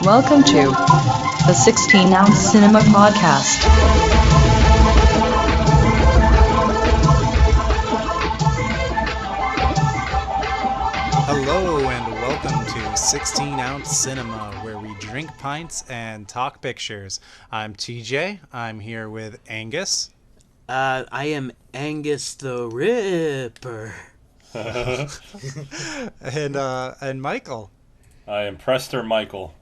Welcome to the 16-ounce Cinema Podcast. Hello and welcome to 16-ounce Cinema, where we drink pints and talk pictures. I'm TJ. I'm here with Angus. I am Angus the Ripper. and Michael. I am Prester Michael.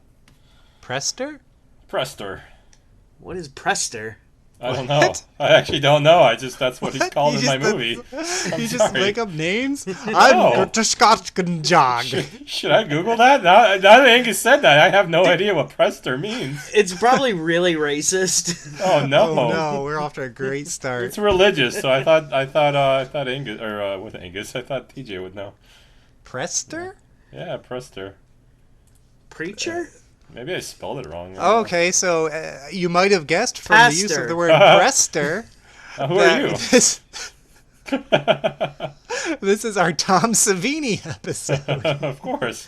Prester? Prester. What is Prester? I don't know. I actually don't know. That's what he's called in my movie. You just make up names? I'm Gutashkotjog. Should I Google that? Now that Angus said that, I have no idea what Prester means. It's probably really racist. Oh no! Oh no, we're off to a great start. It's religious, so I thought Angus with Angus, I thought TJ would know. Prester? Yeah, Prester. Preacher? Maybe I spelled it wrong. Oh, okay, so you might have guessed from the use of the word Prester. Who are you? This is our Tom Savini episode. Of course.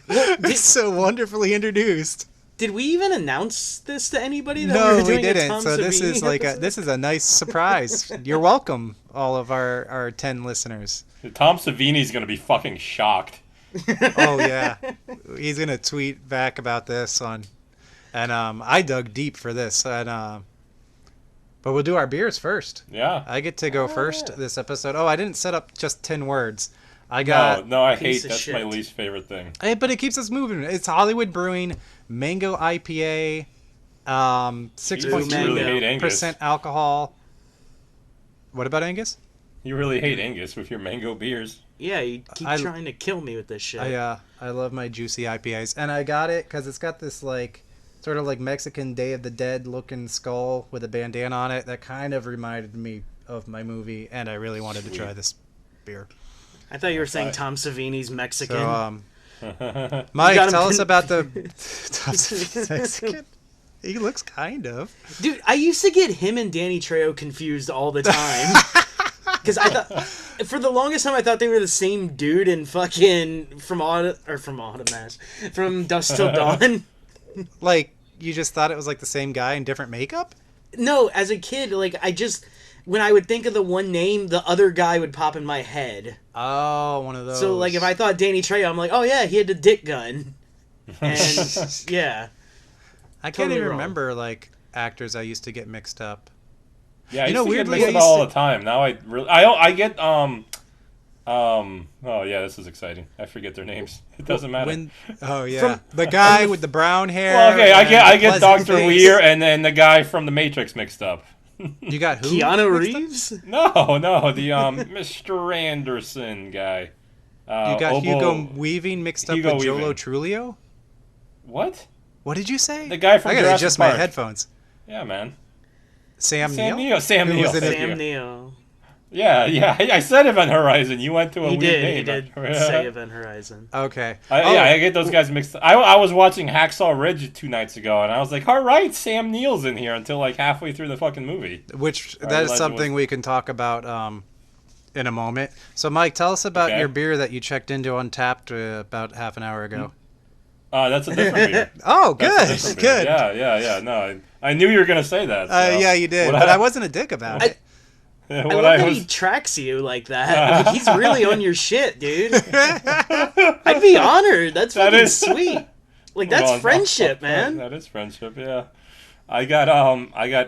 It's so wonderfully introduced. Did we even announce this to anybody? That No, we were doing we didn't. A Tom So this Savini is like episode? this is a nice surprise. You're welcome, all of our 10 listeners. Tom Savini's gonna be fucking shocked. Oh yeah, he's gonna tweet back about this and I dug deep for this, but we'll do our beers first. Yeah. I get to go first this episode. Oh, I didn't set up just 10 words. I got No, I Piece hate. of That's my shit. least favorite thing. but it keeps us moving. It's Hollywood Brewing Mango IPA, You 6.2% really hate Angus. alcohol. What about Angus? You really hate Angus with your mango beers. Yeah, you keep trying to kill me with this shit. I love my juicy IPAs, and I got it because it's got this sort of like Mexican Day of the Dead looking skull with a bandana on it that kind of reminded me of my movie, and I really wanted to try this beer. I thought you were saying Tom Savini's Mexican. So, Mike, tell us about the Tom Savini's Mexican. He looks kind of. Dude, I used to get him and Danny Trejo confused all the time. Because I thought, for the longest time, I thought they were the same dude in fucking from Dusk Till Dawn. Like, you just thought it was like the same guy in different makeup? No, as a kid, when I would think of the one name, the other guy would pop in my head. Oh, one of those. So, if I thought Danny Trejo, I'm like, oh yeah, he had the dick gun. And, yeah. I can't totally even wrong. remember, actors I used to get mixed up. Yeah, I You used know, to weirdly, get I mixed used up all to- the time. Now I get oh yeah, this is exciting. I forget their names. It doesn't matter. The guy with the brown hair. Well, okay, I and get pleasant Dr. face. Weir and then the guy from The Matrix mixed up. You got who? Keanu mixed up? Reeves? No, the Mr. Anderson guy. You got Hugo Weaving mixed up Hugo with Jolo Weaving. Trulio? What? What did you say? The guy from I gotta Jurassic adjust Park. my headphones. Yeah, man. Sam Neill? Sam Who Neill. was in it? thank you. Sam Neill. Yeah. I said Event Horizon. You went to a You weird did. name. You did say Event Horizon. Okay. I get those guys mixed up. I was watching Hacksaw Ridge 2 nights ago, and I was like, all right, Sam Neill's in here until halfway through the fucking movie. Which, I that is realized it something we can talk about in a moment. So, Mike, tell us about Okay. your beer that you checked into Untapped about half an hour ago. That's a different beer. Oh, That's a good. different beer. Good. Yeah. No, I knew you were going to say that. So. Yeah, you did. But I wasn't a dick about it. I love that he tracks you like that. He's really on your shit, dude. I'd be honored. That's fucking sweet. That's friendship, man. That is friendship, yeah. I got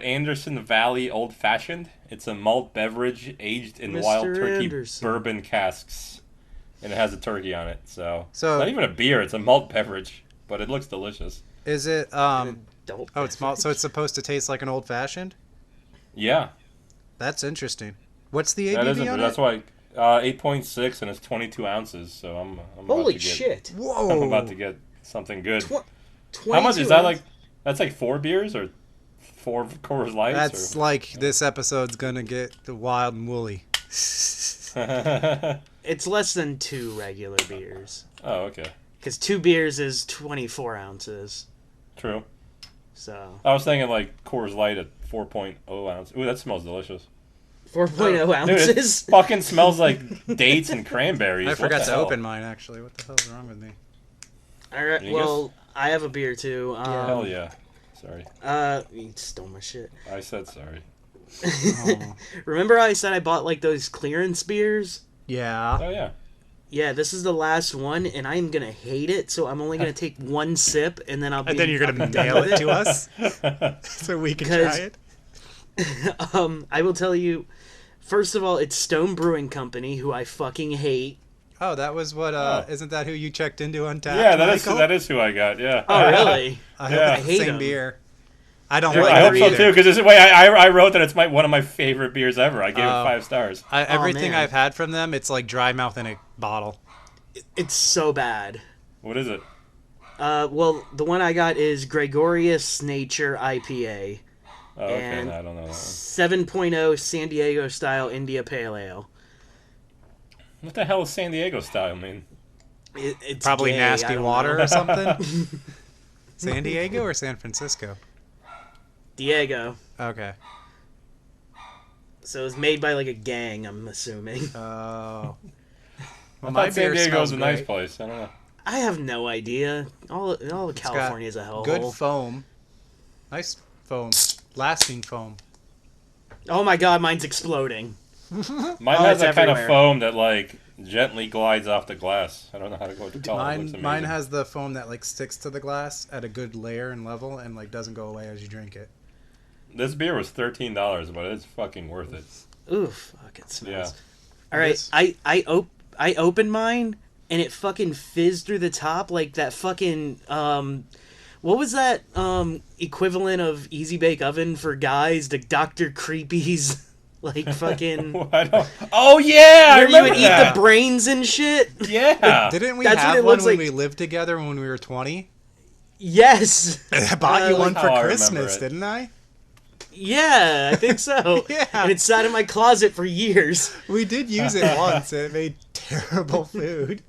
Anderson Valley Old Fashioned. It's a malt beverage aged in Mr. wild turkey Anderson. bourbon casks. And it has a turkey on it, so So- not even a beer, it's a malt beverage, but it looks delicious. Is it, Adult it's malt, so it's supposed to taste like an old fashioned? Yeah. That's interesting. What's the That ABV is on that's it? why 8.6 and it's 22 ounces, so I'm about Holy to get, shit. Whoa. I'm about to get something good. 22 How much is that ounces? that's 4 beers or 4 Coors Lights? That's like this episode's gonna get the wild and woolly. It's less than 2 regular beers. Oh, okay. Because 2 beers is 24 ounces. True. So I was thinking Coors Light at 4.0 ounce. Ooh, that smells delicious. 4.0 Dude, it ounces. fucking smells like dates and cranberries. I What forgot the to hell? open mine, actually. What the hell's wrong with me? All right. Mingus? Well, I have a beer too. Hell yeah. Sorry. You stole my shit. I said sorry. Remember I said I bought like those clearance beers? Yeah. Oh yeah. Yeah, this is the last one, and I'm gonna hate it. So I'm only gonna take one sip, and then I'll be. And then you're gonna mail it to us, so we can try it. I will tell you. First of all, it's Stone Brewing Company, who I fucking hate. Oh, that was what. Isn't that who you checked into on tap? Yeah, Michael? that is who I got. Yeah. Oh really? I hope Yeah. it's I the hate same 'em. beer. I don't They're like I it hope so either. too, because I wrote that it's one of my favorite beers ever. I gave it 5 stars. Everything man. I've had from them, it's like dry mouth in a bottle. It's so bad. What is it? Well, the one I got is Gregorious Nature IPA. Oh, okay, And no, I don't know that one. 7.0 San Diego style India Pale Ale. What the hell does San Diego style mean? It's Probably gay, I nasty don't water know. or something. San Diego or San Francisco? Diego. Okay. So it's made by like a gang, I'm assuming. Oh. Well, I thought San Diego's smells a nice great. place. I don't know. I have no idea. All of It's got California is a hellhole. Good foam. Nice foam. Lasting foam. Oh my god, mine's exploding. Mine Oh, has it's that kind of everywhere. foam that like gently glides off the glass. I don't know how to go to call it. It looks Mine amazing. has the foam that like sticks to the glass at a good layer and level and like doesn't go away as you drink it. This beer was $13, but it's fucking worth it. Oof, fuck, it smells. Yeah. All right, This- I opened mine and it fucking fizzed through the top like that fucking what was that equivalent of Easy Bake Oven for guys? The Dr. Creepy's like fucking I don't... Oh yeah, I where you remember would eat that. the brains and shit. Yeah. Didn't we That's what have it one looks when like. we lived together when we were 20? Yes. I bought you like one how for I remember Christmas, it. didn't I? Yeah, I think so. Yeah. And it sat in my closet for years. We did use it once and it made terrible food.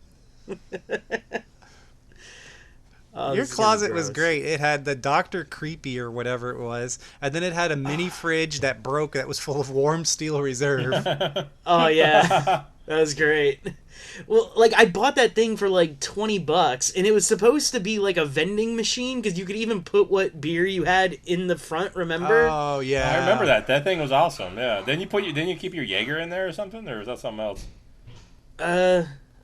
Oh, Your this is gonna be closet was gross. great. It had the Dr. Creepy or whatever it was, and then it had a mini fridge that broke that was full of warm steel reserve. Oh yeah, that was great. Well, like I bought that thing for like $20, and it was supposed to be like a vending machine because you could even put what beer you had in the front. Remember? Oh yeah, I remember that. That thing was awesome. Yeah. Didn't you keep your Jaeger in there or something, or was that something else?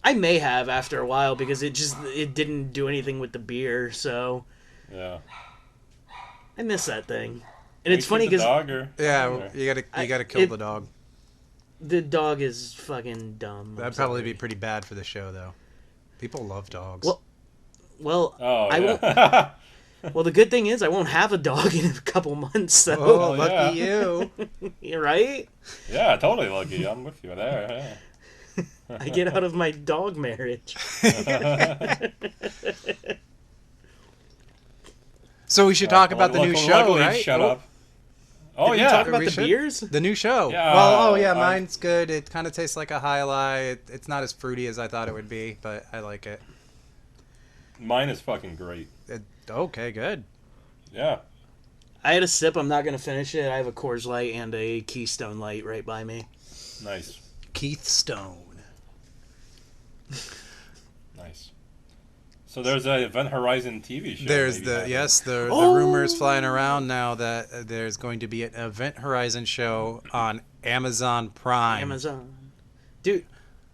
I may have after a while because it didn't do anything with the beer, so Yeah. I miss that thing. And it's You funny keep the because dog or Yeah, or- you gotta kill the dog. the dog is fucking dumb. That'd probably be pretty bad for the show, though. People love dogs. Well, Oh I won't. yeah. Well, the good thing is I won't have a dog in a couple months, so Oh, Oh, lucky yeah. you! you're right. Yeah, totally lucky. I'm with you there. Yeah. I get out of my dog marriage. So we should talk about the new show, luckily, right? Shut up. Oh Did we yeah. talk about we the should. beers? The new show. Yeah, Well, oh yeah, I- mine's good. It kind of tastes like a highlight. It's not as fruity as I thought it would be, but I like it. Mine is fucking great. Okay, good. Yeah. I had a sip. I'm not gonna finish it. I have a Coors Light and a Keystone Light right by me. Nice. Keith Stone. Nice. So there's a Event Horizon TV show. There's maybe the happening. yes, the Oh! rumors flying around now that there's going to be an Event Horizon show on Amazon Prime. Amazon, dude.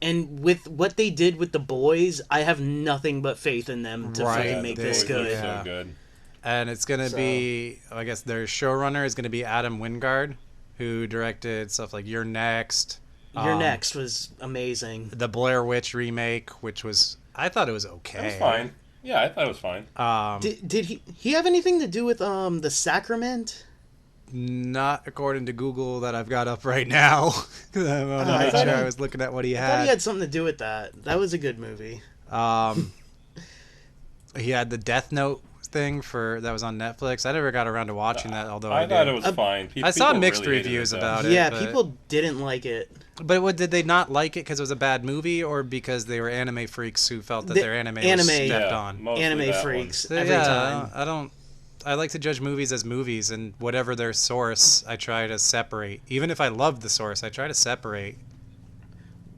And with what they did with the boys, I have nothing but faith in them to Right, fucking make they- this Boys good. look Yeah. So good. And it's gonna So- be, I guess their showrunner is gonna be Adam Wingard, who directed stuff like You're Next. Your Next was amazing. The Blair Witch remake, which was, I thought it was okay. It was fine. Yeah, I thought it was fine. Did he have anything to do with the Sacrament? Not according to Google that I've got up right now. 'Cause I want to I make thought sure he- I was looking at what he I thought he had. had something to do with that. That was a good movie. He had the Death Note thing that was on Netflix. I never got around to watching that, although I I thought did. it was fine. I saw People mixed really hated reviews it, though. about it. Yeah, but- people didn't like it. But did they not like it because it was a bad movie, or because they were anime freaks who felt that The their anime was anime- stepped Yeah, on? mostly Anime that freaks So, every yeah, time. I don't. I like to judge movies as movies, and whatever their source, I try to separate. Even if I love the source, I try to separate.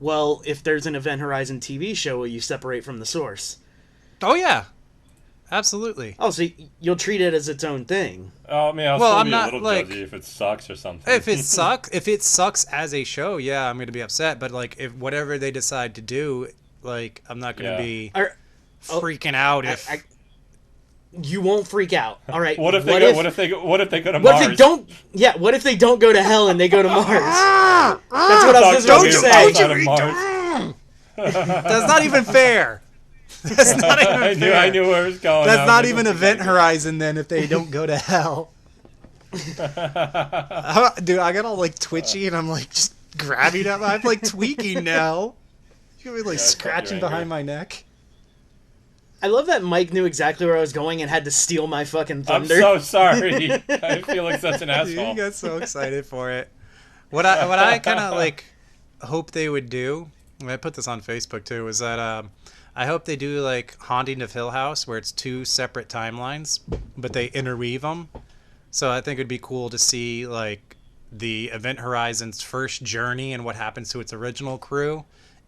Well, if there's an Event Horizon TV show, will you separate from the source? Oh yeah, Absolutely. Oh, so you'll treat it as its own thing. Oh, I mean, I'll Well, still I'm be not, a little like- judgy if it sucks or something. If it sucks as a show, yeah, I'm gonna be upset. But like, if whatever they decide to do, like, I'm not gonna Yeah. be Or- freaking out if. You won't freak out. All right. What if they go to What Mars? if they don't? Yeah. What if they don't go to hell and they go to Mars? That's what I was just about to say. That's not even fair. That's not even fair. I knew where it was going. That's I was not like, even okay, Event good. Horizon then if they don't go to hell. Dude, I got all like twitchy and I'm like just grabbing at I'm like tweaking now. You got me like Yeah, I thought scratching you were behind angry. my neck. I love that Mike knew exactly where I was going and had to steal my fucking I'm thunder. so sorry. I feel like such an Dude, asshole. you got so excited for it. What I kind of like hope they would do, and I put this on Facebook too, is that I hope they do like Haunting of Hill House, where it's 2 separate timelines, but they interweave them. So I think it'd be cool to see like the Event Horizon's first journey and what happens to its original crew,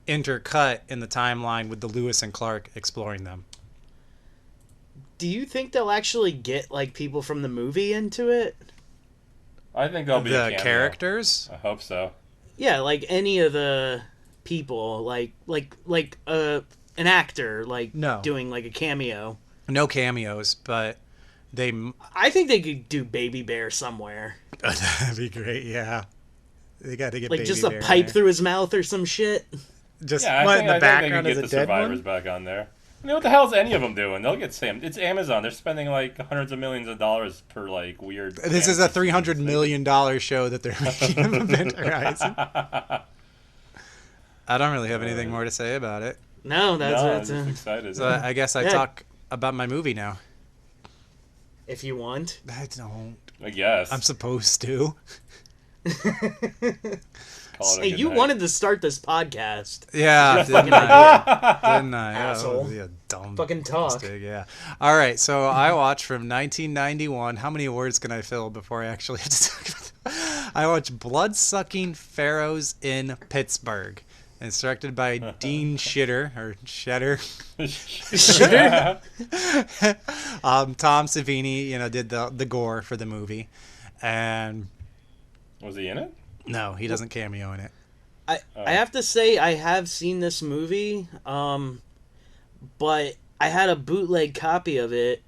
intercut in the timeline with the Lewis and Clark exploring them. Do you think they'll actually get like people from the movie into it? I think there'll be a The cameo. characters. I hope so. Yeah, like any of the people, like an actor, like No. doing like a cameo. No cameos, but they. I think they could do Baby Bear somewhere, That'd be great. Yeah, they got to get like Baby just a Bear in pipe there. through his mouth or some shit. Just Yeah, what, in the I think background they is could a get the dead survivors one. back on there. I mean, what the hell's any of them doing? They'll get Sam. It's Amazon. They're spending like hundreds of millions of dollars per like weird. This is a $300 million show that they're making of Event Horizon. I don't really have anything more to say about it, No, that's No, I'm it. just excited. so I guess I Yeah. talk about my movie now. If you want. I don't. I guess. I'm supposed to. Call it a Hey, good you night. wanted to start this podcast. Yeah, Your didn't fucking I? Didn't I? Asshole. Oh, yeah, dumb. Fucking talk. bastard, yeah. All right, so I watched from 1991. How many words can I fill before I actually have to talk about it? I watched Bloodsucking Pharoahs in Pittsburgh. And it's directed by Dean Shitter, or Shetter. Tom Savini, did the gore for the movie. And Was he in it? no, he doesn't cameo in it. I have to say I have seen this movie, but I had a bootleg copy of it,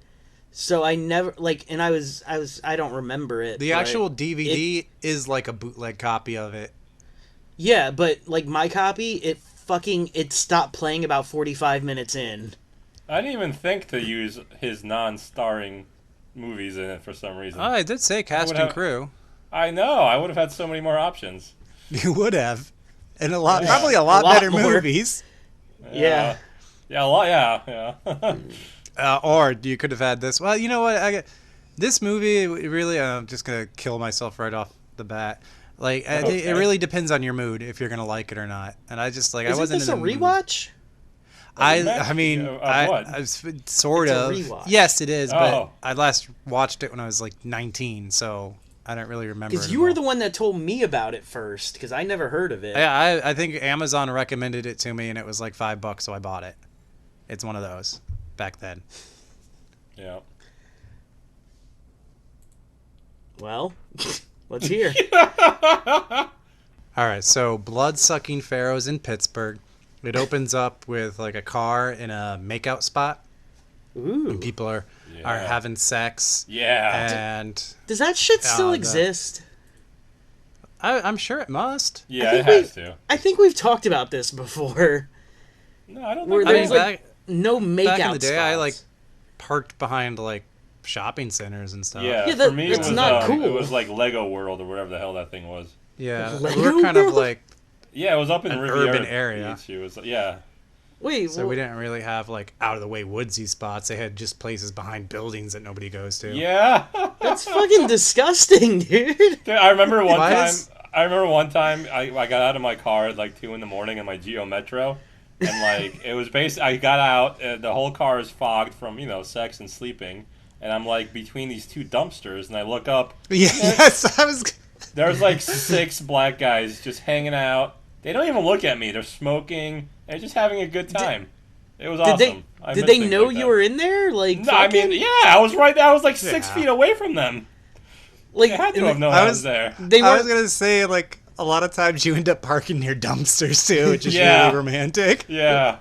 so I never and I don't remember it. The but actual DVD is like a bootleg copy of it. yeah, but like my copy, it stopped playing about 45 minutes in. I didn't even think to use his non-starring movies in it for some reason. Oh, I did say cast and have- crew. I know. I would have had so many more options. You would have. And probably a A lot lot better more. movies. Yeah. Yeah, a lot. Yeah. Or you could have had this. Well, you know what? This movie, really, I'm just going to kill myself right off the bat. Like, I think it Okay. really depends on your mood if you're going to like it or not. And I just, I Isn't wasn't this a in the mood. rewatch? I mean, Of I what? sort It's a of. rewatch. Yes, it is, but Oh. I last watched it when I was like 19, so I don't really remember. Because it you at were all. the one that told me about it first, because I never heard of it. Yeah, I think Amazon recommended it to me, and it was like $5, so I bought it. It's one of those back then. Yeah. Well, let's hear. All right, so Bloodsucking Pharoahs in Pittsburgh. It opens up with like a car in a makeout spot. Ooh. People are Yeah. having sex, Yeah. and Does that shit still the- exist? I'm sure it must. Yeah, think it has to. I think we've talked about this before. No, I don't Where think I there's mean, like no makeout back in the day, I spots. like parked behind like shopping centers and stuff. Yeah, Yeah, for that- me that's it was not cool. It was like Lego World or whatever the hell that thing was. Yeah, Lego we were kind of World? like, Yeah, it was up in An Riviera urban area. Beach. It was yeah. Wait, so we didn't really have like out of the way woodsy spots. They had just places behind buildings that nobody goes to. Yeah. that's fucking disgusting, dude. Dude, I remember one Why time. is- I remember one time I got out of my car at like 2 in the morning in my Geo Metro, and like it was I got out. The whole car is fogged from sex and sleeping, and I'm like between these 2 dumpsters, and I look up. Yeah, yes, I was. There's like 6 black guys just hanging out. They don't even look at me. They're smoking. They're just having a good time. It was awesome. Did they know you were in there? Like, no, I mean, yeah, I was right there. I was like 6 feet away from them. Like, they had to have known I was there. I was gonna say, like, a lot of times you end up parking near dumpsters too, which is really romantic. Yeah.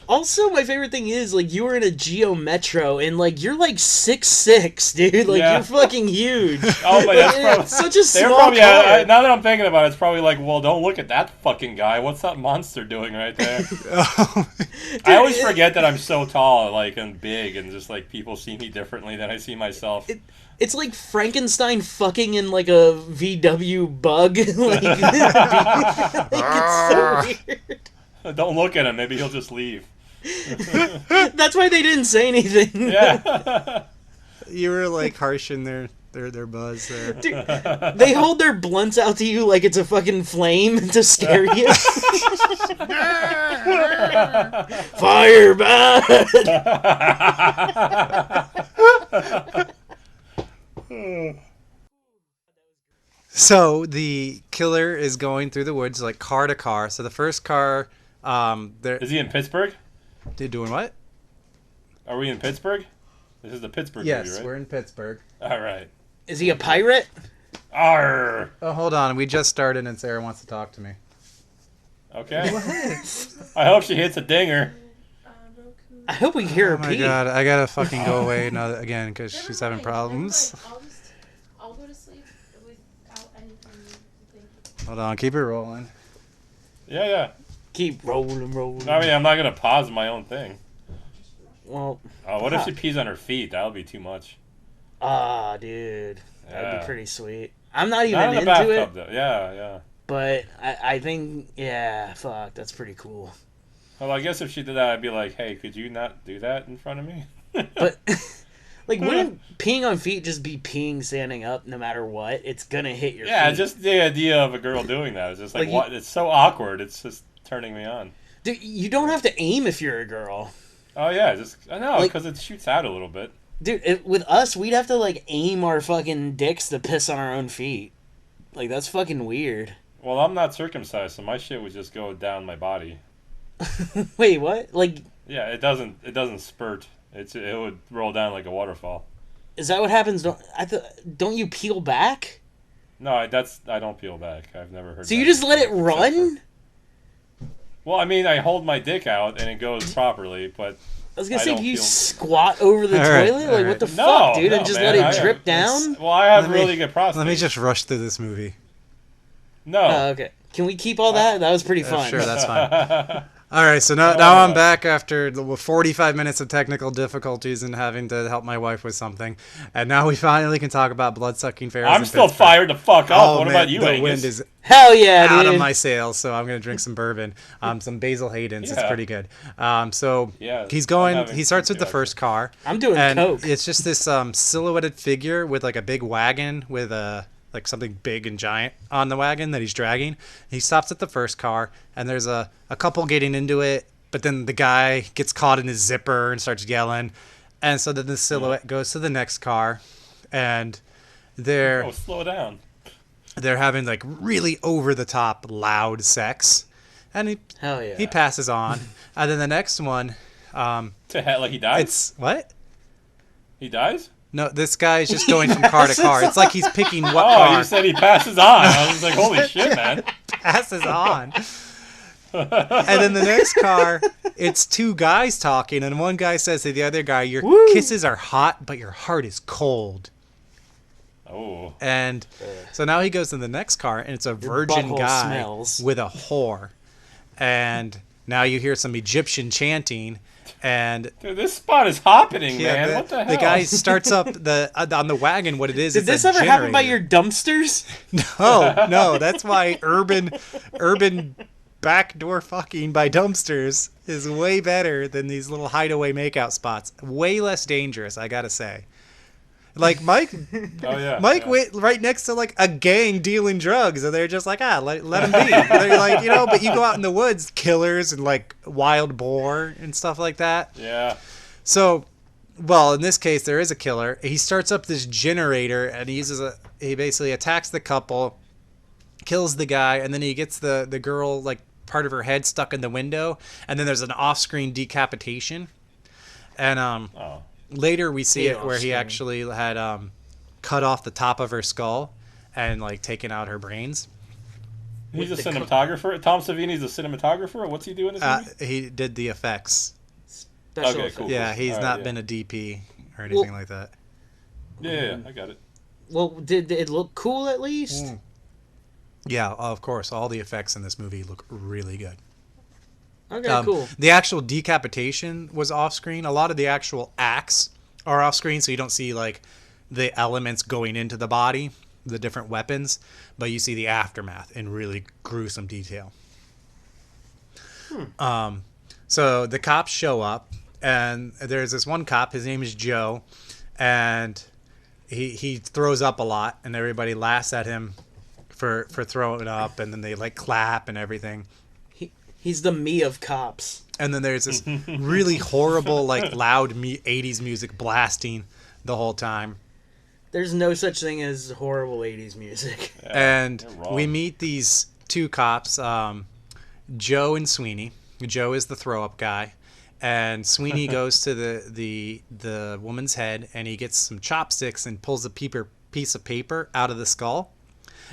Also, my favorite thing is, like, you were in a Geo Metro, and, like, you're, like, 6'6", dude. Like, you're fucking huge. Oh, but that's probably... such a small car. Now that I'm thinking about it, it's probably like, well, don't look at that fucking guy. What's that monster doing right there? Dude, I always forget that I'm so tall, like, and big, and just, like, people see me differently than I see myself. It's like Frankenstein fucking in, like, a VW bug. Like, it's so weird. Don't look at him. Maybe he'll just leave. That's why they didn't say anything. Yeah. You were like harshing their buzz there. Dude, they hold their blunts out to you like it's a fucking flame to scare you. Fire bad. So the killer is going through the woods like car to car. So the first car, is he in Pittsburgh? They're doing what? Are we in Pittsburgh? This is the Pittsburgh movie, right? Yes, we're in Pittsburgh. All right. Is he a pirate? Arr. Oh, hold on. We just started and Sarah wants to talk to me. Okay. I hope she hits a dinger. I hope we hear her pee. Oh my god, I gotta fucking go away now again because she's having problems. I'll go to sleep without anything. Hold on, keep it rolling. Yeah. Keep rolling. I mean, I'm not gonna pause my own thing. Well. What if she pees on her feet? That would be too much. Dude, that'd be pretty sweet. I'm not even into bathtub, it. Though. Yeah. But I think, fuck, that's pretty cool. Well, I guess if she did that, I'd be like, hey, could you not do that in front of me? But, like, wouldn't peeing on feet just be peeing standing up no matter what? It's gonna hit your feet. Yeah, just the idea of a girl doing that is just like what? It's so awkward. It's just turning me on. Dude, you don't have to aim if you're a girl. Oh, yeah, I know, because it shoots out a little bit. Dude, with us, we'd have to, like, aim our fucking dicks to piss on our own feet. Like, that's fucking weird. Well, I'm not circumcised, so my shit would just go down my body. Wait, what? Like... Yeah, it doesn't spurt. It would roll down like a waterfall. Is that what happens? Don't you peel back? No, I don't peel back. I've never heard. So you just let it run? Well, I mean, I hold my dick out and it goes properly, but I was gonna say, do you squat over the toilet? Like, what the No, fuck, dude? And just let it drip down? Well, I have really good prostate. Let me just rush through this movie. No. Okay. Can we keep all that? That was pretty fun. Sure, that's fine. All right, so now I'm back after 45 minutes of technical difficulties and having to help my wife with something, and now we finally can talk about Bloodsucking Pharoahs. I'm still fired the fuck up. What about you, The Angus? wind is hell yeah, out dude. of my sails, so I'm gonna drink some bourbon, some Basil Hayden's. It's pretty good. So he's going. He starts with the first car. I'm doing coke. It's just this silhouetted figure with like a big wagon with like something big and giant on the wagon that he's dragging. He stops at the first car, and there's a couple getting into it, but then the guy gets caught in his zipper and starts yelling. And so then the silhouette goes to the next car, and they're... Oh, slow down. They're having, like, really over-the-top loud sex. And hell yeah. He passes on. And then the next one... like he dies? It's... What? He dies? No, this guy's just going from car to car. It's like he's picking what car. Oh, you said he passes on. I was like, holy shit, man. Passes on. And then the next car, it's two guys talking, and one guy says to the other guy, your kisses are hot, but your heart is cold. Oh. And so now he goes to the next car, and it's a virgin guy with a whore. And now you hear some Egyptian chanting. And dude, this spot is happening, man. What the hell? The guy starts up on the wagon. What it is? Did this ever happen by your dumpsters? No. That's why urban backdoor fucking by dumpsters is way better than these little hideaway makeout spots. Way less dangerous, I gotta say. Like Mike went right next to like a gang dealing drugs, and they're just like, let him be. They're like, but you go out in the woods, killers and like wild boar and stuff like that. Yeah. So, well, in this case, there is a killer. He starts up this generator, and he basically attacks the couple, kills the guy, and then he gets the girl like part of her head stuck in the window, and then there's an off-screen decapitation. And later we see it where he actually had cut off the top of her skull and like taken out her brains. He's a cinematographer. Tom Savini's a cinematographer. What's he doing in this movie? He did the effects. Special Okay, cool. Yeah, he's not been a DP or anything like that. Yeah, I got it. Well, did it look cool at least? Yeah, of course. All the effects in this movie look really good. Okay, cool. The actual decapitation was off screen. A lot of the actual acts are off screen, so you don't see like the elements going into the body, the different weapons, but you see the aftermath in really gruesome detail. So the cops show up, and there's this one cop. His name is Joe, and he throws up a lot, and everybody laughs at him for throwing up, and then they like clap and everything. He's the me of cops. And then there's this really horrible, like loud 80s music blasting the whole time. There's no such thing as horrible 80s music. Yeah, and we meet these two cops, Joe and Sweeney. Joe is the throw-up guy, and Sweeney goes to the woman's head, and he gets some chopsticks and pulls a piece of paper out of the skull,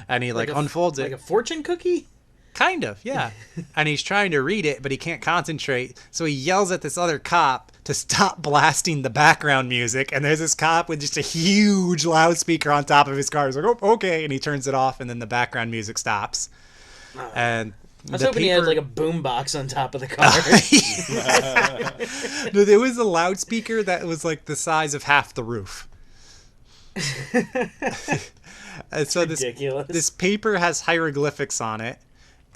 and he like unfolds it like a fortune cookie. Kind of, yeah. And he's trying to read it, but he can't concentrate, so he yells at this other cop to stop blasting the background music, and there's this cop with just a huge loudspeaker on top of his car. He's like, oh, okay, and he turns it off, and then the background music stops. And I was hoping he had like a boombox on top of the car. No, there was a loudspeaker that was like the size of half the roof. And so this paper has hieroglyphics on it.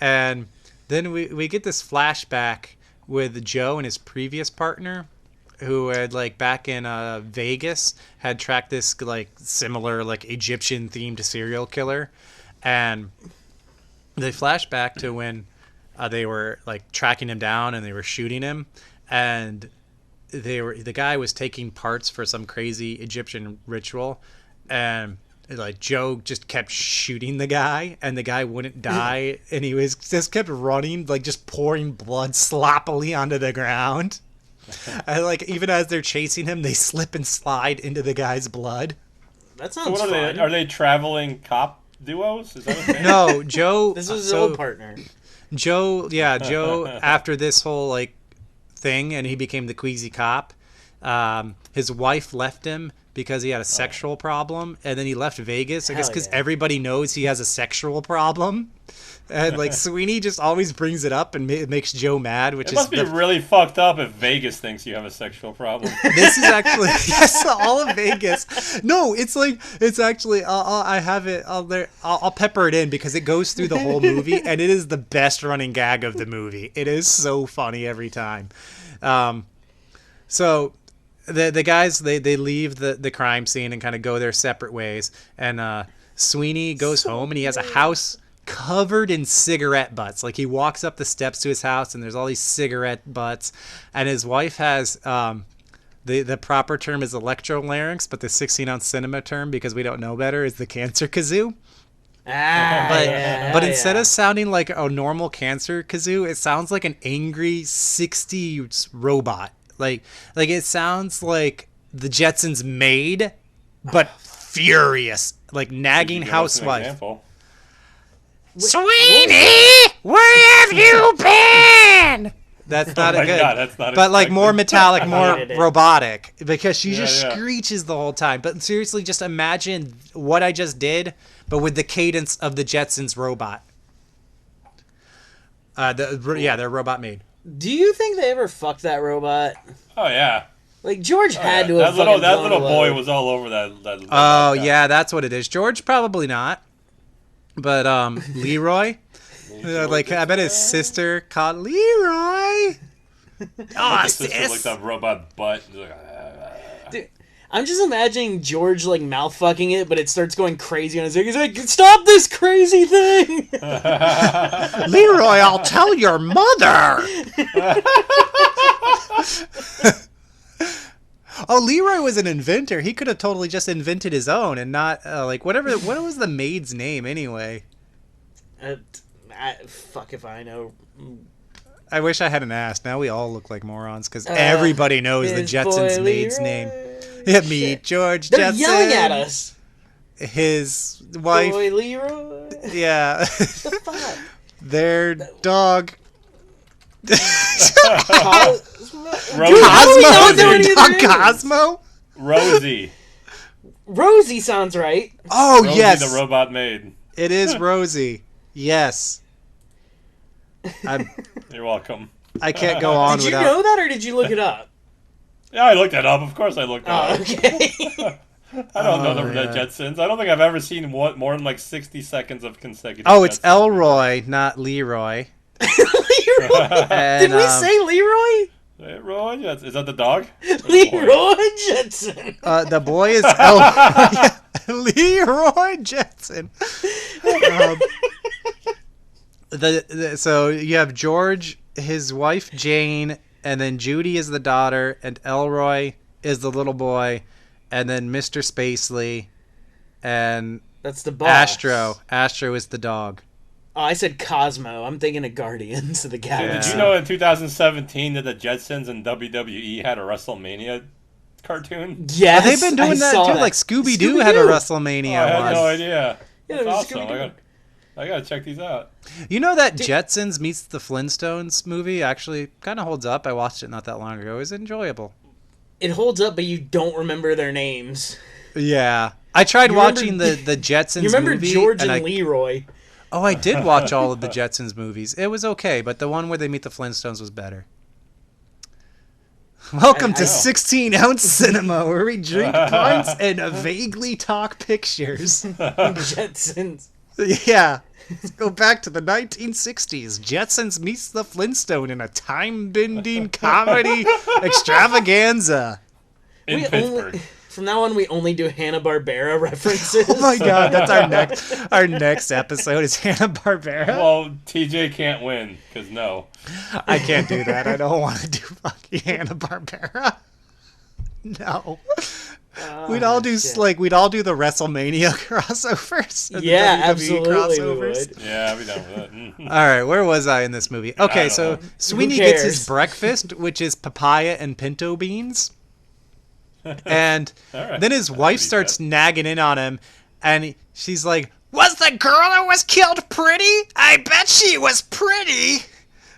And then we get this flashback with Joe and his previous partner, who had like back in Vegas had tracked this like similar like Egyptian themed serial killer, and they flash back to when they were like tracking him down and they were shooting him, and the guy was taking parts for some crazy Egyptian ritual, and like Joe just kept shooting the guy, and the guy wouldn't die, and he was just kept running, like just pouring blood sloppily onto the ground. And like even as they're chasing him, they slip and slide into the guy's blood. That sounds fun. Are they traveling cop duos? Is that what No, Joe. This is his old partner. Joe, Joe. After this whole like thing, and he became the queasy cop. His wife left him because he had a sexual problem, and then he left Vegas, I guess because everybody knows he has a sexual problem. And like Sweeney just always brings it up, and it makes Joe mad, which must be really fucked up if Vegas thinks you have a sexual problem. This is actually yes, all of Vegas. No, it's actually I have it. I'll pepper it in because it goes through the whole movie, and it is the best running gag of the movie. It is so funny every time. So the guys they leave the crime scene and kind of go their separate ways, and Sweeney goes home, and he has a house covered in cigarette butts. Like he walks up the steps to his house, and there's all these cigarette butts, and his wife has the proper term is electrolarynx, but the 16-ounce cinema term, because we don't know better, is the cancer kazoo. But instead of sounding like a normal cancer kazoo, it sounds like an angry 60s robot. Like it sounds like the Jetsons' maid, but furious, like nagging housewife. Sweeney, where have you been? That's not a good. God, that's not but like more metallic, more it. robotic, because she just screeches the whole time. But seriously, just imagine what I just did, but with the cadence of the Jetsons robot. Their robot maid. Do you think they ever fucked that robot? Oh yeah. Like George had to have that little boy was all over that Oh yeah, that's what it is. George probably not, but Leroy. Like I bet his sister called Leroy. Oh, his sister looked up robot butt. Dude, I'm just imagining George like mouth fucking it, but it starts going crazy on his ear. He's like, "Stop this crazy thing!" Leroy, I'll tell your mother. Oh, Leroy was an inventor. He could have totally just invented his own and not like whatever. What was the maid's name anyway? Fuck if I know. I wish I hadn't asked. Now we all look like morons because everybody knows the Jetsons' maid's name. Yeah, meet George They're Jetson. yelling at us. His wife. Boy Leroy. Yeah. The fuck? Their dog. Cosmo? Rosie. Cosmo? Dude, Their Rosie. dog Cosmo? Rosie. Rosie sounds right. Oh, Rosie, yes. the robot maid. It is Rosie. Yes. You're welcome. I can't go on Did you without... know that, or did you look it up? Yeah, I looked it up. Of course I looked it Oh, up. okay. I don't know the yeah. Jetsons. I don't think I've ever seen more than like 60 seconds of consecutive Oh, it's Jetsons. Elroy, not Leroy. Leroy. And, Did we say Leroy? Leroy Jetson. Is that the dog? Leroy Jetson. The boy is Elroy. Leroy Jetson. So you have George, his wife Jane, and then Judy is the daughter, and Elroy is the little boy, and then Mr. Spacely, and That's the boss. Astro. Astro is the dog. Oh, I said Cosmo. I'm thinking of Guardians of the Did Galaxy. you know in 2017 that the Jetsons and WWE had a WrestleMania cartoon? Yes, They've been doing I that saw too. Like Scooby-Doo had a Scooby-Doo. WrestleMania I had one. no idea. Yeah, That's it was awesome. Scooby-Doo. I gotta check these out. You know that Jetsons meets the Flintstones movie actually kind of holds up. I watched it not that long ago. It was enjoyable. It holds up, but you don't remember their names. Yeah. I tried You remember- watching the Jetsons You remember movie. George and I, Leroy? Oh, I did watch all of the Jetsons movies. It was okay, but the one where they meet the Flintstones was better. Welcome I to know. 16-ounce cinema, where we drink pints and vaguely talk pictures. Jetsons. Yeah. Let's go back to the 1960s. Jetsons meets the Flintstone in a time-bending comedy extravaganza. In We Pittsburgh. From now on, we only do Hanna-Barbera references. Oh my god, that's our next episode is Hanna-Barbera. Well, TJ can't win, because no. I can't do that. I don't want to do fucking Hanna-Barbera. No. We'd all do shit. we'd all do the WrestleMania crossovers. Or the Yeah, WWE absolutely we crossovers. would. Yeah, I'll be done with it. Mhm. All right, where was I in this movie? Okay, don't so know. Sweeney Who gets cares? his breakfast, which is papaya and pinto beans. And All right. then his That's wife pretty starts good. nagging in on him, and she's like, "Was the girl that was killed pretty? I bet she was pretty."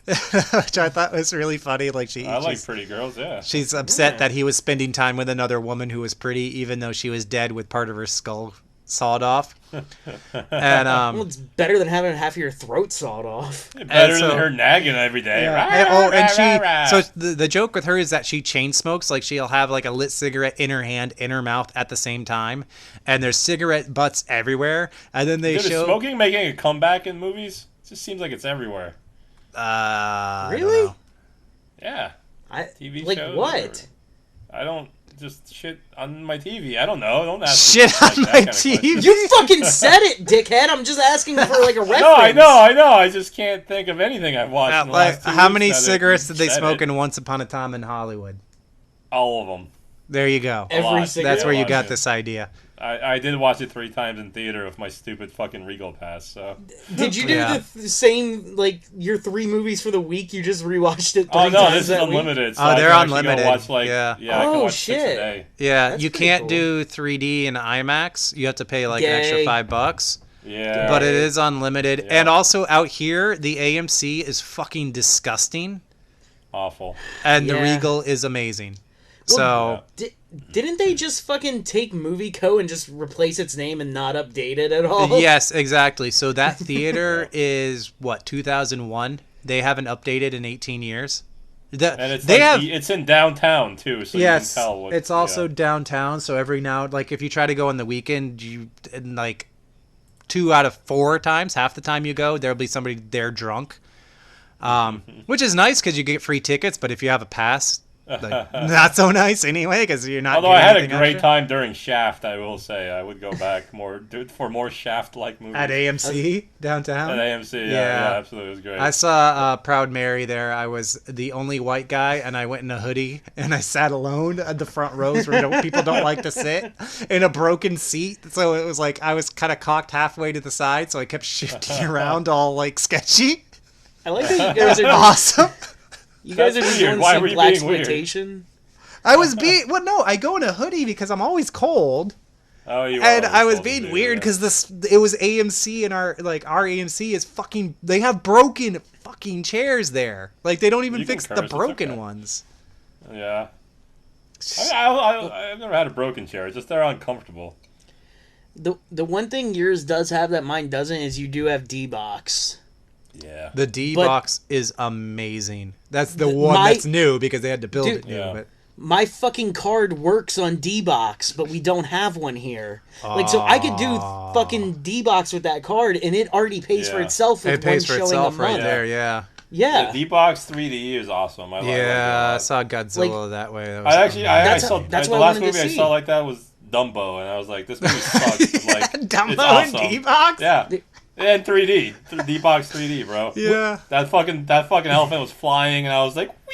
Which I thought was really funny. Like I like pretty girls, yeah. she's upset that he was spending time with another woman who was pretty, even though she was dead with part of her skull sawed off. And Well, it's better than having half of your throat sawed off. Better so- than her nagging every day. so the joke with her is that she chain smokes. Like she'll have like a lit cigarette in her hand, in her mouth at the same time, and there's cigarette butts everywhere. And then they Dude, is show smoking making a comeback in movies? It just seems like it's everywhere. I don't Really? know. Yeah. I, TV like shows what? I don't just shit on my TV. I don't know. Don't ask Shit me like on that my kind of question. TV. You fucking said it, dickhead. I'm just asking for like a reference. No, I know. I just can't think of anything I've watched. In the Like, last 2 how weeks many that cigarettes did they said smoke it. in Once Upon a Time in Hollywood? All of them. There you go. Every lot. cigarette. That's where you watch got it. this idea. I did watch it 3 times in theater with my stupid fucking Regal pass. So. Did you do Yeah. the same, like, your 3 movies for the week? You just rewatched it 3 Oh no, times this is that week? unlimited. So Oh, I they're can actually unlimited. Go watch, like, Yeah. I can Oh, watch 6 shit. a day. Yeah, That's you pretty can't cool. do 3D and IMAX. You have to pay like an extra Yay. $5. Yeah. But it is unlimited. Yeah. And also out here, the AMC is fucking disgusting, Awful. and the Yeah. Regal is amazing. Well, So Didn't they just fucking take Movie Co. and just replace its name and not update it at all? yes, exactly. So that theater is what 2001. They haven't updated in 18 years. And it's They like, have it's in downtown too, so yes. you can tell. What, It's also yeah. downtown. So every now, like if you try to go on the weekend, you and like 2 out of 4 times, half the time you go, there'll be somebody there drunk, which is nice because you get free tickets. But if you have a pass, like, not so nice anyway because you're not. Although I getting had a anything great extra. time during Shaft, I will say I would go back for more Shaft-like movies At AMC downtown. At AMC. Yeah, Yeah. absolutely, it was great. I saw Proud Mary there. I was the only white guy, and I went in a hoodie, and I sat alone at the front rows where people don't like to sit, in a broken seat. So it was like I was kind of cocked halfway to the side, so I kept shifting around all like sketchy. I like that you guys are Awesome. you guys are That's just weird. doing Why some were you black being weird? exploitation. I was being no. I go in a hoodie because I'm always cold, Oh, you and are I was supposed to being do weird that. because it was AMC and our AMC is fucking. They have broken fucking chairs there. Like they don't even You can fix the curse, it's broken okay. ones. Yeah. I've never had a broken chair. It's just they're uncomfortable. The one thing yours does have that mine doesn't is you do have D-Box. Yeah. The D But- box is amazing. That's the one my- that's new because they had to build Dude- it new. Yeah. But My fucking card works on D-Box, but we don't have one here. Like, so I could do fucking D-Box with that card, and it already pays for Yeah. itself with it pays one for showing itself a right month. there. Yeah. Yeah. The D-Box 3D is awesome. I like it a Yeah, I lot. saw Godzilla that way. That was I actually, That's saw that's the what I last wanted to movie I see. saw like that was Dumbo, and I was like, this movie sucks. But like, Dumbo it's awesome. and D-Box? Yeah, and 3D, D-Box 3D, bro. Yeah. That fucking elephant was flying, and I was like, wee!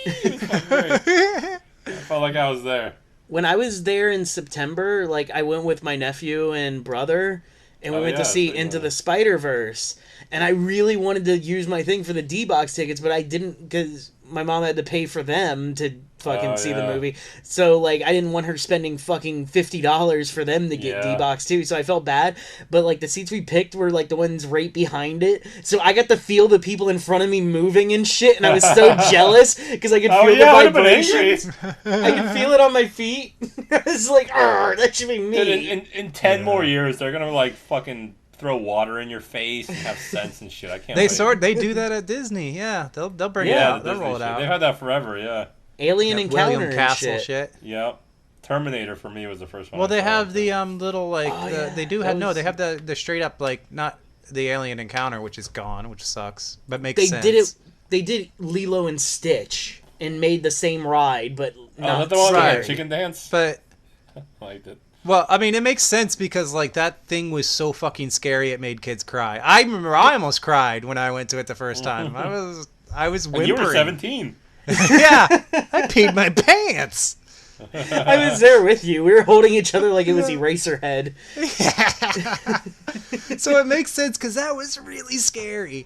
It was fucking great. I felt like I was there. When I was there in September, like, I went with my nephew and brother, and we Oh, went to yeah, see so you Into were- the Spider-Verse. And I really wanted to use my thing for the D-Box tickets, but I didn't because my mom had to pay for them to fucking Oh, see the yeah. movie. So, like, I didn't want her spending fucking $50 for them to get Yeah. D-Box too. So I felt bad. But, like, the seats we picked were, like, the ones right behind it. So I got to feel the people in front of me moving and shit, and I was so jealous because I could Oh feel yeah, I the would have been angry. vibrations. I could feel it on my feet. I was like, "Arr, that should be me." Dude, in 10 more years, they're gonna like fucking throw water in your face and have sense and shit. I can't. wait. They do that at Disney. Yeah, they'll bring it Yeah, out. the They'll Disney roll it shit. out. They've had that forever. Yeah. Alien Yeah, Encounter William and Castle shit. Yep. Terminator for me was the first one. Well, I they saw. have the little like Oh, the, yeah, they do that have no, was- they have the straight up like not the Alien Encounter, which is gone, which sucks, but makes They sense. did it. They did Lilo and Stitch and made the same ride, but Oh, is not that the one with Right. the chicken dance? But I liked it. well, I mean, it makes sense because like that thing was so fucking scary, it made kids cry. I remember I almost cried when I went to it the first time. I was And whimpering. you were 17. Yeah, I peed my pants. I was there with you. We were holding each other like it was Eraserhead. So it makes sense because that was really scary.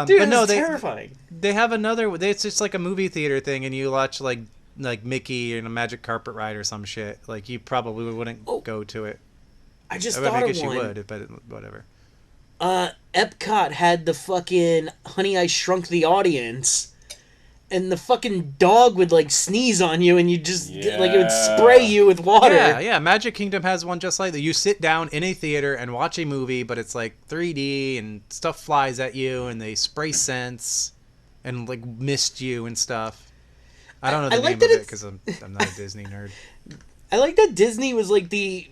Dude, but no, it's they terrifying. they have another. It's just like a movie theater thing, and you watch like Mickey and a Magic Carpet Ride or some shit. Like you probably wouldn't Oh. go to it. I just I thought guess of you one. would, but whatever. Epcot had the fucking Honey I Shrunk the Audience, and the fucking dog would like sneeze on you, and you just like it would spray you with water. Yeah. Magic Kingdom has one just like that. You sit down in a theater and watch a movie, but it's like 3D and stuff flies at you, and they spray scents and like mist you and stuff. I don't know the I like name that of it it's- because I'm not a Disney nerd. I like that Disney was like the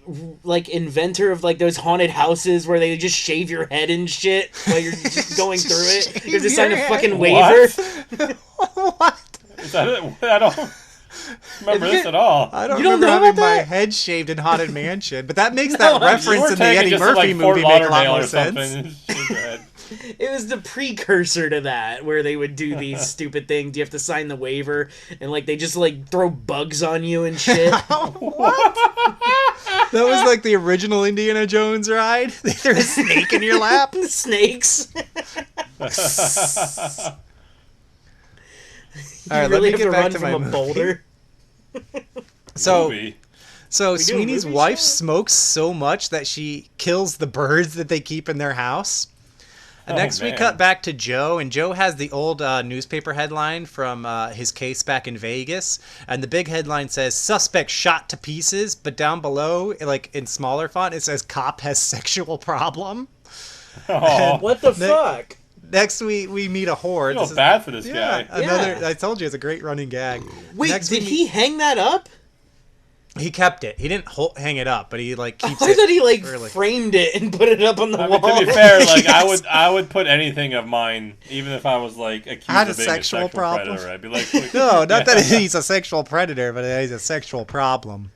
inventor of like those haunted houses where they just shave your head and shit while you're just going through it. You have to sign a your fucking head? waiver. What? Is that it? I don't remember this at all. I don't You don't remember know having about my that? head shaved in Haunted Mansion, but that makes No, that you You reference were in the taking Eddie just to, Murphy like, Fort movie make a lot Lauderdale more or something sense. and shake your head. It was the precursor to that where they would do these stupid things. You have to sign the waiver and like they just like throw bugs on you and shit. What? That was like the original Indiana Jones ride. They threw a snake in your lap. Snakes. All right, You let really me have get to back run to from my a movie. boulder. So, Movie. so do a Sweeney's movie wife show? smokes so much that she kills the birds that they keep in their house. And Oh, next we man. cut back to Joe, and Joe has the old newspaper headline from his case back in Vegas, and the big headline says "Suspect shot to pieces," but down below, like in smaller font, it says "Cop has sexual problem." Oh, What the Ne- fuck? Next we meet a whore. I feel This is- bad for this yeah, guy. another. Yeah. I told you it's a great running gag. Wait, Next did we he hang that up? He kept it. He didn't hang it up, but he like keeps I it. thought he like early. framed it and put it up on the I mean, wall. to be fair, like Yes. I would put anything of mine, even if I was like accused Had of a being sexual a sexual problem? predator. I'd be like, No, not that Yeah. he's a sexual predator, but he's a sexual problem.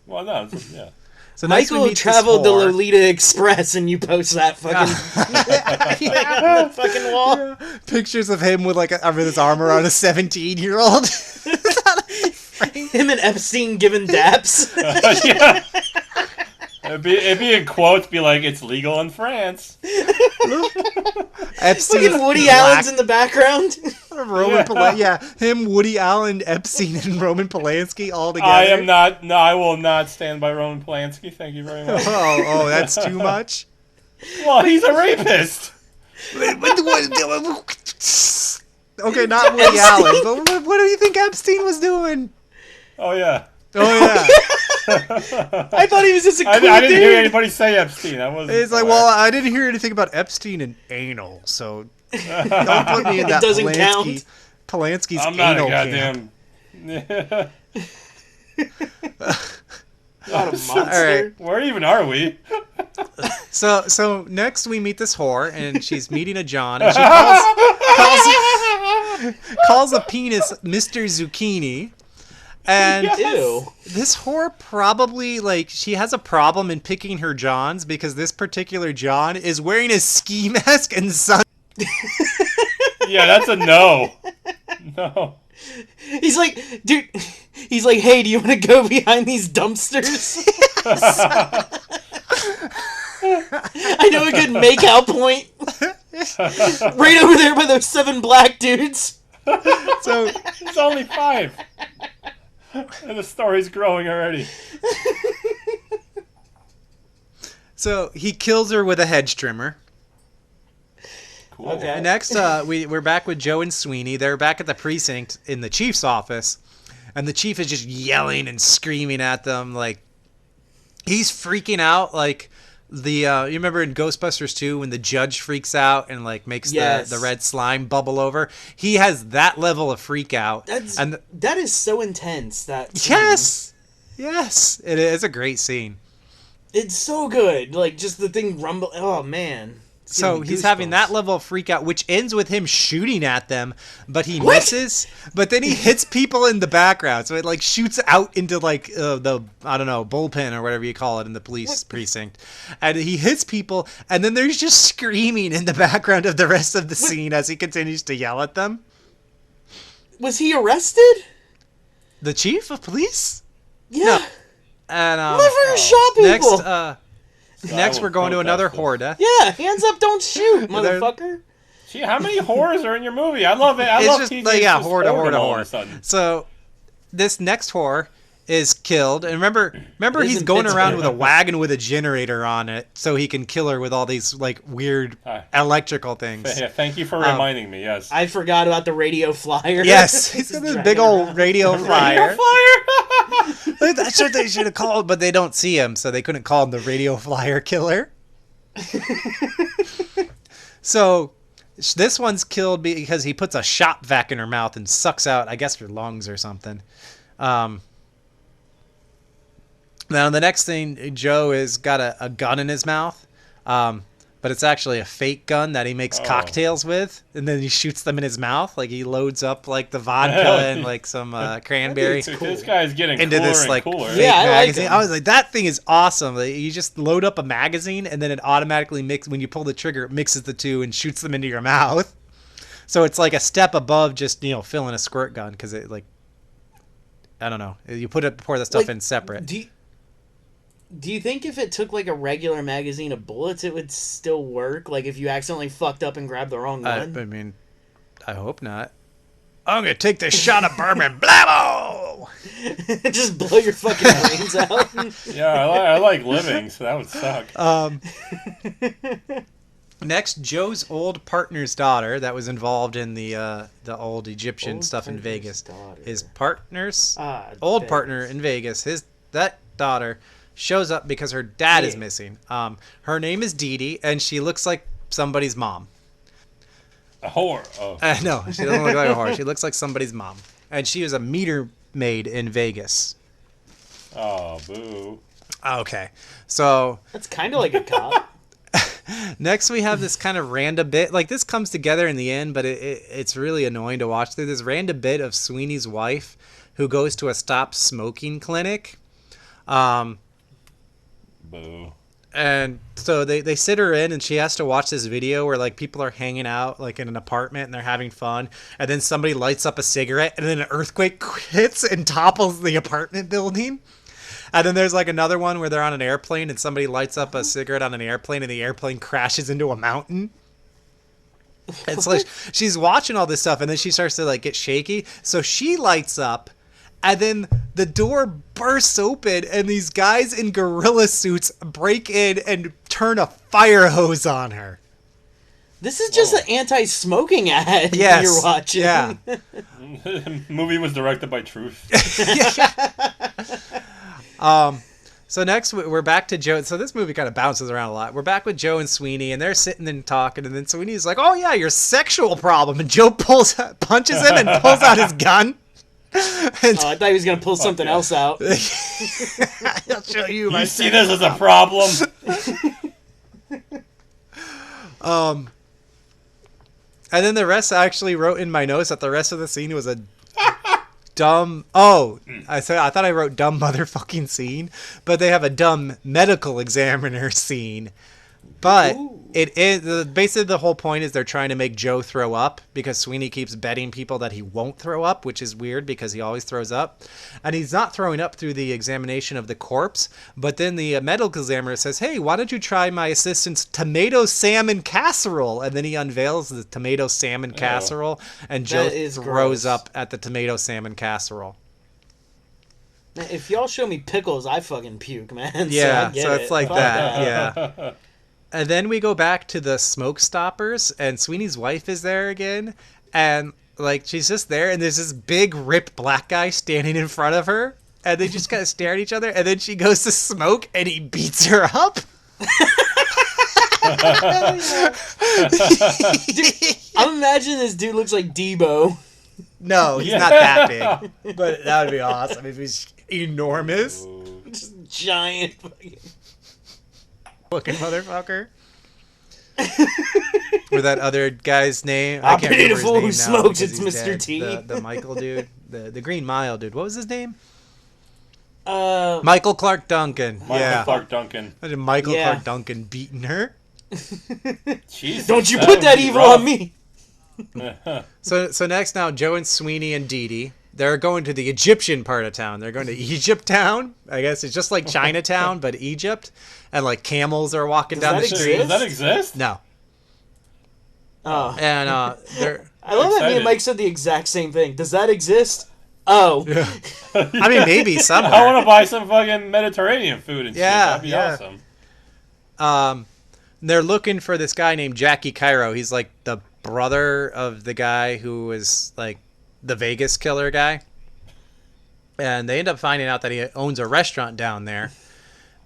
Well, no, it's just, yeah. So next we Michael meet this traveled the whore. Lolita Express, and you post that fucking Yeah. on the fucking wall. Pictures of him with like with his arm around a 17-year-old. Him and Epstein giving daps. Yeah. It'd be in quotes, be like, it's legal in France. Epstein, Fucking Woody Allen's in the background. him, Woody Allen, Epstein, and Roman Polanski all together. I will not stand by Roman Polanski. Thank you very much. Oh, that's too much. Well, he's a rapist. Okay, not Woody Allen, but what do you think Epstein was doing? Oh yeah. I thought he was just a cool I didn't hear dude. anybody say Epstein. It's like, well, I didn't hear anything about Epstein and anal, so don't put me in that It doesn't count. Polanski's I'm not anal a camp. goddamn. Not a monster. All right. Where even are we? So next we meet this whore, and she's meeting a John, and she calls a penis Mr. Zucchini. And Ew. this whore probably, like, she has a problem in picking her Johns because this particular John is wearing a ski mask and sun. Yeah, that's a no. No. He's like, dude. He's like, hey, do you want to go behind these dumpsters? I know a good make-out point. Right over there by those 7 black dudes. So It's only 5. And the story's growing already. So he kills her with a hedge trimmer. Cool. Okay. Next, we're back with Joe and Sweeney. They're back at the precinct in the chief's office, and the chief is just yelling and screaming at them. Like, he's freaking out. Like, you remember in Ghostbusters 2 when the judge freaks out and, like, makes Yes. the red slime bubble over? He has that level of freak out. That is so intense. That Yes! Yes! It is a great scene. It's so good. Like, just the thing rumble. Oh, man. It's So giving me he's having goosebumps. that level of freak out, which ends with him shooting at them, but he misses. But then he hits people in the background, so it like shoots out into like the bullpen or whatever you call it in the police precinct, and he hits people, and then there's just screaming in the background of the rest of the scene as he continues to yell at them. Was he arrested? The chief of police? Yeah. No. And Never shot people. next we're going to another whore death. Yeah, hands up, don't shoot, motherfucker. Gee, how many horrors are in your movie? I love it. I It's love just TJ's like, yeah, just whore to whoredom whore to all of a whore. sudden. So this next whore is killed, and remember It is he's in going around Pittsburgh. with a wagon with a generator on it so he can kill her with all these like weird electrical things. Yeah, thank you for reminding me. Yes. I forgot about the radio flyer. Yes, he's got this big old radio flyer. That's what they should have called, but they don't see him, so they couldn't call him the radio flyer killer. So this one's killed because he puts a shop vac in her mouth and sucks out, I guess, her lungs or something. Now the next thing, Joe has got a gun in his mouth, but it's actually a fake gun that he makes cocktails with, and then he shoots them in his mouth. Like he loads up like the vodka and like some cranberry This guy's getting into cooler this and like cooler. fake Yeah, I like magazine. him. I was like, that thing is awesome. Like, you just load up a magazine and then it automatically when you pull the trigger, it mixes the two and shoots them into your mouth. So it's like a step above just filling a squirt gun because it like I don't know. You pour the stuff in separate. Do you think if it took like a regular magazine of bullets, it would still work? Like if you accidentally fucked up and grabbed the wrong I one? mean, I hope not. I'm gonna take this shot of bourbon, blammo! Just blow your fucking brains out. Yeah, I like living, so that would suck. Next, Joe's old partner's daughter that was involved in the old Egyptian Old stuff in partner's Vegas. daughter. His partner's Old partner in Vegas. That daughter shows up because her dad is missing. Her name is Dee Dee, and she looks like somebody's mom. A whore. Oh. No, she doesn't look like a whore. She looks like somebody's mom. And she was a meter maid in Vegas. Oh, boo. Okay. So That's kind of like a cop. next we have this kind of random bit. Like this comes together in the end, but it's really annoying to watch. There's this random bit of Sweeney's wife who goes to a stop smoking clinic. Boo. And so they sit her in and she has to watch this video where like people are hanging out like in an apartment and they're having fun, and then somebody lights up a cigarette and then an earthquake hits and topples the apartment building. And then there's like another one where they're on an airplane and somebody lights up a cigarette on an airplane and the airplane crashes into a mountain. It's like she's watching all this stuff and then she starts to like get shaky. So she lights up and then the door bursts open and these guys in gorilla suits break in and turn a fire hose on her. This is just an anti-smoking ad you're watching. Yeah. Movie was directed by Truth. So next we're back to Joe. So this movie kind of bounces around a lot. We're back with Joe and Sweeney, and they're sitting and talking, and then Sweeney's like, "Oh yeah, your sexual problem," and Joe punches him and pulls out his gun. I thought he was gonna pull something else out. I'll show you. You see this as a problem. And then the rest, I actually wrote in my notes that the rest of the scene was a dumb. Oh, I thought I wrote dumb motherfucking scene, but they have a dumb medical examiner scene. But it is basically the whole point is they're trying to make Joe throw up because Sweeney keeps betting people that he won't throw up, which is weird because he always throws up. And he's not throwing up through the examination of the corpse. But then the medical examiner says, "Hey, why don't you try my assistant's tomato salmon casserole?" And then he unveils the tomato salmon casserole, and Joe throws up at the tomato salmon casserole. If y'all show me pickles, I fucking puke, man. Yeah, so it's like that. Yeah. And then we go back to the smoke stoppers, and Sweeney's wife is there again, and like she's just there, and there's this big ripped black guy standing in front of her, and they just kind of stare at each other, and then she goes to smoke, and he beats her up. Dude, I'm imagining this dude looks like Debo. No, he's not that big, but that would be awesome if he's enormous, Just giant fucking looking motherfucker. Or that other guy's name. I can't pity the remember his fool name who now smokes, because it's he's Mr. dead. T. The Michael dude, the Green Mile dude. What was his name? Uh, Michael Clark Duncan. Michael Clark Duncan. Imagine Michael Clark Duncan beating her. Jesus, don't you put that evil on me. So next now, Joe and Sweeney and Dee Dee, they're going to the Egyptian part of town. They're going to Egypt town. I guess it's just like Chinatown, but Egypt. And like camels are walking down the street. Does that exist? No. Oh. And they're... I love that me and Mike said the exact same thing. Does that exist? Oh. Yeah. I mean, maybe somewhere. I want to buy some fucking Mediterranean food and shit. That'd be awesome. They're looking for this guy named Jackie Cairo. He's like the brother of the guy who was like the Vegas killer guy. And they end up finding out that he owns a restaurant down there.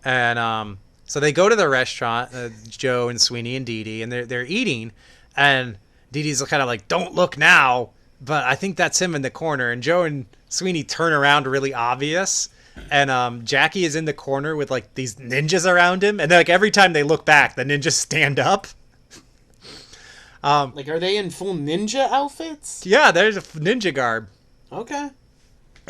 And so they go to the restaurant, Joe and Sweeney and Dee Dee, and they're eating. And Dee Dee's kind of like, "Don't look now." But I think that's him in the corner. And Joe and Sweeney turn around really obvious. And Jackie is in the corner with like these ninjas around him. And like every time they look back, the ninjas stand up. Like, are they in full ninja outfits? Yeah, there's a ninja garb. Okay.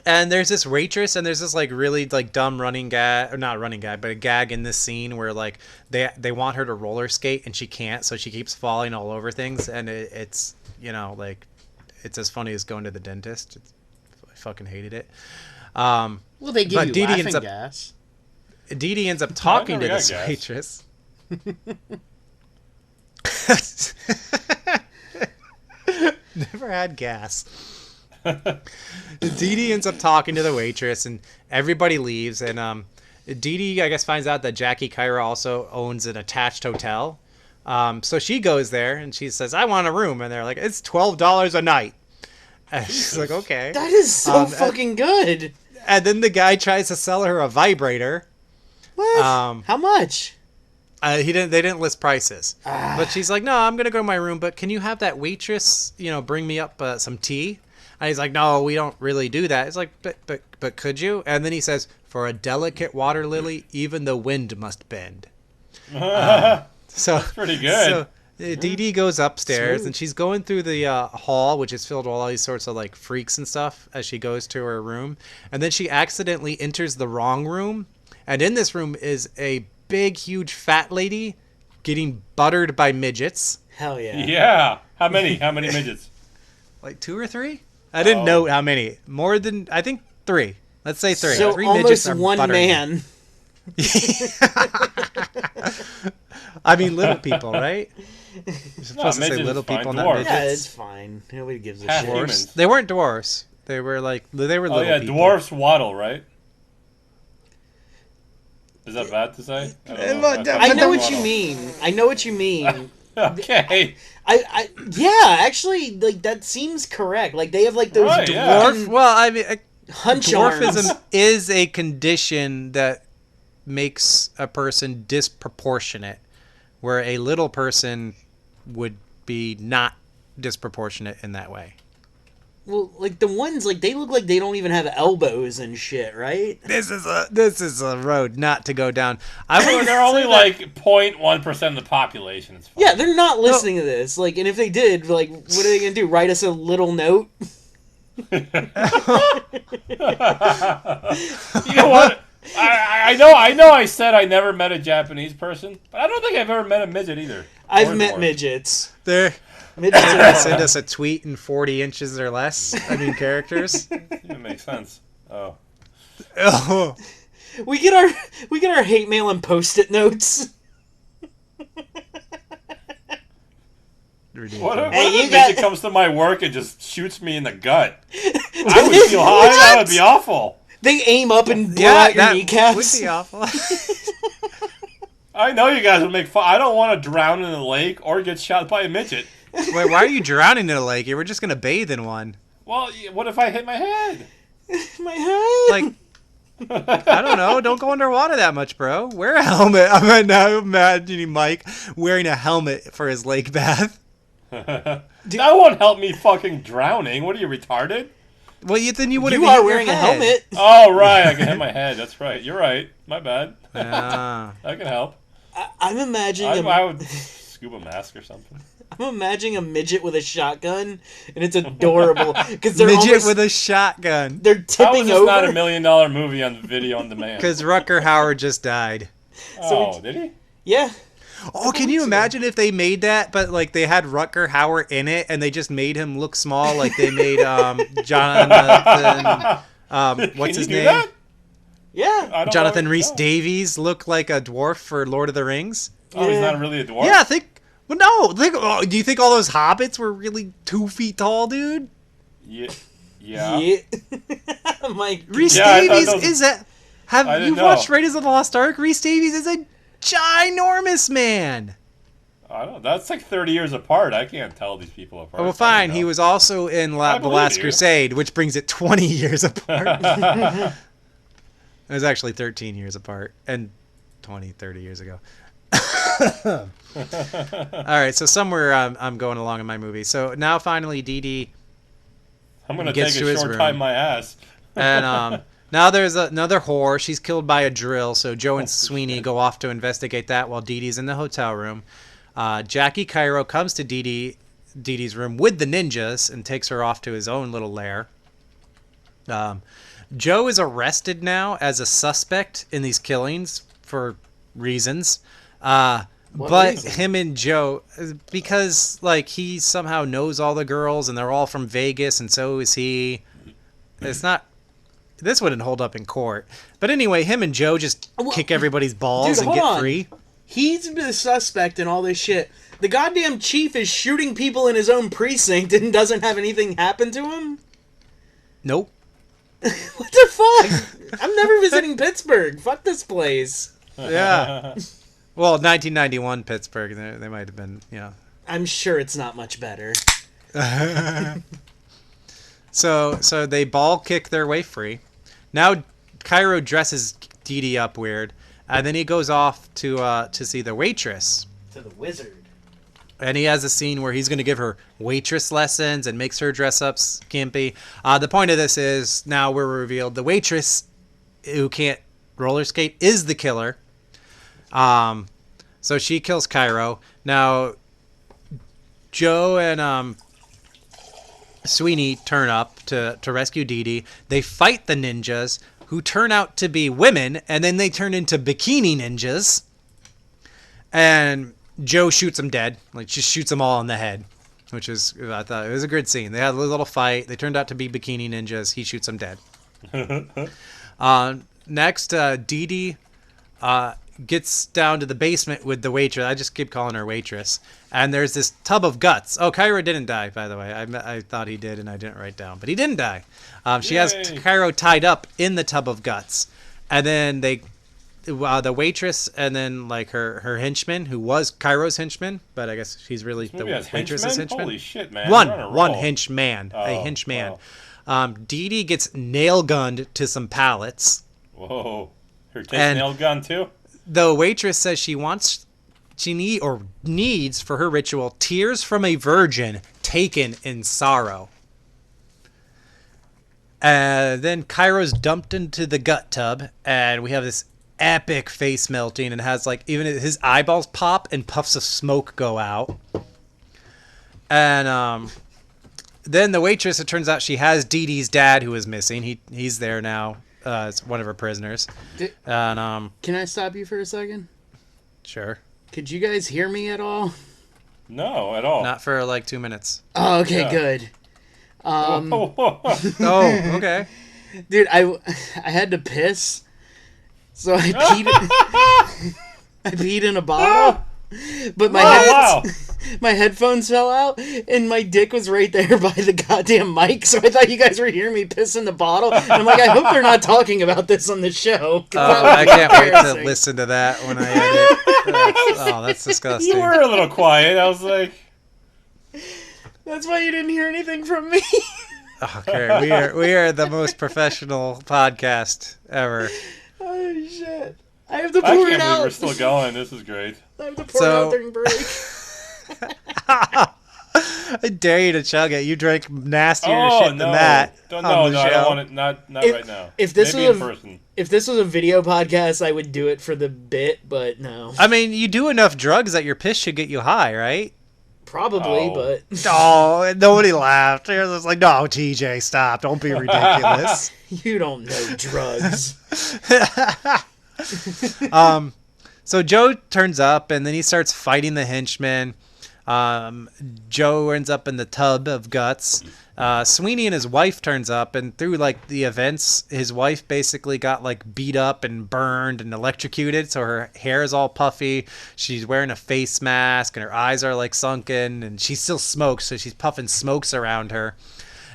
And there's this waitress, and there's this like really like dumb running gag, or not running gag, but a gag in this scene where like they want her to roller skate and she can't, so she keeps falling all over things, and it's like it's as funny as going to the dentist. I fucking hated it. Well, they give you laughing gas. Dee Dee ends up talking to this waitress. Never had gas. Dee Dee ends up talking to the waitress, and everybody leaves. And Dee Dee, I guess, finds out that Jackie Cairo also owns an attached hotel. So she goes there, and she says, "I want a room." And they're like, "It's $12 a night." And she's like, "Okay." That is so fucking good. And then the guy tries to sell her a vibrator. What? How much? They didn't list prices. But she's like, "No, I'm gonna go to my room. But can you have that waitress, bring me up some tea?" And he's like, "No, we don't really do that." It's like, but could you? And then he says, "For a delicate water lily, even the wind must bend." So that's pretty good. So Dee Dee goes upstairs, and she's going through the hall, which is filled with all these sorts of like freaks and stuff as she goes to her room. And then she accidentally enters the wrong room. And in this room is a big, huge fat lady getting buttered by midgets. Hell yeah. Yeah. How many? How many midgets? Like 2 or 3? I didn't know how many. More than, I think 3. Let's say 3. So 3 almost midgets are one buttering man. I mean, little people, right? You're supposed to say midget little is fine. people, not Dwarf. midgets. Yeah, it's fine. Nobody gives a Half shit. human. Dwarfs. They weren't dwarfs. They were little Oh yeah, people. dwarfs waddle, right? Is that bad to say? I know what you mean. I know what you mean. Okay. Yeah, actually, like that seems correct. Like they have like those Right, yeah. Dwarf. Well, I mean, hunch arms. dwarfism is a condition that makes a person disproportionate, where a little person would be not disproportionate in that way. Well, like the ones like they look like they don't even have elbows and shit, right? This is a road not to go down. They're only like 0.1% of the population. It's fine. Yeah, they're not listening to this. Like, and if they did, like, what are they gonna do? Write us a little note? You know what? I know. I said I never met a Japanese person, but I don't think I've ever met a midget either. I've Or met dwarf. midgets. They're Midgets gonna are send us a tweet in 40 inches or less. I mean, characters. It makes sense. Oh. Oh. we get our hate mail and post-it notes. What if, Hey, what if you a got- midget comes to my work and just shoots me in the gut? I would feel high. That would be awful. They aim up and blow out your that kneecaps. would be awful. I know you guys would make fun. I don't want to drown in a lake or get shot by a midget. Wait, why are you drowning in a lake? You were just gonna bathe in one. Well, what if I hit my head? My head. Like, I don't know. Don't go underwater that much, bro. Wear a helmet. I'm now imagining Mike wearing a helmet for his lake bath. That won't help me fucking drowning. What are you, retarded? Well, then you would have You are wearing a helmet. Oh, right. I can hit my head. That's right. You're right. My bad. Yeah. That can help. I'm imagining. I would scuba mask or something. I'm imagining a midget with a shotgun, and it's adorable because they're Midget almost, with a shotgun. they're How is tipping this over. not $1 million movie on video on demand? Because Rutger Hauer just died. Oh, did he? Yeah. Oh, can you imagine if they made that, but like they had Rutger Hauer in it, and they just made him look small, like they made Jonathan. What's his name? That? Yeah. I don't Jonathan know. Rhys No. Davies look like a dwarf for Lord of the Rings. Oh, he's Yeah. not really a dwarf? Yeah, Well, no. Do you think all those hobbits were really 2 feet tall, dude? Yeah. I'm like, Rhys Yeah, I thought Davies those- is a. Have I you didn't know. watched Raiders of the Lost Ark? Rhys Davies is a ginormous man. I don't know. That's like 30 years apart. I can't tell these people apart. Well, fine. He was also in The believe Last you. Crusade, which brings it 20 years apart. It was actually 13 years apart, and 30 years ago. All right, so somewhere I'm going along in my movie. So now finally Dee Dee, I'm going to gets take to a his short room. time my ass. and now there's another whore. She's killed by a drill, so Joe and Sweeney go off to investigate that while Dee Dee's in the hotel room. Jackie Cairo comes to Dee Dee's room with the ninjas and takes her off to his own little lair. Joe is arrested now as a suspect in these killings for reasons. But reasons? him and Joe, because like he somehow knows all the girls and they're all from Vegas and so is he. It's not. This wouldn't hold up in court. But anyway, him and Joe just kick everybody's balls Dude, and get hold on. free. he's the suspect in all this shit. The goddamn chief is shooting people in his own precinct and doesn't have anything happen to him? Nope. What the fuck? I'm never visiting Pittsburgh. Fuck this place. Yeah. Well, 1991 Pittsburgh, they might have been, I'm sure it's not much better. So they ball kick their way free. Now Cairo dresses Dee Dee up weird, and then he goes off to see the waitress. To the wizard. And he has a scene where he's going to give her waitress lessons and makes her dress up skimpy. The point of this is now we're revealed the waitress who can't roller skate is the killer. So she kills Cairo. Now Joe and Sweeney turn up to rescue Dee Dee. They fight the ninjas, who turn out to be women, and then they turn into bikini ninjas. And Joe shoots them dead. Like, just shoots them all in the head, which is, I thought, it was a good scene. They had a little fight. They turned out to be bikini ninjas. He shoots them dead. Next, Dee Dee gets down to the basement with the waitress. I just keep calling her waitress. And there's this tub of guts. Oh, Cairo didn't die, by the way. I thought he did, and I didn't write down. But he didn't die. She has Cairo tied up in the tub of guts. And then the waitress and then like her henchman, who was Cairo's henchman, but I guess she's really the waitress's henchman. Holy shit, man! One henchman, a henchman. Wow. Dee Dee gets nail gunned to some pallets. Whoa, her takes nail gun too. The waitress says she needs for her ritual tears from a virgin taken in sorrow. Then Cairo's dumped into the gut tub, and we have this epic face melting, and has like even his eyeballs pop and puffs of smoke go out. And then the waitress, it turns out she has Dee Dee's dad, who is missing. He's there now. It's one of her prisoners. And can I stop you for a second? Sure. Could you guys hear me at all? No, at all. Not for like 2 minutes. Oh, okay, good. Oh, okay. Dude, I had to piss, so I peed in a bottle, but my headphones fell out, and my dick was right there by the goddamn mic, so I thought you guys were hearing me piss in the bottle, and I'm like, I hope they're not talking about this on the show. I can't wait to listen to that when I edit. That's disgusting. You were a little quiet. I was like... That's why you didn't hear anything from me. Okay, we are the most professional podcast ever. Oh shit! I have to pour it out. We're still going. This is great. I have to pour it out during break. I dare you to chug it. You drank nastier shit than that. I don't want it. Not right now. If this Maybe was in person. If this was a video podcast, I would do it for the bit, but no. I mean, you do enough drugs that your piss should get you high, right? Probably, but... Oh, nobody laughed. It was like, no, TJ, stop. Don't be ridiculous. You don't know drugs. So Joe turns up, and then he starts fighting the henchman. Joe ends up in the tub of guts. Sweeney and his wife turns up, and through like the events, his wife basically got like beat up and burned and electrocuted, so her hair is all puffy. She's wearing a face mask, and her eyes are like sunken, and she still smokes, so she's puffing smokes around her.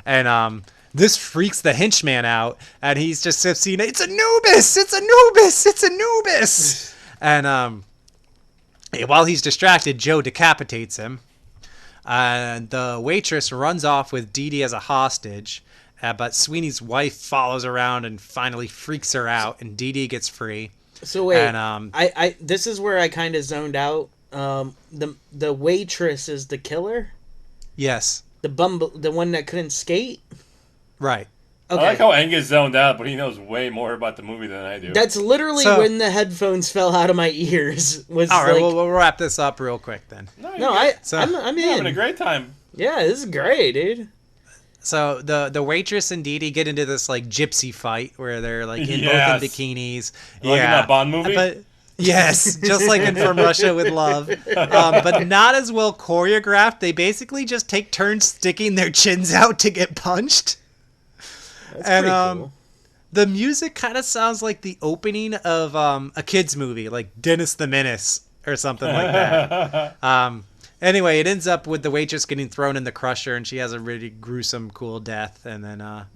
And this freaks the henchman out, and he's just saying, "It's Anubis! It's Anubis! It's Anubis!" And while he's distracted, Joe decapitates him. And the waitress runs off with Dee Dee as a hostage, but Sweeney's wife follows around and finally freaks her out, and Dee Dee gets free. So wait, and, I this is where I kind of zoned out. The waitress is the killer? Yes. The one that couldn't skate? Right. Okay. I like how Angus zoned out, but he knows way more about the movie than I do. That's literally when the headphones fell out of my ears. All right, we'll wrap this up real quick then. I'm in. Having a great time. Yeah, this is great, dude. So the waitress and Dee Dee get into this like gypsy fight where they're like both in bikinis. Like in that Bond movie? But, yes, just like in From Russia with Love. But not as well choreographed. They basically just take turns sticking their chins out to get punched. That's pretty cool. The music kind of sounds like the opening of a kid's movie, like Dennis the Menace or something like that. Anyway, it ends up with the waitress getting thrown in the crusher, and she has a really gruesome, cool death. And then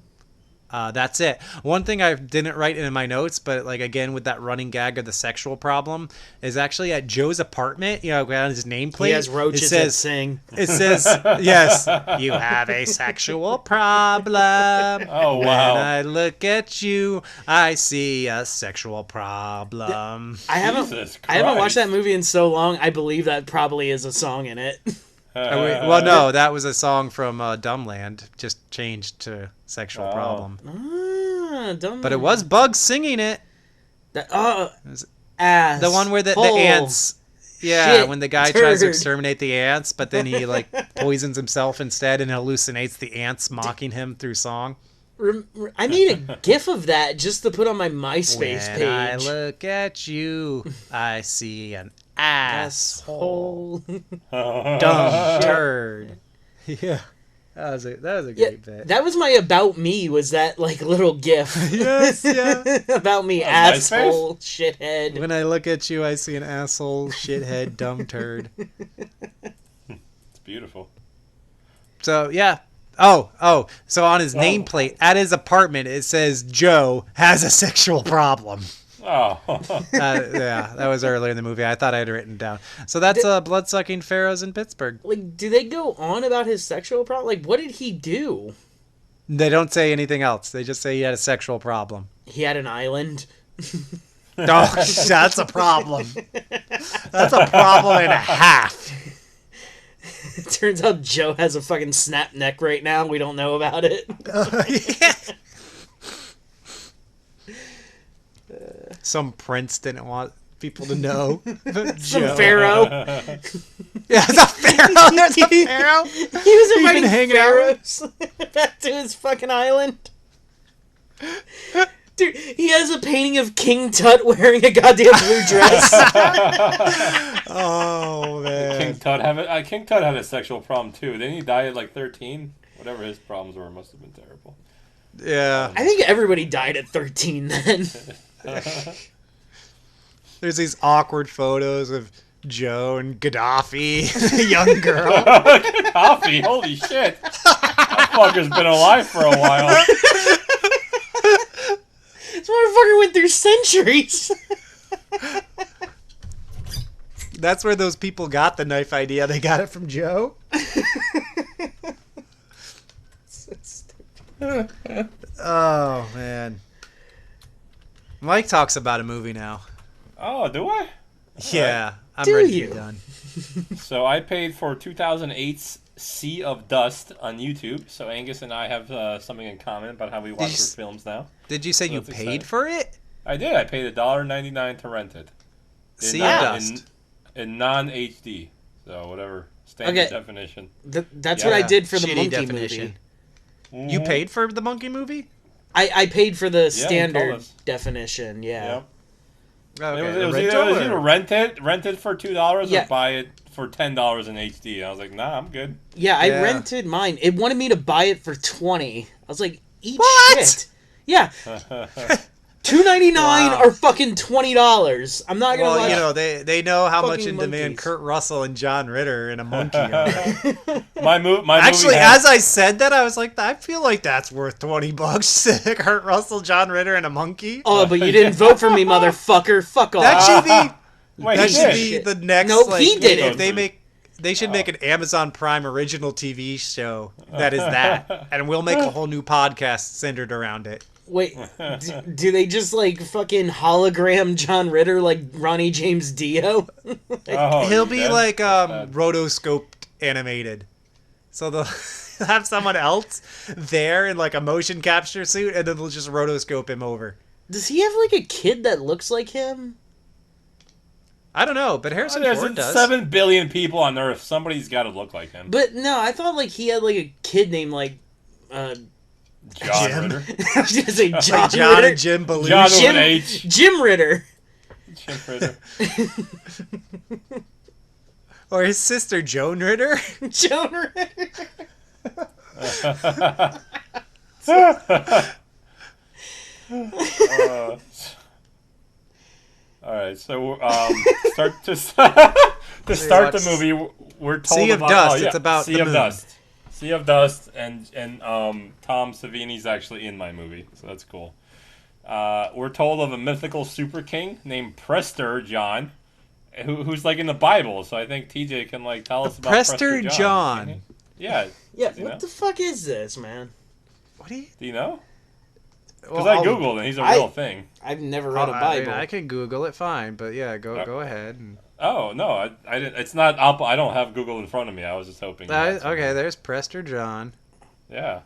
that's it. One thing I didn't write in my notes, but like again with that running gag of the sexual problem, is actually at Joe's apartment. You know, on his nameplate, he has roaches that sing. It says, "Yes, you have a sexual problem." Oh wow! When I look at you, I see a sexual problem. I haven't watched that movie in so long. I believe that probably is a song in it. Well, no, that was a song from Dumbland, just changed to Sexual Problem. Dumbland. But it was Bugs singing it. Ass. The one where the ants... Yeah, when the guy tries to exterminate the ants, but then he like poisons himself instead and hallucinates the ants mocking him through song. I need a GIF of that just to put on my MySpace page. When I look at you, I see an asshole. Dumb turd. Yeah. That was a great bit. That was my about me. Was that like little gif? Yes, yeah. About me, asshole, shithead. When I look at you, I see an asshole, shithead, dumb turd. It's beautiful. So yeah. Oh. So on his nameplate at his apartment, it says Joe has a sexual problem. Oh. Yeah, that was earlier in the movie. I thought I had written down. So that's Bloodsucking Pharoahs in Pittsburgh. Like, do they go on about his sexual problem? Like, what did he do? They don't say anything else. They just say he had a sexual problem. He had an island. Oh, that's a problem. That's a problem and a half. It turns out Joe has a fucking snap neck right now. We don't know about it. Yeah. Some prince didn't want people to know. Some pharaoh. Yeah, it's a pharaoh. There's a pharaoh. He was inviting hanging out pharaohs back to his fucking island. Dude, he has a painting of King Tut wearing a goddamn blue dress. Oh man. King Tut had a sexual problem too. Didn't he die at like 13? Whatever his problems were must have been terrible. Yeah. I think everybody died at 13 then. There's these awkward photos of Joe and Gaddafi, the young girl. Gaddafi, holy shit. That fucker's been alive for a while. This motherfucker went through centuries. That's where those people got the knife idea. They got it from Joe. So stupid. Oh, man. Mike talks about a movie now. Oh, do I? Yeah, I'm Do ready to you? be done. So I paid for 2008's Sea of Dust on YouTube. So Angus and I have something in common about how we watch our films now. Did you say So you that's paid exciting. for it? I did. I paid $1.99 to rent it. Sea of Dust. In non-HD. So whatever. Standard Okay. definition. That's Yeah. what I did for the Shitty monkey definition. movie. You paid for the monkey movie? I paid for the told standard us. definition, yeah. Yep. Okay, It the was rental either or- rent it for $2 Yeah. or buy it for $10 in HD. I was like, nah, I'm good. Yeah, I Yeah. rented mine. It wanted me to buy it for $20. I was like, eat What? shit. Yeah. $2.99 Wow. or fucking $20. I'm not gonna Well, lie. you know, they know how much Fucking in demand monkeys. Kurt Russell and John Ritter in a monkey are. My movie Actually, has- as I said that, I was like, I feel like that's worth $20. Kurt Russell, John Ritter, and a monkey. Oh, but you didn't vote for me, motherfucker. Fuck off. That should be. Wait, That he should did. be the next. Nope, like, he did if it. they should make an Amazon Prime original TV show that is that, and we'll make a whole new podcast centered around it. Wait, do they just like fucking hologram John Ritter like Ronnie James Dio? Oh, He'll you be dead? like Sad. rotoscoped animated, so they'll have someone else there in like a motion capture suit, and then they'll just rotoscope him over. Does he have like a kid that looks like him? I don't know, but Harrison There's Ford does. 7 billion people on Earth. Somebody's got to look like him. But no, I thought like he had like a kid named like John Jim. Ritter. I was gonna say John, Like John Ritter. and Jim Belushi. John with Jim, an H. Jim Ritter. Jim Ritter. Or his sister Joan Ritter. Joan Ritter. All right, so to start the movie, we're told Sea of about Dust, it's about Sea the of moon. Dust, Sea of Dust, and Tom Savini's actually in my movie, so that's cool. We're told of a mythical super king named Prester John, who's like in the Bible. So I think TJ can like tell us about Prester Prester John. John. Yeah. Yeah, Do you what know? the fuck is this, man? What do you? Do you know? Well, Because I googled and he's a real thing. I've never read a I mean, Bible. I can Google it, fine, but yeah, go ahead. And, Oh no, I didn't. It's not up. I don't have Google in front of me. I was just hoping. you had something. okay, there's Prester John. Yeah.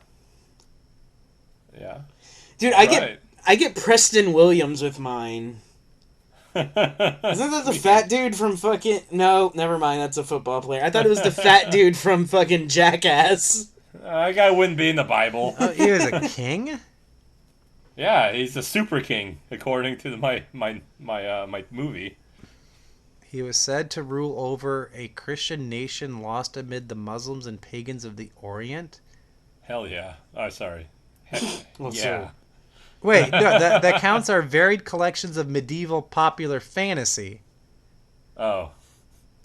Yeah. Dude, I get Preston Williams with mine. Isn't that the fat dude from fucking... No, never mind. That's a football player. I thought it was the fat dude from fucking Jackass. That guy wouldn't be in the Bible. Oh, he was a king? Yeah, he's a super king according to my movie. He was said to rule over a Christian nation lost amid the Muslims and pagans of the Orient. Hell yeah. Oh, sorry. Well, Yeah. Wait, no, that counts are varied collections of medieval popular fantasy. Oh.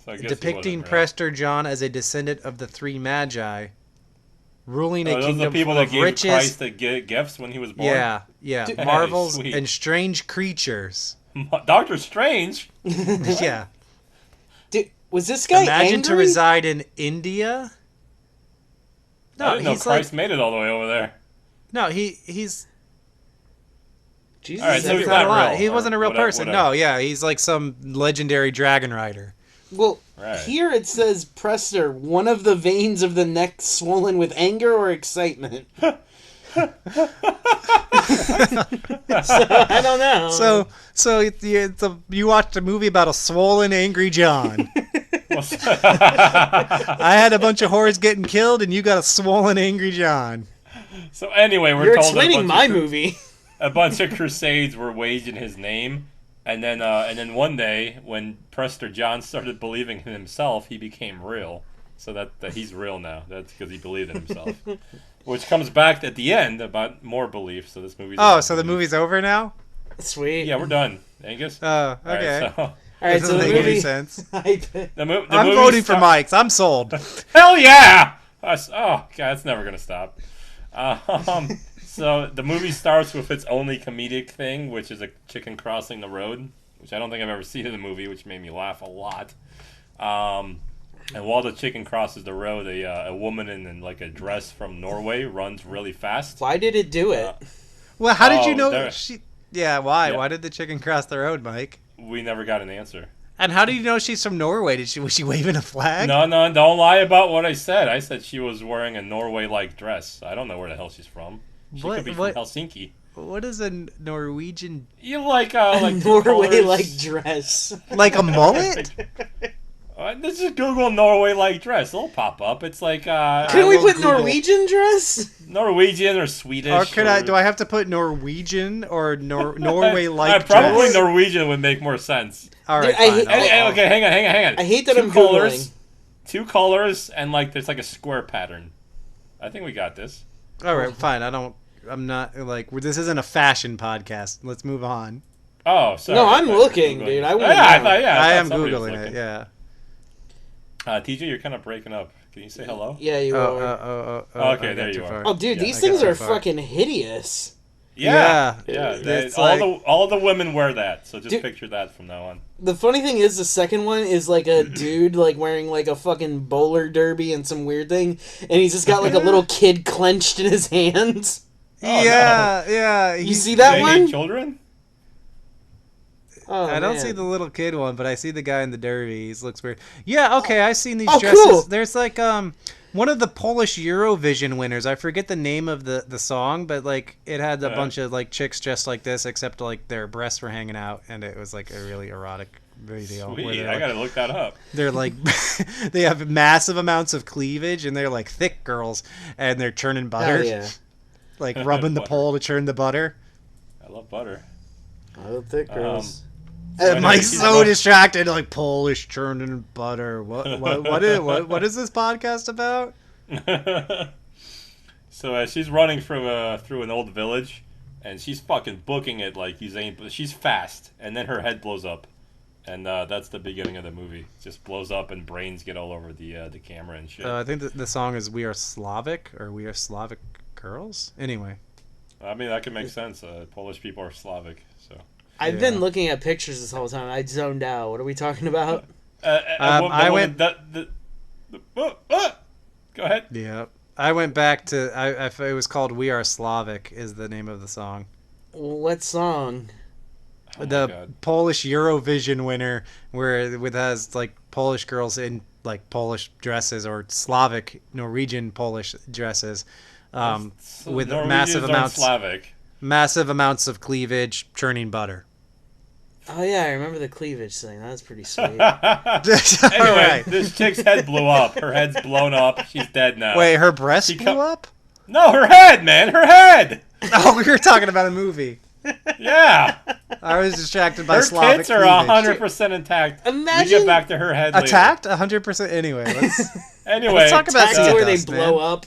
So I guess he Depicting wasn't real. Prester John as a descendant of the three magi, ruling a Oh, those are the kingdom people full that of gave riches. Christ the gifts when he was born? Yeah, Dude, marvels sweet. and strange creatures. Doctor Strange? Yeah. Dude, was this guy Imagine to angry? reside in India. I didn't know he's Christ made it all the way over there. he's Jesus, All right, so he's not not real, He or wasn't a real whatever- person. whatever. No, yeah, he's like some legendary dragon rider. well, Right. here it says Prester, one of the veins of the neck swollen with anger or excitement. So, I don't know. So you watched a movie about a swollen, angry John. I had a bunch of whores getting killed, and you got a swollen, angry John. So anyway, we're You're told that explaining my movie. a bunch of crusades were waged in his name, and then one day when Prester John started believing in himself, he became real. So that he's real now. That's because he believed in himself. Which comes back at the end about more belief. So this movie's Oh, about so the belief. movie's over now? Sweet. Yeah, we're done. Angus. Oh, All right, okay. so All right, so Doesn't the make any movie. sense. the I'm movie voting for start- Mike's. I'm sold. Hell yeah! Oh god, that's never gonna stop. So the movie starts with its only comedic thing, which is a chicken crossing the road, which I don't think I've ever seen in a movie, which made me laugh a lot. And while the chicken crosses the road, a woman in like a dress from Norway runs really fast. Why did it do it? Well, how did you Oh, know there- she? Yeah, why? Yeah. Why did the chicken cross the road, Mike? We never got an answer. And how do you know she's from Norway? Was she waving a flag? No, don't lie about what I said. I said she was wearing a Norway-like dress. I don't know where the hell she's from. She What- could be what- from Helsinki. What is a Norwegian? You like two Norway-like colors? dress. Like a mullet? Let's just Google Norway-like dress. It'll pop up. It's like Can we will put Google. Norwegian dress? Norwegian or Swedish. Or do I have to put Norwegian or Norway-like Probably dress? Norwegian would make more sense. All right, Dude, I fine. hate- Okay, hang on. I hate that Two I'm colors, Googling. two colors, and like there's like a square pattern. I think we got this. All right, fine. I'm not like this isn't a fashion podcast. Let's move on. Oh, sorry. No, I I'm thought you were looking, Googling. dude. I wanna I know. thought, I am somebody was googling it. looking. Yeah. TJ, you're kind of breaking up. Can you say hello? Yeah, you are. Okay, I there got you too are. far. Oh, dude, Yeah, these I things got are too far. fucking hideous. Yeah. It's all the women wear that, so just Dude- picture that from now on. The funny thing is, the second one is like a dude like wearing like a fucking bowler derby and some weird thing, and he's just got like a little kid clenched in his hands. Oh, yeah. You see that They one? hate children? Oh, I don't man. see the little kid one, but I see the guy in the derby. He looks weird. Yeah, okay, I've seen these Oh, dresses. cool. There's like one of the Polish Eurovision winners. I forget the name of the song, but like it had a bunch of like chicks dressed like this, except like their breasts were hanging out, and it was like a really erotic video. where Sweet, they're, I like, gotta look that up. they're like they have massive amounts of cleavage, and they're like thick girls, and they're churning butter, Hell yeah. like rubbing the Butter. pole to churn the butter. I love butter. I love thick girls. I know Mike's he's so wrong. distracted, like Polish churning butter. What is this podcast about? So she's running through an old village, and she's fucking booking it like Usain. But she's fast, and then her head blows up, and that's the beginning of the movie. Just blows up, and brains get all over the camera and shit. I think the song is "We Are Slavic" or "We Are Slavic Girls." Anyway, I mean, that could make sense. Polish people are Slavic, so. I've yeah. been looking at pictures this whole time. I zoned out. What are we talking about? I went- Go ahead. yeah, I went back to. It was called "We Are Slavic" is the name of the song. What song? Oh my The God. Polish Eurovision winner, where it has like Polish girls in like Polish dresses or Slavic Norwegian Polish dresses, with Norwegians massive aren't amounts. Slavic. Amounts of cleavage, churning butter. Oh yeah, I remember the cleavage thing. That was pretty sweet. Anyway, Alright. this chick's head blew up. Her head's blown up. She's dead now. Wait, her breast She blew up? No, her head, man. Her head. Oh, we were talking about a movie. Yeah. I was distracted by Her Slavic tits are cleavage. 100% intact. Imagine- We get back to her head later. Attacked? 100%. Anyway, let's Anyway. Let's talk about Back to where they Stardust, blow man. up.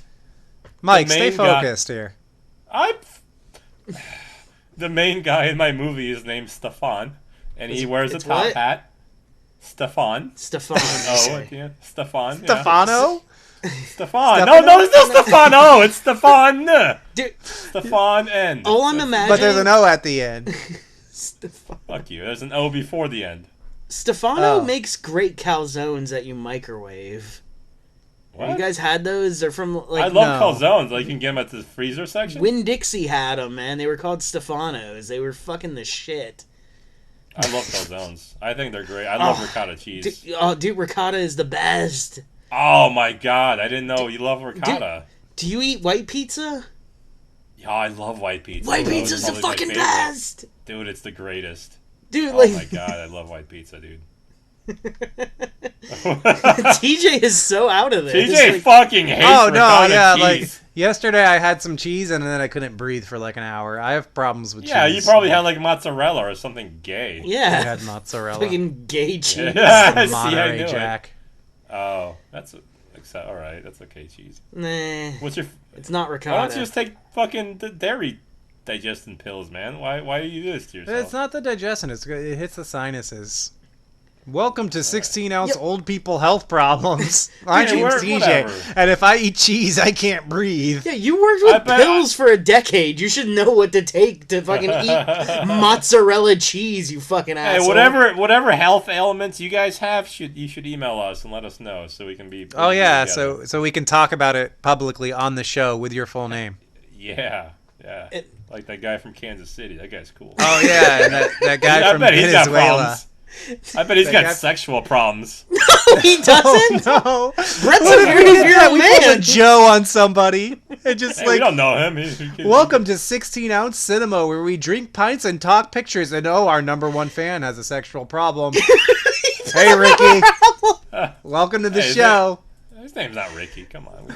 Mike, the stay main guy- focused here. The main guy in my movie is named Stefan, and he wears a it's top what? hat. Stefan. Stefan. Oh, yeah. Stefan. Yeah. Stefano? Stefan. No, there's no Stefano. It's Stefan. Dude, Stefan N. all I'm imagining. But there's an O at the end. Fuck you. There's an O before the end. Stefano Oh. makes great calzones that you microwave. What? Have you guys had those? They're from like I love No. calzones. Like you can get them at the freezer section. Winn-Dixie had them, man. They were called Stefanos. They were fucking the shit. I love calzones. I think they're great. I love ricotta cheese. Dude, ricotta is the best. Oh my god! I didn't know you love ricotta. Do you eat white pizza? Yeah, I love white pizza. White That was pizza's the probably my fucking favorite. best. Dude, it's the greatest. Dude, Oh like my god, I love white pizza, dude. TJ is so out of this. TJ Like, fucking hates Oh, no, ricotta yeah, cheese. like, yesterday I had some cheese and then I couldn't breathe for like an hour. I have problems with Yeah, cheese. you probably had like mozzarella or something gay. I yeah, had mozzarella. fucking gay cheese. Yeah, Some see, I Monterey knew it. Jack. Oh, that's all right. That's okay cheese. Nah, What's your? it's not Why don't you ricotta. just take fucking dairy digestion pills, man? Why do you do this to yourself? It's not the digestion, it hits the sinuses. Welcome to 16-ounce old people health problems. My Yeah, name's whatever. TJ, and if I eat cheese, I can't breathe. Yeah, you worked with I bet- pills for a decade. You should know what to take to fucking eat mozzarella cheese, you fucking Hey, asshole. whatever health ailments you guys have, you should email us and let us know so we can be. Oh yeah, together. so we can talk about it publicly on the show with your full name. Yeah. It- Like that guy from Kansas City. That guy's cool. Oh yeah, and that guy I from bet he's got Venezuela. problems. I bet he's That got guy- sexual problems. he doesn't. Oh no! Brett's What a if very we did real that? We pulled man. a Joe on somebody and just Hey, we like, don't know him. He- welcome to 16-ounce cinema, where we drink pints and talk pictures. And oh, our number one fan has a sexual problem. Hey Ricky, welcome to the Hey, is show. His name's not Ricky. Come on.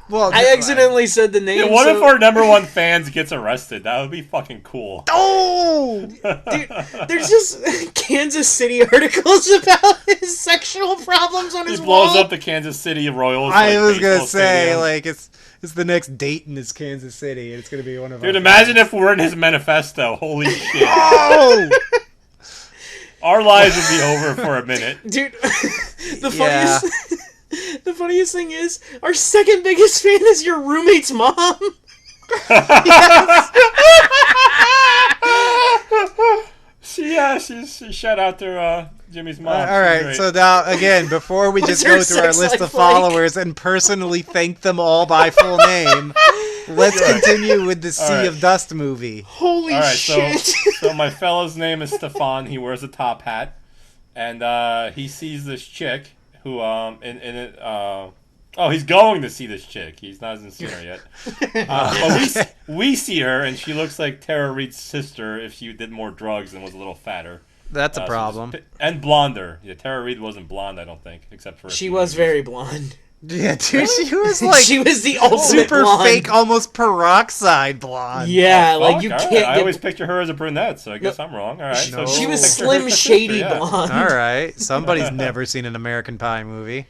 Well, I accidentally said the name. Dude, what if so- our number one fans gets arrested? That would be fucking cool. Oh, Dude, there's just Kansas City articles about his sexual problems on He his blows wall. up the Kansas City Royals. I like, was gonna baseball say stadium. like it's the next Dayton is Kansas City, and it's gonna be one of. Dude, our imagine if we're in his manifesto. Holy shit. Oh, Our lives would be over for a minute. Dude, the Yeah. funniest the funniest thing is our second biggest fan is your roommate's mom. She shout out to Jimmy's mom. all She's right. great. So now again, before we just her go through our sex list life of followers and personally thank them all by full name, let's continue with the Sea right. of Dust movie. Holy all right, so shit. so my fellow's name is Stefan. He wears a top hat, and he sees this chick who he's going to see this chick. He hasn't seen her yet. But we see her, and she looks like Tara Reid's sister if she did more drugs and was a little fatter. That's a So problem. and blonder. Yeah, Tara Reid wasn't blonde, I don't think, except for a She few was movies. very blonde. Yeah, dude, she was like she was the ultimate super blonde. fake, almost peroxide blonde. Yeah, Fuck, like you all right. can't I get. always picture her as a brunette, so I guess I'm wrong. All right. No. So She was picture her Slim as a sister, Shady yeah. blonde. All right, somebody's never seen an American Pie movie.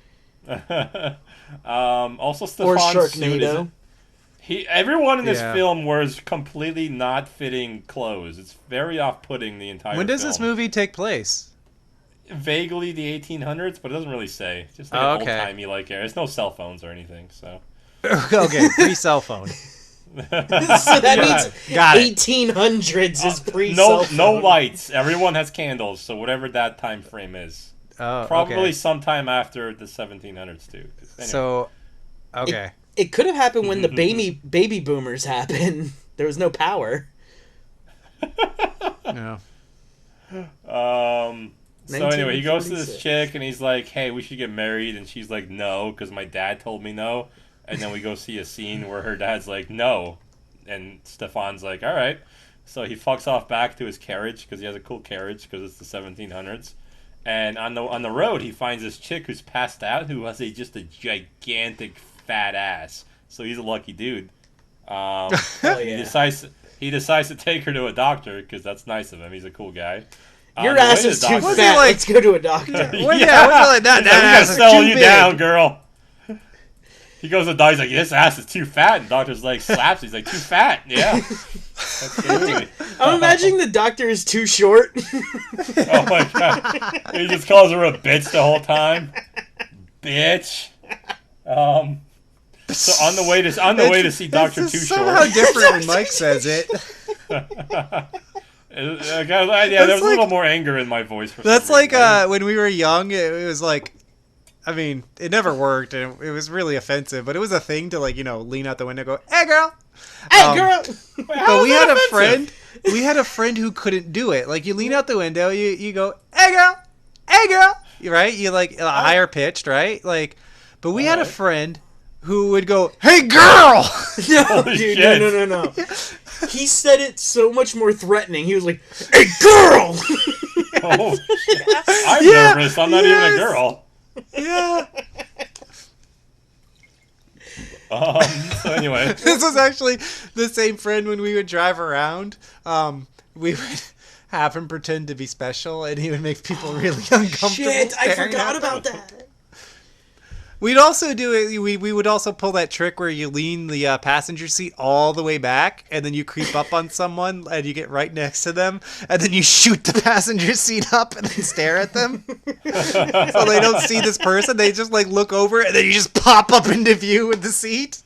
Also, Or Stefan's suit is Sharknado. everyone in this Yeah. film wears completely not fitting clothes. It's very off-putting the entire. When does this film. movie take place? Vaguely the 1800s, but it doesn't really say. Just like Oh, an okay. old-timey like era. There's no cell phones or anything, so. Okay, pre-cell phone. So that means Got it. 1800s is pre No lights. Everyone has candles, so whatever that time frame is. Oh, Probably okay. sometime after the 1700s too. 'Cause anyway. So, okay. It could have happened when the baby boomers happened. There was no power. No. So anyway, he goes to this 1946. chick and he's like, "Hey, we should get married," and she's like, "No, because my dad told me no." And then we go see a scene where her dad's like, "No," and Stefan's like, "All right." So he fucks off back to his carriage because he has a cool carriage because it's the 1700s. And on the road, he finds this chick who's passed out who has just a gigantic fat ass. So he's a lucky dude. Hell He yeah. decides to take her to a doctor because that's nice of him. He's a cool guy. Your On the way ass to is the too doctor- Was he fat. like- Let's go to a doctor. Well, yeah, what's like that? He's like, "We That gotta ass is settle too you big." down, girl. He goes to the doctor, he's like, this ass is too fat. And the doctor's like, slaps, he's like, too fat. Yeah. Absolutely. I'm imagining the doctor is too short. Oh my god. He just calls her a bitch the whole time. Bitch. So on the way to see Doctor Too Short. Somehow different when Mike says it. Yeah, there's a little more anger in my voice. That's like when we were young. It was like, I mean, it never worked, and it was really offensive. But it was a thing to like, lean out the window, and go, "Hey, girl, Hey, girl. But we had a friend. We had a friend who couldn't do it. Like you lean out the window, you go, "Hey, girl," right? You like higher pitched, right? Like, but we had a friend who would go, "Hey, girl." No, Holy dude, shit. no. He said it so much more threatening. He was like, "Hey, girl." Oh, shit. I'm nervous. I'm not even a girl. Yeah. So anyway, This was actually the same friend when we would drive around. We would have him pretend to be special, and he would make people really uncomfortable. Shit, I staring forgot at about them. that. We'd also do it. We would also pull that trick where you lean the passenger seat all the way back, and then you creep up on someone, and you get right next to them, and then you shoot the passenger seat up and then stare at them, so they don't see this person. They just like look over, and then you just pop up into view with the seat.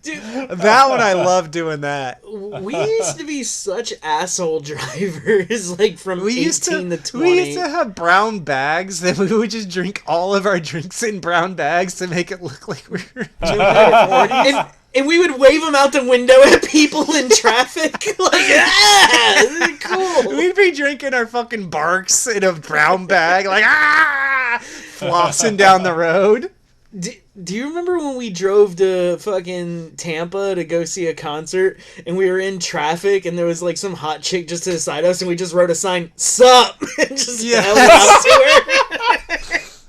Dude, That one I love doing that. we used to be such asshole drivers, like from We 18 used to 20. We used to have brown bags that we would just drink all of our drinks in brown bags to make it look like we were doing it. And we would wave them out the window at people in traffic. Like, yeah, cool. We'd be drinking our fucking barks in a brown bag, like, flossing down the road. Do you remember when we drove to fucking Tampa to go see a concert and we were in traffic and there was like some hot chick just to the side of us and we just wrote a sign, "Sup?" and just held it out to her?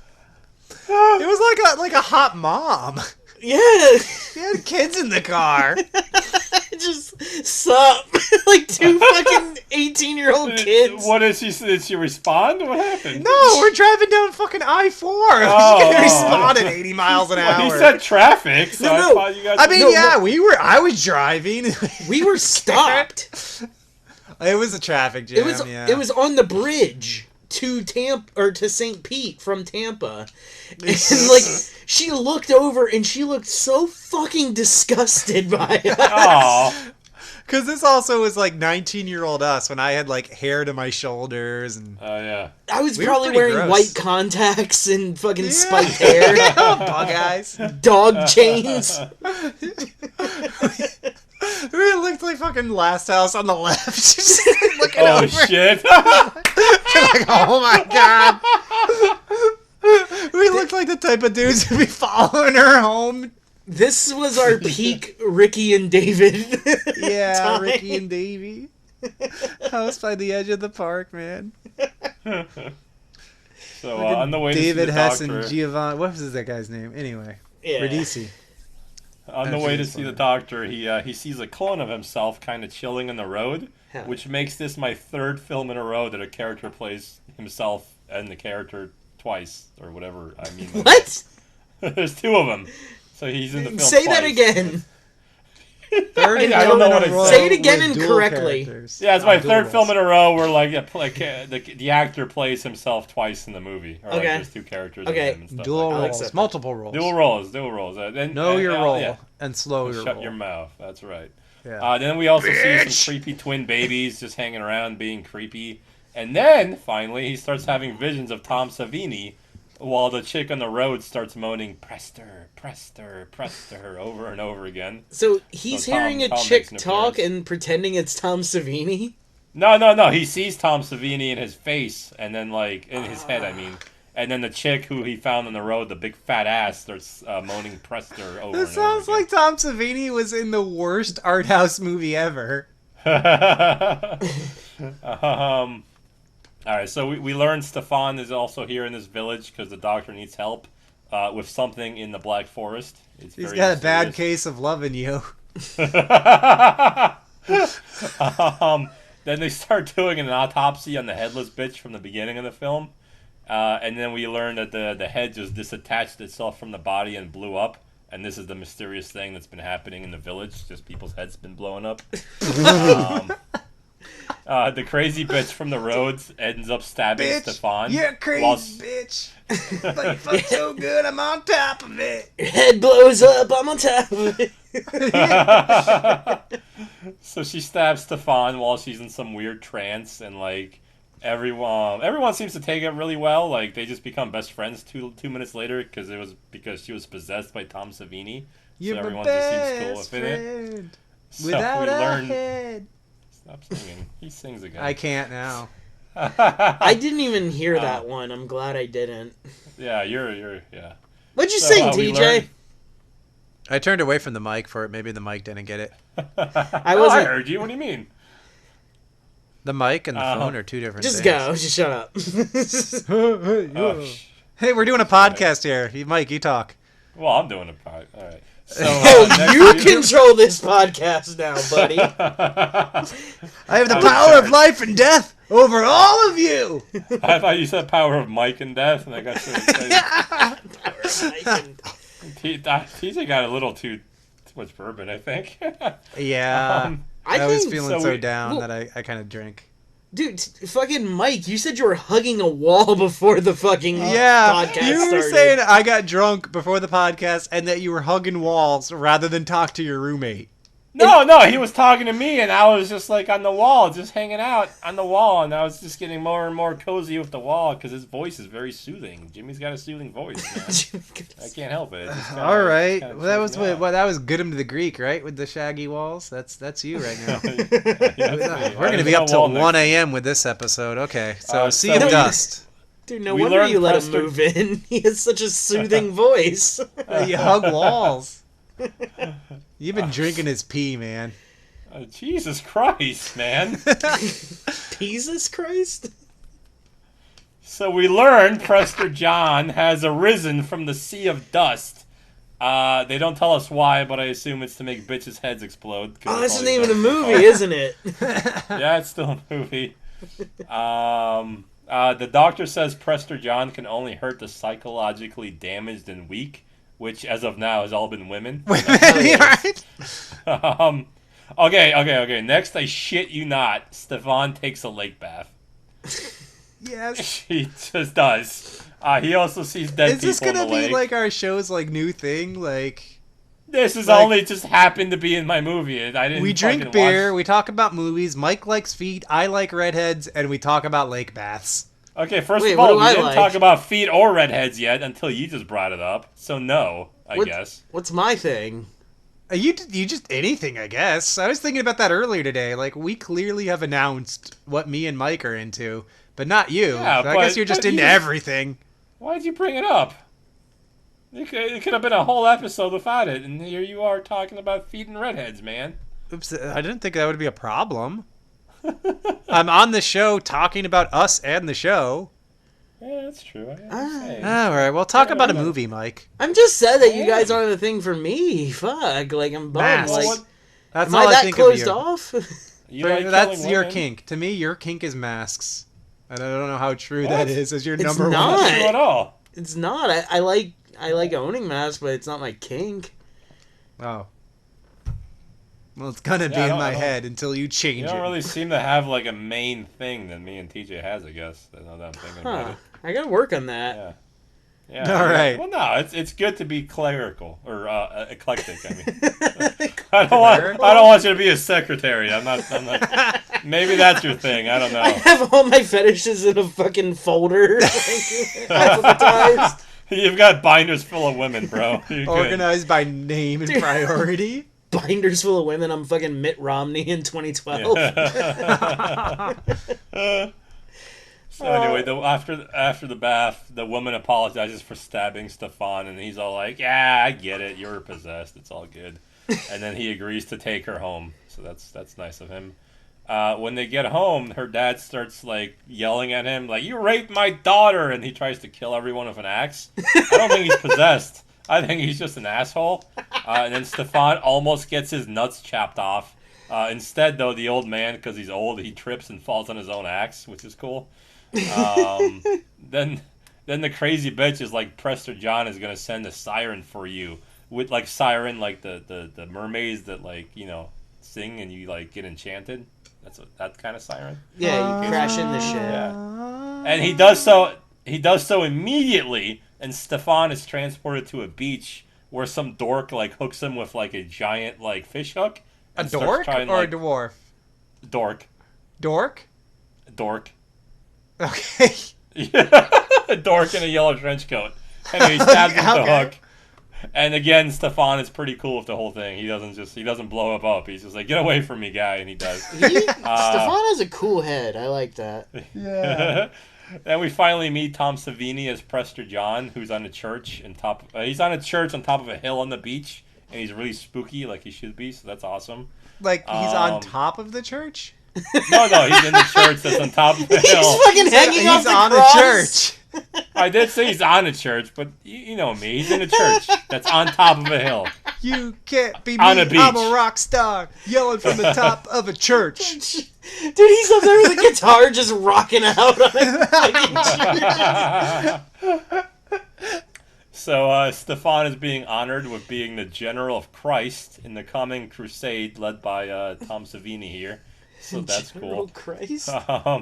It was like a hot mom. Yeah. She had kids in the car. Just sup. Like two fucking 18-year-old kids. what did she respond? What happened? No, we're driving down fucking I-4. Oh. She can respond at 80 miles an hour. He said traffic, so I No. thought you guys. I mean, No, yeah, no. I was driving. We were stopped. It was a traffic jam. It was on the bridge to Tampa or to St. Pete from Tampa. And like she looked over and she looked so fucking disgusted by us. Aw. Because this also was like 19-year-old us when I had like hair to my shoulders and Oh yeah. I was We were probably pretty wearing gross. white contacts and fucking spiked hair, bug eyes. dog chains. We looked like fucking Last House on the left. Just looking Oh over. shit. Like, oh my god. We looked like the type of dudes who'd be following her home. This was our peak Ricky and David. Yeah, time. Ricky and Davey. House by the edge of the park, man. So on the way David to see the Hess doctor, and Giovanni. What was that guy's name? Anyway. Yeah. Radici. on the way to see the doctor, he sees a clone of himself kind of chilling in the road, Hell. which makes this my third film in a row that a character plays himself and the character twice or whatever. I mean, What? there's two of them, so he's in the film. Say that twice. again. Third I don't know what I said. Say it again with dual incorrectly. characters. Yeah, it's my Dual third roles. film in a row where the actor plays himself twice in the movie. Or, like, Okay. there's two characters. Okay. In him and stuff Dual like that. I'll roles. accept Multiple roles. Dual roles. Know your role Yeah. and slow your Shut roll. your mouth. That's right. Yeah. Then we also see some creepy twin babies just hanging around being creepy. And then, finally, he starts having visions of Tom Savini while the chick on the road starts moaning, Prester, Prester, Prester, over and over again. So he's So Tom- hearing a Tom chick makes an talk appearance. and pretending it's Tom Savini? No. He sees Tom Savini in his face, and then, like, in his head, I mean. And then the chick who he found on the road, the big fat ass, starts moaning Prester over This and over sounds like Tom Savini was in the worst art house movie ever. All right, so we learned Stefan is also here in this village because the doctor needs help with something in the Black Forest. It's He's very got a bad mysterious. case of loving you. Then they start doing an autopsy on the headless bitch from the beginning of the film. And then we learn that the head just disattached itself from the body and blew up. and this is the mysterious thing that's been happening in the village. Just people's heads been blowing up. The crazy bitch from the roads ends up stabbing Stefan. You're crazy, bitch. But you fuck so good, I'm on top of it. Your head blows up, I'm on top of it. So she stabs Stefan while she's in some weird trance, and like everyone seems to take it really well. Like they just become best friends 2 minutes later because she was possessed by Tom Savini. You're so everyone my just seems best cool with it. friend. So Without we a learn. head. Stop singing. He sings again. I can't now. I didn't even hear that one. I'm glad I didn't. Yeah, you're yeah. What'd you So, sing, we TJ? learned- I turned away from the mic for it. Maybe the mic didn't get it. I I wasn't. heard you. What do you mean? The mic and the Uh-huh. phone are two different Just things. go. Just shut up. Oh, Hey, we're doing a podcast here. Mike, you talk. well, I'm doing a pod. All right. So next you we- control this podcast now, buddy. I have the power of life and death over all of you. I thought you said power of Mike and death, and I got so excited. TJ got a little too much bourbon, I think. Yeah. I I was think feeling so so we- down well- that I kind of drank. Dude, fucking Mike, you said you were hugging a wall before the fucking Yeah, podcast you were started. saying I got drunk before the podcast and that you were hugging walls rather than talk to your roommate. No, he was talking to me, and I was just like on the wall, just hanging out on the wall, and I was just getting more and more cozy with the wall because his voice is very soothing. Jimmy's got a soothing voice, man. I can't help it. It just kinda- All right, kinda well, that was trips me out. that was good him to the Greek, right? With the shaggy walls. That's you right now. Yeah, that's me. We're gonna be up till 1 a.m. with this episode. Okay, so see you so- dust. Dude, no We wonder learned you let him Preston- move in. He has such a soothing voice. You hug walls. You've been drinking his pee, man. Jesus Christ, man. Jesus Christ. So we learned Prester John has arisen from the sea of dust. They don't tell us why, but I assume it's to make bitches' heads explode. 'cause Oh, that's the all name of he the does. movie, isn't it? Yeah, it's still a movie. The doctor says Prester John can only hurt the psychologically damaged and weak, which as of now has all been women. Right? Okay. Next, I shit you not, Stefan takes a lake bath. Yes. He just does. He also sees dead Is this people gonna in the be lake. like our show's like new thing? Like This is like- only just happened to be in my movie. I didn't. we drink fucking beer, watch- we talk about movies. Mike likes feet, I like redheads, and we talk about lake baths. Okay, first Wait, of what all, do we I didn't like? talk about feet or redheads yet until you just brought it up. So no, I guess. What's my thing? You just anything, I guess. I was thinking about that earlier today. Like we clearly have announced what me and Mike are into, but not you. Yeah, So I guess but- you're just but into you- everything. Why'd you bring it up? It could have been a whole episode without it, and here you are talking about feet and redheads, man. Oops, I didn't think that would be a problem. I'm on the show talking about us and the show. Yeah, that's true. All right, well, talk about a movie, Mike. I'm just sad that you Yeah. guys aren't a thing for me. Fuck, like I'm bummed. Masks. Like, Well, That's am all I that think closed of you. off? you But like that's killing your women? kink. To me, your kink is masks. And I don't know how true What? that is as your It's number not. one. True at all. It's not. I like owning masks, but it's not my kink. Oh. Well, it's gonna be Yeah, I in don't- my I don't- head until you You change don't it. really seem to have like a main thing that me and TJ has, I guess. Now that I'm thinking about Huh. it. I gotta work on that. Yeah. Yeah. All right. Well, no, it's good to be clerical or eclectic. I mean, I don't want you to be a secretary. I'm not. Maybe that's your thing. I don't I know. have all my fetishes in a fucking folder. Like, alphabetized. You've got binders full of women, bro. You're good. Organized by name and priority. Binders full of women. I'm fucking Mitt Romney in 2012. So anyway, after the bath, the woman apologizes for stabbing Stefan, and he's all like, "Yeah, I get it. You're possessed. It's all good." And then he agrees to take her home. So that's nice of him. When they get home, her dad starts like yelling at him, like, "You raped my daughter!" And he tries to kill everyone with an axe. I don't think he's possessed. I think he's just an asshole. And then Stefan almost gets his nuts chopped off. Instead, though, the old man, because he's old, he trips and falls on his own axe, which is cool. Then the crazy bitch is like, Prester John is gonna send a siren for you. with like Siren, like the mermaids that like sing and you like get enchanted. That's that kind of siren. Yeah, you crash in the ship. Yeah. And he does so. He does so immediately, and Stefan is transported to a beach where some dork like hooks him with like a giant like fish hook. A dork or a dwarf? Dork. Dork? Dork. Okay. A dork in a yellow trench coat. And he stabs him with the hook. And again, Stefan is pretty cool with the whole thing. He doesn't blow up. He's just like, get away from me, guy, and he does. Stefan has a cool head. I like that. Yeah. Then we finally meet Tom Savini as Prester John, who's on a church he's on a church on top of a hill on the beach, and he's really spooky like he should be. So that's awesome. Like he's on top of the church? No, he's in the church that's on top of the hill. He's fucking hanging off the on cross. a church. I did say he's on a church, but you know me. He's in a church that's on top of a hill. You can't be me. On a beach. I'm a rock star, yelling from the top of a church. Dude, he's up there with a guitar just rocking out on it. So Stefan is being honored with being the General of Christ in the coming crusade led by Tom Savini here. So that's General cool. Christ?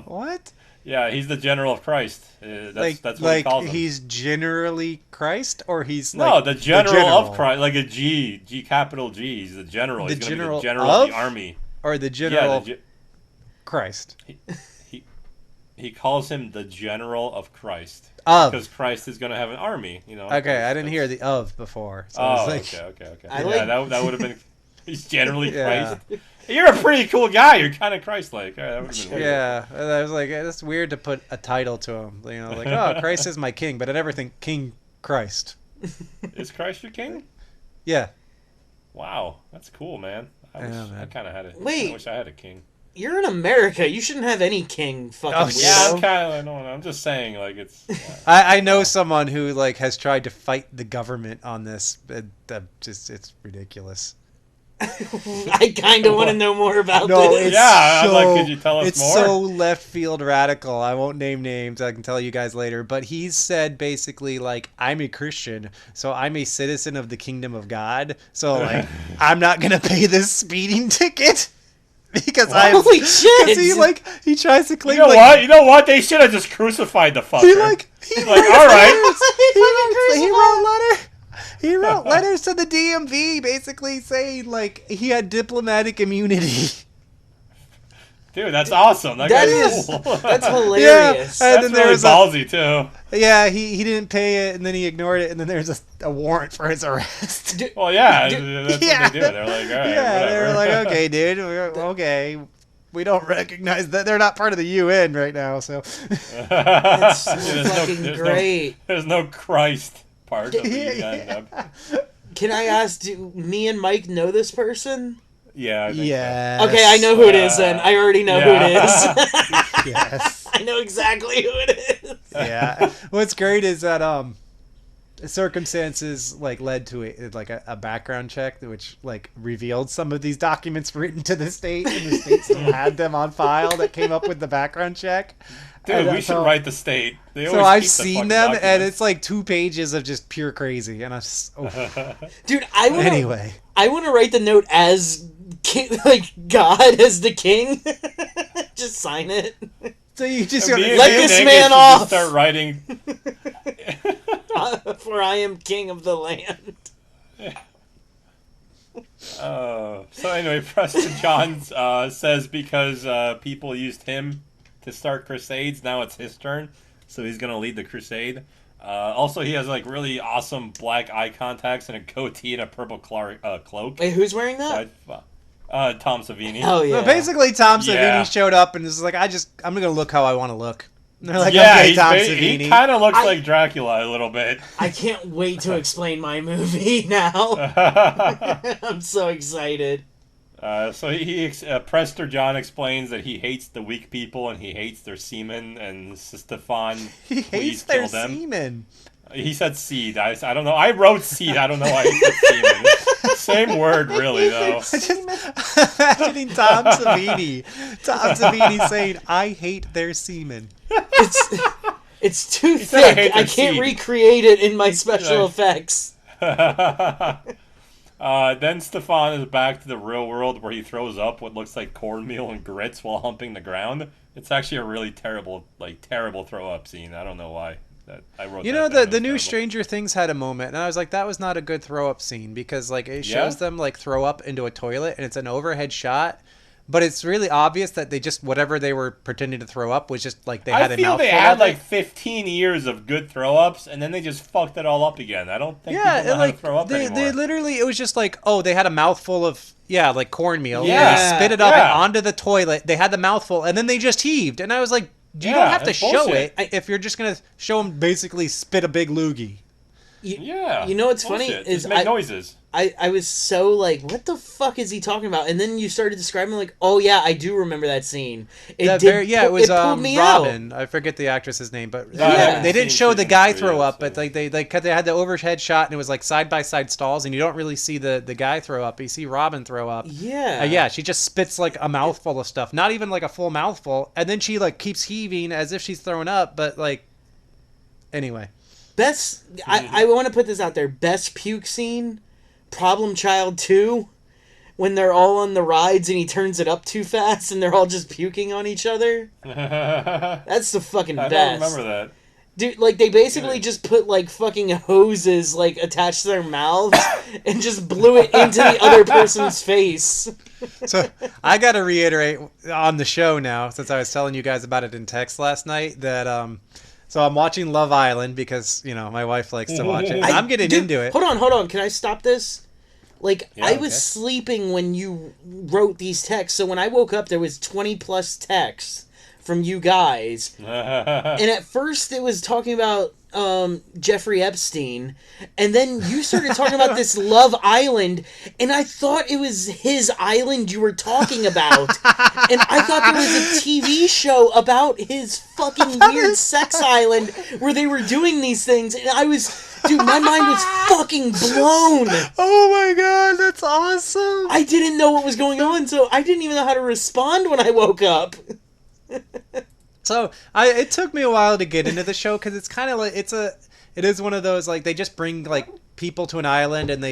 What? Yeah, he's the General of Christ. That's what he like calls him. he's generally Christ, or he's No, like the general of Christ, like a G capital G. He's the general. He's going to be the general of the army. Or the general Yeah, Christ. He calls him the General of Christ. Of. Because Christ is going to have an army, Okay, I didn't hear the of before. So I was like, okay. That would have been... He's generally Yeah. Christ. You're a pretty cool guy. You're kind of Christ-like. That would have been weird. yeah. And I was like, it's weird to put a title to him. Like, oh, Christ is my king, but I never think King Christ. Is Christ your king? Yeah. Wow, that's cool, man. I man. kind of had it. Wait. I wish I had a king. You're in America. You shouldn't have any king fucking Oh, weirdo. Yeah, I'm kind of. I don't know. I'm just saying, like it's. Yeah. I know someone who like has tried to fight the government on this. It's ridiculous. I kind of want to know more about No, this. it's Yeah, I'm so, like, could you tell us it's more? so left field radical. I won't name names. I can tell you guys later. But he's said basically like, I'm a Christian, so I'm a citizen of the kingdom of God. So like, I'm not gonna pay this speeding ticket because Holy shit! Because he tries to claim. You know what? They should have just crucified the fucker. He like all right. He wrote letters to the DMV basically saying like he had diplomatic immunity. Dude, that's awesome. That Is cool. that's hilarious. Yeah, and That's then really there was ballsy too. Yeah, he didn't pay it, and then he ignored it, and then there's a warrant for his arrest. Well, yeah, that's yeah. what they do. They're like, all right, Yeah, whatever. they were like, okay, dude, okay. We don't recognize that they're not part of the UN right now, so. That's so fucking great. There's no Christ part of the Yeah. UN. Can I ask, do me and Mike know this person? Yeah. I think Yes. Okay, I know who it is then. I already know who it is. Yes. I know exactly who it is. Yeah. What's great is that circumstances like led to a background check which like revealed some of these documents written to the state, and the state still had them on file that came up with the background check. Dude, we should write the state. They So always I've keep the seen fucking them, and documents. it's like 2 pages of just pure crazy, and I just Dude, I want anyway. I want to write the note as like God as the king. Just sign it. So you just Me and Let Nick this should man just off. Start writing. For I am king of the land. So anyway, Preston Johns says because people used him to start crusades, now it's his turn, so he's gonna lead the crusade. Also, he has like really awesome black eye contacts and a goatee and a purple cloak. Wait, who's wearing that? Tom Savini. Oh yeah. So basically, Tom Savini Yeah. showed up and was like, I'm gonna look how I want to look. And they're like, yeah, okay, Tom Savini. he kind of looks like Dracula a little bit. I can't wait to explain my movie now. I'm so excited. So Prester John explains that he hates the weak people and he hates their semen, and Stefan, He please hates kill their them. semen. He said seed. I don't know. I wrote seed. I don't know why he said semen. Same word, really, though. Imagining Tom Savini. Tom Savini saying, I hate their semen. It's too said, "I hate thick. I their can't seed." recreate it in my special Yeah. effects. Then Stefan is back to the real world where he throws up what looks like cornmeal and grits while humping the ground. It's actually a really terrible throw up scene. I don't know why. I wrote. You that know, down. the It's new terrible. Stranger Things had a moment, and I was like, that was not a good throw up scene because like it shows them like throw up into a toilet, and it's an overhead shot. But it's really obvious that they just whatever they were pretending to throw up was just like they had I a feel mouthful they had of like it. 15 years of good throw ups, and then they just fucked it all up again. I don't think people know how to throw up they anymore. literally it was just like, oh, they had a mouthful of like cornmeal. Yeah. They spit it up Yeah. onto the toilet. They had the mouthful, and then they just heaved. And I was like, you don't have to that's show bullshit. it if you're just gonna show them basically spit a big loogie. You know what's funny Bullshit. is Just make noises. I was so like, what the fuck is he talking about? And then you started describing like, oh yeah, I do remember that scene. It was pulled me out. Robin. I forget the actress's name, but No, I haven't they didn't seen show the season guy 3 throw yet, up, so- but like they had the overhead shot and it was like side by side stalls, and you don't really see the guy throw up. You see Robin throw up. Yeah. She just spits like a mouthful of stuff, not even like a full mouthful, and then she like keeps heaving as if she's throwing up, but like anyway. Best. I want to put this out there. Best puke scene. Problem Child 2. When they're all on the rides and he turns it up too fast and they're all just puking on each other. That's the fucking I best. don't remember that. Dude, like, they basically just put, like, fucking hoses, like, attached to their mouths and just blew it into the other person's face. So I got to reiterate on the show now, since I was telling you guys about it in text last night, that so I'm watching Love Island because my wife likes to watch it. I'm getting Dude, into it. Hold on. Can I stop this? Like, Yeah, I was okay. sleeping when you wrote these texts, so when I woke up, there was 20 plus texts from you guys. And at first, it was talking about Jeffrey Epstein, and then you started talking about this Love Island, and I thought it was his island you were talking about, and I thought there was a TV show about his fucking weird sex island where they were doing these things, and dude, my mind was fucking blown. Oh my god, that's awesome! I didn't know what was going on, so I didn't even know how to respond when I woke up. So it took me a while to get into the show because it's kind of like it is one of those like they just bring like people to an island and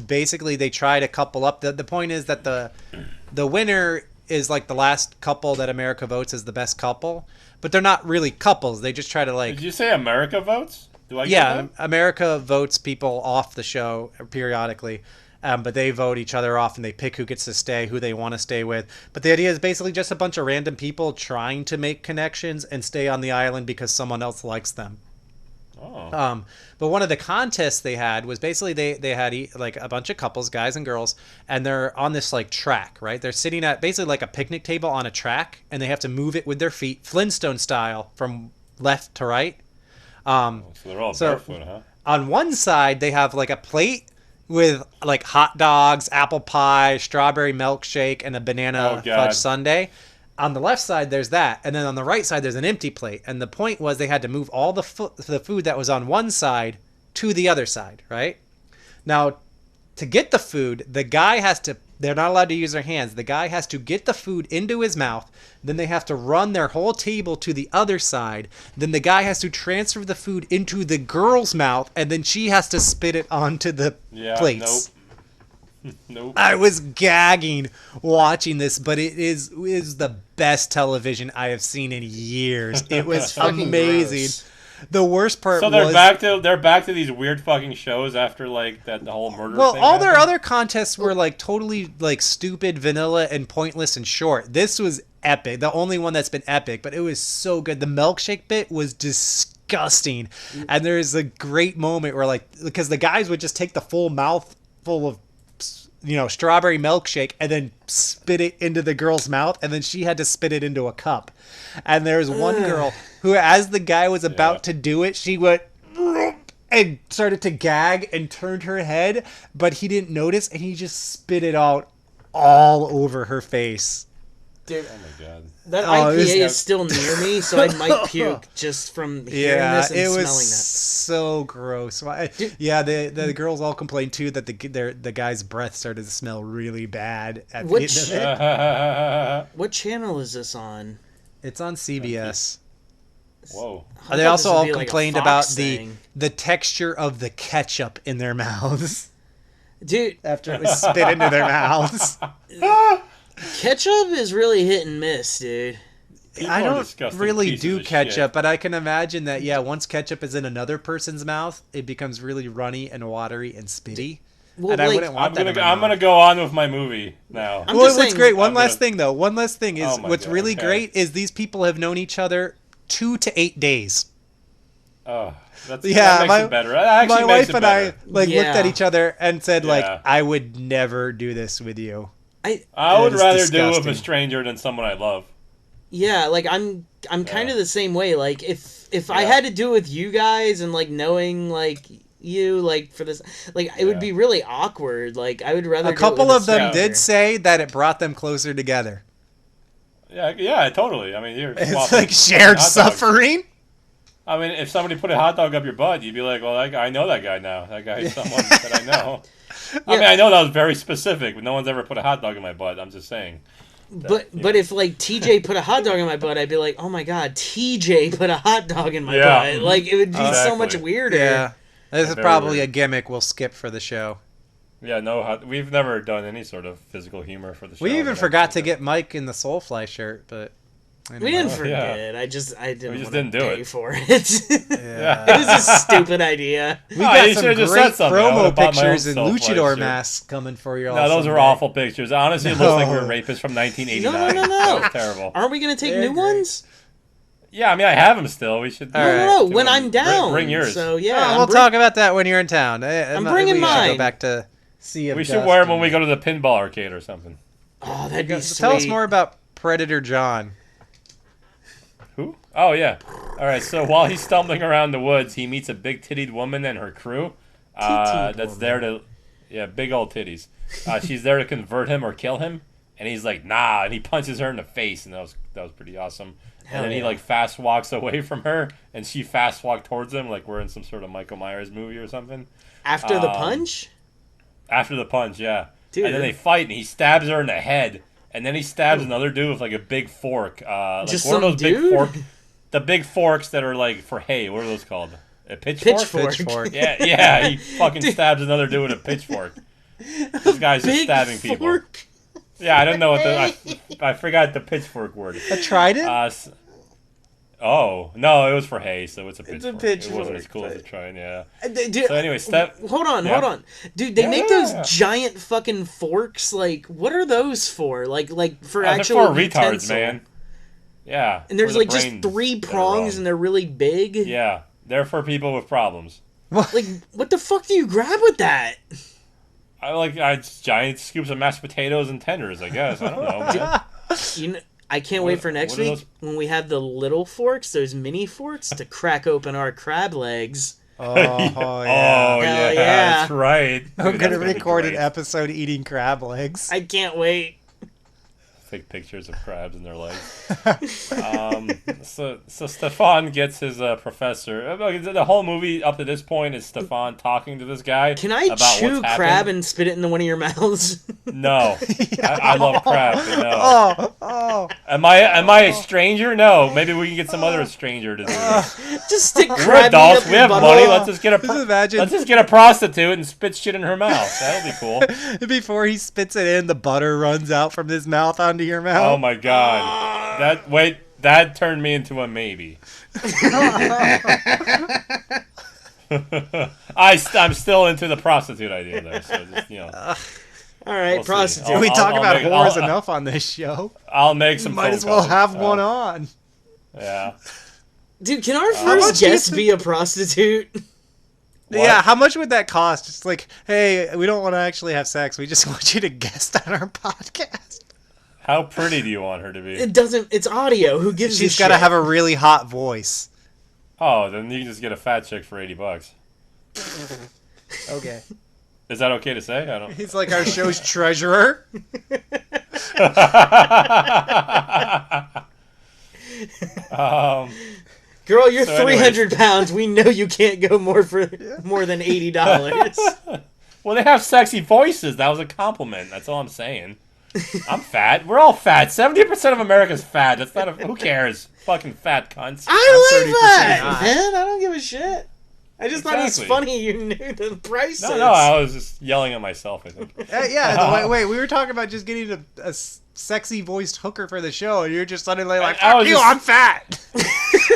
basically they try to couple up. The point is that the winner is like the last couple that America votes as the best couple, but they're not really couples. They just try to like Did you say America votes? Do I get yeah, that? America votes people off the show periodically. But they vote each other off and they pick who gets to stay, who they want to stay with. But the idea is basically just a bunch of random people trying to make connections and stay on the island because someone else likes them. Oh. But one of the contests they had was basically they had like a bunch of couples, guys and girls, and they're on this like track, right? They're sitting at basically like a picnic table on a track, and they have to move it with their feet, Flintstone style, from left to right. So they're all barefoot, huh? On one side, they have like a plate with like hot dogs, apple pie, strawberry milkshake, and a banana fudge sundae. On the left side, there's that. And then on the right side, there's an empty plate. And the point was they had to move all the food that was on one side to the other side, right? Now, to get the food, they're not allowed to use their hands. The guy has to get the food into his mouth. Then they have to run their whole table to the other side. Then the guy has to transfer the food into the girl's mouth. And then she has to spit it onto the plates. Nope. I was gagging watching this, but it is the best television I have seen in years. It was amazing. Gross. The worst part So was they're back to these weird fucking shows after like the whole murder well, thing all their happened? other contests were like totally like stupid, vanilla, and pointless and short. This was epic. The only one that's been epic, but it was so good. The milkshake bit was disgusting, and there's a great moment where like because the guys would just take the full mouthful of strawberry milkshake and then spit it into the girl's mouth, and then she had to spit it into a cup. And there's one girl who, as the guy was about to do it, she went and started to gag and turned her head, but he didn't notice, and he just spit it out all over her face. Dude, Oh my god. that Oh, IPA is still near me, so I might puke just from hearing Yeah, this and it was smelling that. so gross. Yeah, the girls all complained too that the guy's breath started to smell really bad at the Which- end of it. Oh, Uh, my God. What channel is this on? It's on CBS. Whoa. I They thought also this would all be like a complained Fox about thing. the texture of the ketchup in their mouths Dude, after it was spit into their mouths. ketchup is really hit and miss, dude. People I are don't disgusting really pieces do of ketchup, shit. but I can imagine that, yeah, once ketchup is in another person's mouth, it becomes really runny and watery and spitty. Well, And I like, wouldn't want that in my I'm gonna mouth. go on with my movie now. I'm Well, just what's saying- great, one I'm last gonna- thing, though. One last thing is, Oh my what's God, really okay. great is these people have known each other 2 to 8 days. Oh, that Yeah, makes it better. That actually my makes wife it and better. I looked Yeah. at each other and said, Yeah. I would never do this with you. I That would is rather do it disgusting. with a stranger than someone I love. Yeah, like I'm kind Yeah. of the same way. Like if I Yeah. had to do it with you guys and like knowing like you like for this, like it would Yeah. be really awkward. Like I would rather A do it couple with of them stranger. did say that it brought them closer together. Yeah, totally. I mean, you're It's swapping like shared hot dogs. suffering. I mean, if somebody put a hot dog up your butt, you'd be like, well, that guy, I know that guy now. That guy is someone that I know. I mean, I know that was very specific, but no one's ever put a hot dog in my butt. I'm just saying. But if like TJ put a hot dog in my butt, I'd be like, oh my god, TJ put a hot dog in my Yeah. butt. Like it would be so Exactly. much weirder. Yeah. This is Very probably weird. a gimmick we'll skip for the show. Yeah, no, we've never done any sort of physical humor for the show. We even but I forgot to think get Mike in the Soulfly shirt, but We didn't Yeah. forget. I didn't. We just wanna didn't do pay it. for it. It Yeah. was a stupid idea. We Oh, got you some should've just great said something. I promo would've bought my own pictures and Soulfly luchador shirt. masks coming for you all. No, those are someday. awful pictures. Honestly, it looks like we're No. rapists from 1989. No. That was terrible. Aren't we gonna take They're new great. ones? Yeah, I mean, I have them still. We should. All No, right. no. do When them. I'm down, Bring yours. So yeah, Oh, I'm we'll bring- talk about that when you're in town. I'm bringing we should mine. go back to Sea of We should Dust wear them when and- we go to the pinball arcade or something. Oh, that'd be sweet. Tell us more about Predator John. Who? Oh, yeah. All right, so while he's stumbling around the woods, he meets a big-tittied woman and her crew. Tittied That's woman. there to... Yeah, big old titties. She's there to convert him or kill him. And he's like, nah, and he punches her in the face, and that was pretty awesome. Hell And then he, yeah. like, fast walks away from her, and she fast walked towards him, like we're in some sort of Michael Myers movie or something. After the punch. After the punch, yeah. Dude. And then they fight, and he stabs her in the head. And then he stabs another dude with, like, a big fork. Like Just one of some those dude? big fork... The big forks that are, like, for hay. What are those called? A pitchfork? Pitchfork. Pitchfork. Yeah, he fucking stabs another dude with a pitchfork. This guy's just Big stabbing people. fork. Yeah, I don't know what I forgot the pitchfork word. A trident? Oh, no, it was for hay, so it's a pitchfork. It's a It wasn't as pitchfork, cool as a but- trident, yeah. Dude, So anyway, hold on, Yeah. dude. They Yeah, make yeah, those yeah. giant fucking forks. Like, what are those for? Like for They're actual for retards, utensil. man. Yeah. And there's for the like just brains 3 that are prongs, wrong. and they're really big. Yeah, they're for people with problems. Like, what the fuck do you grab with that? I just giant scoops of mashed potatoes and tenders, I guess. I don't know, man. You know, I can't What- wait for next what are week those- when we have the little forks, those mini forks, to crack open our crab legs. Oh, Oh, yeah. yeah, yeah. that's right. I'm Dude, going to that's be record an great. episode eating crab legs. I can't wait. Take pictures of crabs and their legs. So Stefan gets his professor. The whole movie up to this point is Stefan talking to this guy. Can I about chew what's crab happened. and spit it into one of your mouths? No, I love crab. But no. Oh. Am I a stranger? No. Maybe we can get some other stranger to do this. Just stick We're crab meat adults. up We your have butthole. money. Let's just get Just imagine. let's just get a prostitute and spit shit in her mouth. That'll be cool. Before he spits it in, the butter runs out from his mouth onto your mouth. Oh my god. That turned me into a maybe. I'm still into the prostitute idea though. So just, All right, We'll see. prostitute. we talk about make- whores I'll- enough on this show. I'll make some. Might phone as well calls. have one on. Yeah. Dude, can our much first do you guest be a prostitute? What? Yeah, how much would that cost? Just like, hey, we don't want to actually have sex. We just want you to guest on our podcast. How pretty do you want her to be? It doesn't. It's audio. Who gives She's a got to shit? have a really hot voice. Oh, then you can just get a fat chick for $80. Okay. Is that okay to say? I don't. He's like our show's treasurer. Girl, you're So anyways. 300 pounds. We know you can't go more than $80. Well, they have sexy voices. That was a compliment. That's all I'm saying. I'm fat. We're all fat. 70% of America's fat. That's not who cares? Fucking fat cunts. I like 30% that, not. man. I don't give a shit. I just thought it was Exactly. funny you knew the prices. No, I was just yelling at myself, I think. Wait, we were talking about just getting a sexy voiced hooker for the show, and you're just suddenly like, I fuck was you, just- I'm fat.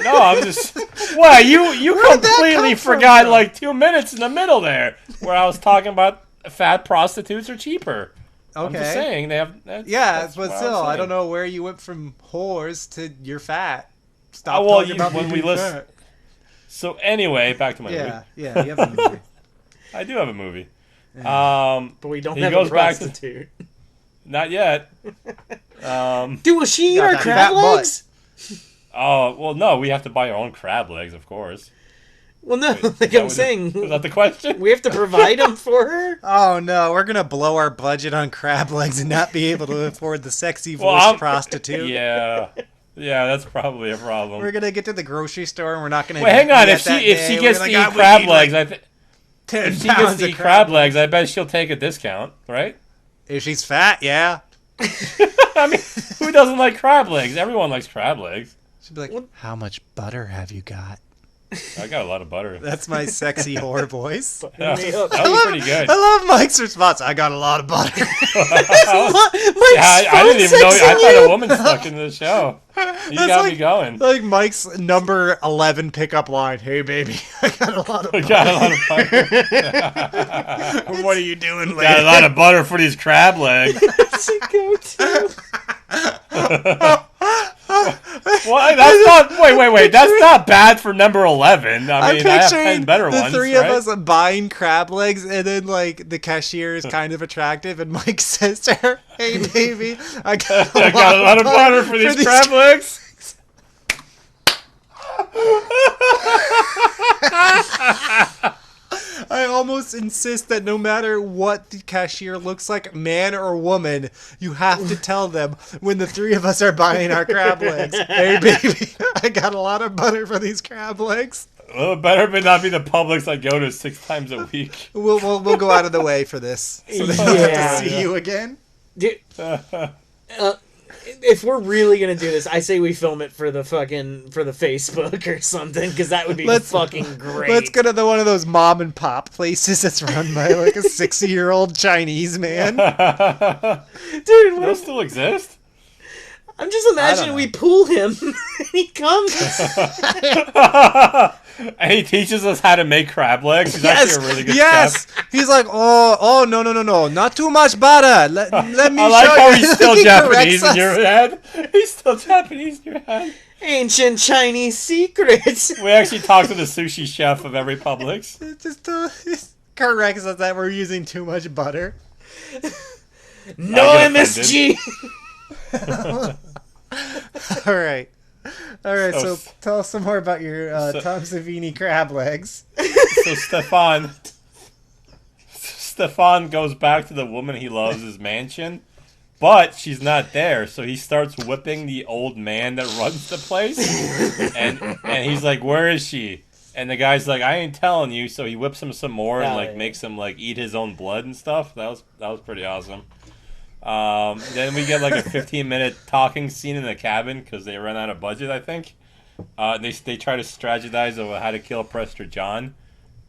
No, I'm just... Well, you Where'd that completely come from, forgot though? like 2 minutes in the middle there, where I was talking about fat prostitutes are cheaper. I'm just Okay. saying, they have... Yeah, that's but what still, was I don't saying. know where you went from whores to you're fat. Stop Oh, well, talking about when me we being listen... fat. So anyway, back to my movie. Yeah, you have a movie. I do have a movie. But we don't He have goes a back to- prostitute. Not yet. Dude, will she eat Got our that crab fat butt. legs? Oh, well, no, we have to buy our own crab legs, of course. Well, no, Is like that I'm what- saying, Was that the question? we have to provide them for her. Oh no, we're gonna blow our budget on crab legs and not be able to afford the sexy Well, voiced I'm- prostitute. Yeah. Yeah, that's probably a problem. We're gonna get to the grocery store and we're not gonna. Wait, hang on. be If at that she day. gets We're to gonna, eat "God, we crab need, legs, like, 10 10 if she gets pounds to of eat crab legs, I bet she'll take a discount, right? If she's fat, yeah. I mean, who doesn't like crab legs? Everyone likes crab legs. She'd be like, "How much butter have you got?" I got a lot of butter. That's my sexy whore voice. That was pretty good. I love Mike's response. I got a lot of butter. Yeah, I didn't even know. I thought a woman stuck into the show. You That's got like- me going. Like Mike's number 11 pickup line. Hey baby, I got a lot of I butter. got a lot of butter. What are you doing Got a later? lot of butter for these crab legs. It's a go-to. Well, that's not. Wait. That's not bad for number 11. I I'm mean, I have picturing 10 better the ones. three right? of us buying crab legs, and then like the cashier is kind of attractive, and Mike says to her, "Hey baby, I got I got a lot of butter for these crab legs." I almost insist that no matter what the cashier looks like, man or woman, you have to tell them when the three of us are buying our crab legs. Hey baby, I got a lot of butter for these crab legs. Well, it better not be the Publix I go to 6 times a week. We'll go out of the way for this, so they don't have to see you again. Dude, if we're really gonna do this, I say we film it for the Facebook or something, because that would be fucking great. Let's go to one of those mom and pop places that's run by like a 60-year-old Chinese man. Dude, what Those still exist? I'm just imagining we pull him and he comes. And he teaches us how to make crab legs. He's Yes, actually a really good yes. chef. He's like, oh, no, not too much butter. Let me I like show how you. he's still He Japanese corrects in your us. head. He's still Japanese in your head. Ancient Chinese secrets. We actually talked to the sushi chef of every Publix. It just it corrects us that we're using too much butter. No I get MSG. All right. So- So tell us some more about your Tom Savini crab legs. So Stefan goes back to the woman he loves' mansion, but she's not there. So he starts whipping the old man that runs the place, and he's like, "Where is she?" And the guy's like, "I ain't telling you." So he whips him some more and like makes him like eat his own blood and stuff. That was pretty awesome. Then we get like a 15-minute talking scene in the cabin because they run out of budget, I think. They try to strategize over how to kill Prester John.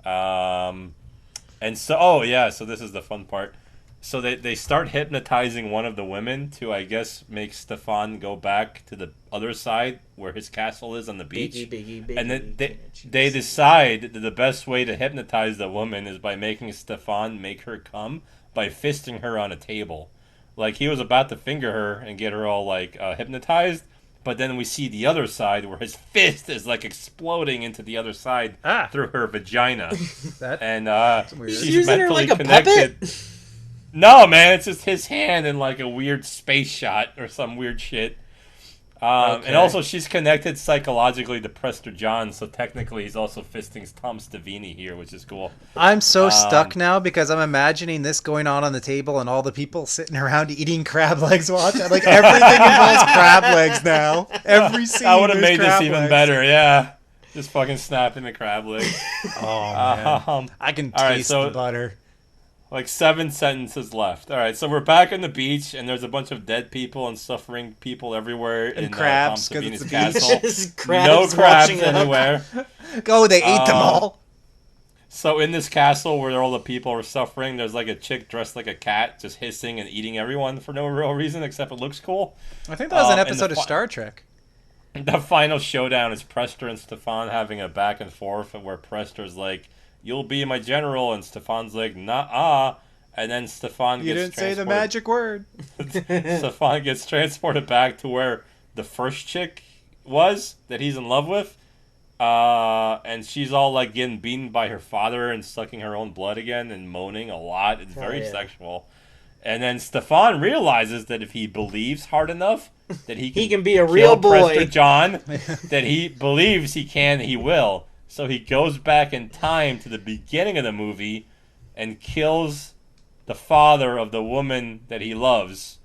And so, so this is the fun part. So they start hypnotizing one of the women to, I guess, make Stefan go back to the other side where his castle is on the beach. Biggie, And then they decide that the best way to hypnotize the woman is by making Stefan make her come by fisting her on a table. Like, he was about to finger her and get her all, like, hypnotized, but then we see the other side where his fist is, like, exploding into the other side through her vagina. And weird. He's she's using her mentally like a connected. puppet? No, man, it's just his hand in, like, a weird space shot or some weird shit. And also, she's connected psychologically to Prester John, so technically he's also fisting Tom Savini here, which is cool. I'm so stuck now because I'm imagining this going on the table and all the people sitting around eating crab legs watching. Like, everything involves crab legs now. Every scene I would have there's made this crab even legs. better, yeah. Just fucking snapping the crab leg. Oh, man. I can all right, taste so- the butter. Like 7 sentences left. All right, so we're back on the beach, and there's a bunch of dead people and suffering people everywhere And in crabs, Tom 'cause it's Savini's a castle. Just No crabs washing up. anywhere. Go, they ate them all. So in this castle where all the people are suffering, there's like a chick dressed like a cat, just hissing and eating everyone for no real reason except it looks cool. I think that was an and episode of Star Trek. The final showdown is Prester and Stefan having a back and forth, where Prester's like, "You'll be my general," and Stefan's like, "Nah." And then Stefan You gets didn't say the transported- magic word. Stefan gets transported back to where the first chick was that he's in love with. And she's all like getting beaten by her father and sucking her own blood again and moaning a lot. It's very sexual. And then Stefan realizes that if he believes hard enough, that he can be a kill real boy. Prester John, that he believes he will. So he goes back in time to the beginning of the movie and kills the father of the woman that he loves.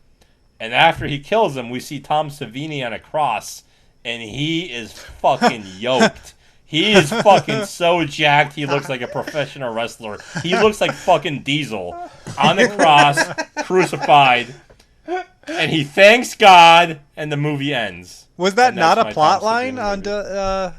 And after he kills him, we see Tom Savini on a cross, and he is fucking yoked. He is fucking so jacked, he looks like a professional wrestler. He looks like fucking Diesel on the cross, crucified, and he thanks God, and the movie ends. Was that And not that's a my plot Tom line Savini on movie.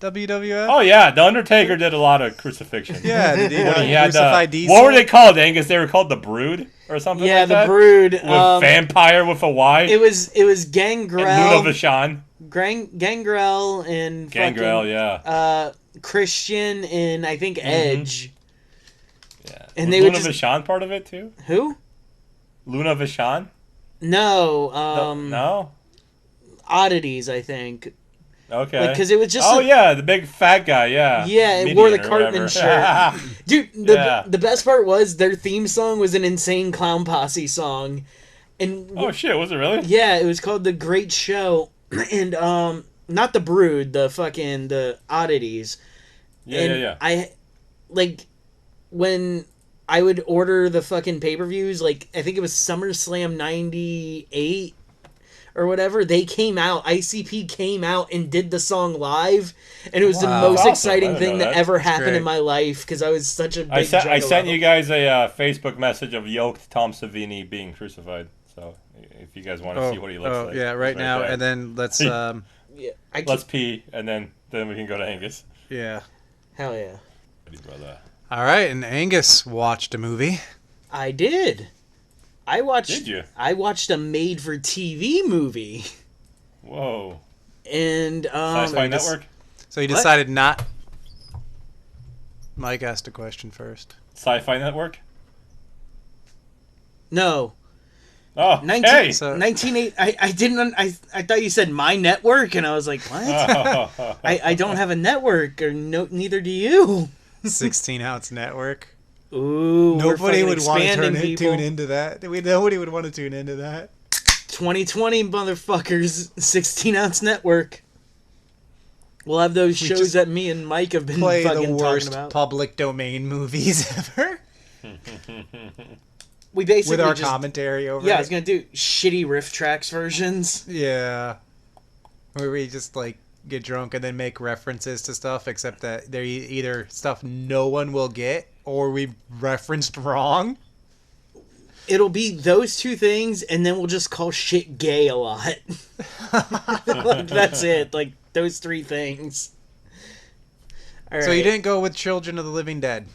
WWF? Oh yeah, The Undertaker did a lot of crucifixion. Yeah, did he When he had crucify Diesel? what were they called, Angus? They were called the Brood or something Yeah, like the that? Brood. With Vampire with a Y. It was and Luna Gangrel, Vachon. Gangrel, and Gangrel, fucking, yeah. Christian, and I think Edge. Yeah. And was they would Luna just Vachon part of it too? who? Luna Vachon? No, No? Oddities, I think. Okay. Because it was just yeah, the big fat guy, yeah. Yeah, it wore the Median or Cartman whatever. shirt. Dude, the best part was their theme song was an Insane Clown Posse song. And Oh shit, was it really? yeah, it was called The Great Show. And not the Brood, the Oddities. Yeah. I like when I would order the fucking pay-per-views, like I think it was SummerSlam 98 or whatever, they came out, ICP came out and did the song live, and it was the Wow. most Awesome. I exciting didn't thing know that that. ever happened great. in my life, because I was such a big I sent juggalo. you guys a Facebook message of yoked Tom Savini being crucified. So if you guys want to see what he looks like. yeah, right it's now, there. and then let's Yeah, Let's pee, and then we can go to Angus. yeah. hell yeah. Brother. All right, and Angus watched a movie. I did. Did you? I watched a made-for-TV movie. Whoa. And Sci-Fi Network? So you decided not. Mike asked a question first. Sci-Fi Network? no. Oh, 19, hey! So- 1980, I didn't. I thought you said my network, and I was like, what? I don't have a network, or neither do you. 16-ounce network. Ooh, we're Nobody fucking would want to expanding, people. tune into that. Nobody would want to tune into that. 2020, motherfuckers, 16-ounce network. We'll have those We shows just that me and Mike have been Play fucking the talking worst about. public domain movies ever We basically with our just, commentary over yeah, it. I was gonna do shitty riff tracks versions. Yeah. Where we just like get drunk and then make references to stuff, except that they're either stuff no one will get or we referenced wrong. It'll be those two things, and then we'll just call shit gay a lot. Like, that's it. Like, those three things. All So you right. didn't go with Children of the Living Dead.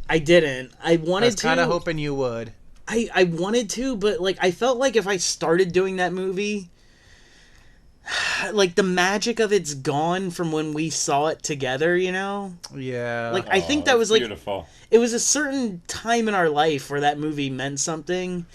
I didn't. I I wanted was to. kind of hoping you would. I wanted to, but like I felt like if I started doing that movie, like the magic of it's gone from when we saw it together, you know? Yeah. Like I think that was like beautiful. it was a certain time in our life where that movie meant something,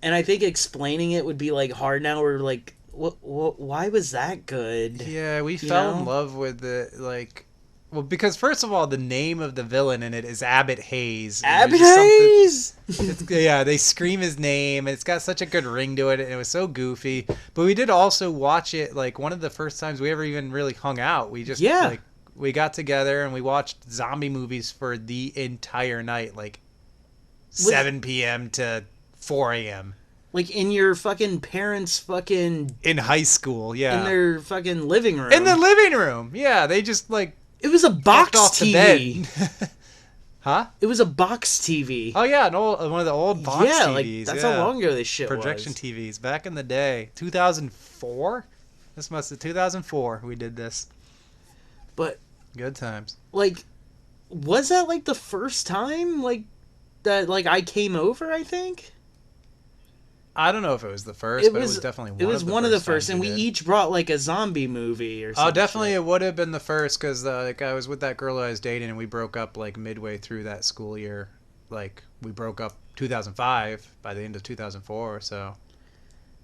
and I think explaining it would be like hard now. We're like, what why was that good? Yeah, we You fell in know? love with it, like, well, because first of all, the name of the villain in it is Abbott Hayes. and Abbott there's just Hayes. yeah, they scream his name, and it's got such a good ring to it, and it was so goofy. But we did also watch it, like, one of the first times we ever even really hung out. We just, Yeah. like, we got together, and we watched zombie movies for the entire night, like, 7 p.m. to 4 a.m. Like in your fucking parents' fucking In high school, yeah. in their fucking living room. In the living room, yeah. They just, like, It was a fucked box off the TV. bed. Huh? It was a box TV. Oh yeah, one of the old box yeah, TVs. like that's how long ago this shit Projection was. TVs back in the day. 2004. This must have 2004. We did this. But Good times. like, was that like the first time like that like I came over? I think I don't know if it was the first, but it was definitely one. It was one of the first, and we did. each brought like a zombie movie or something. Oh, definitely it would have been the first because like I was with that girl I was dating and we broke up like midway through that school year. Like we broke up 2005 by the end of 2004. So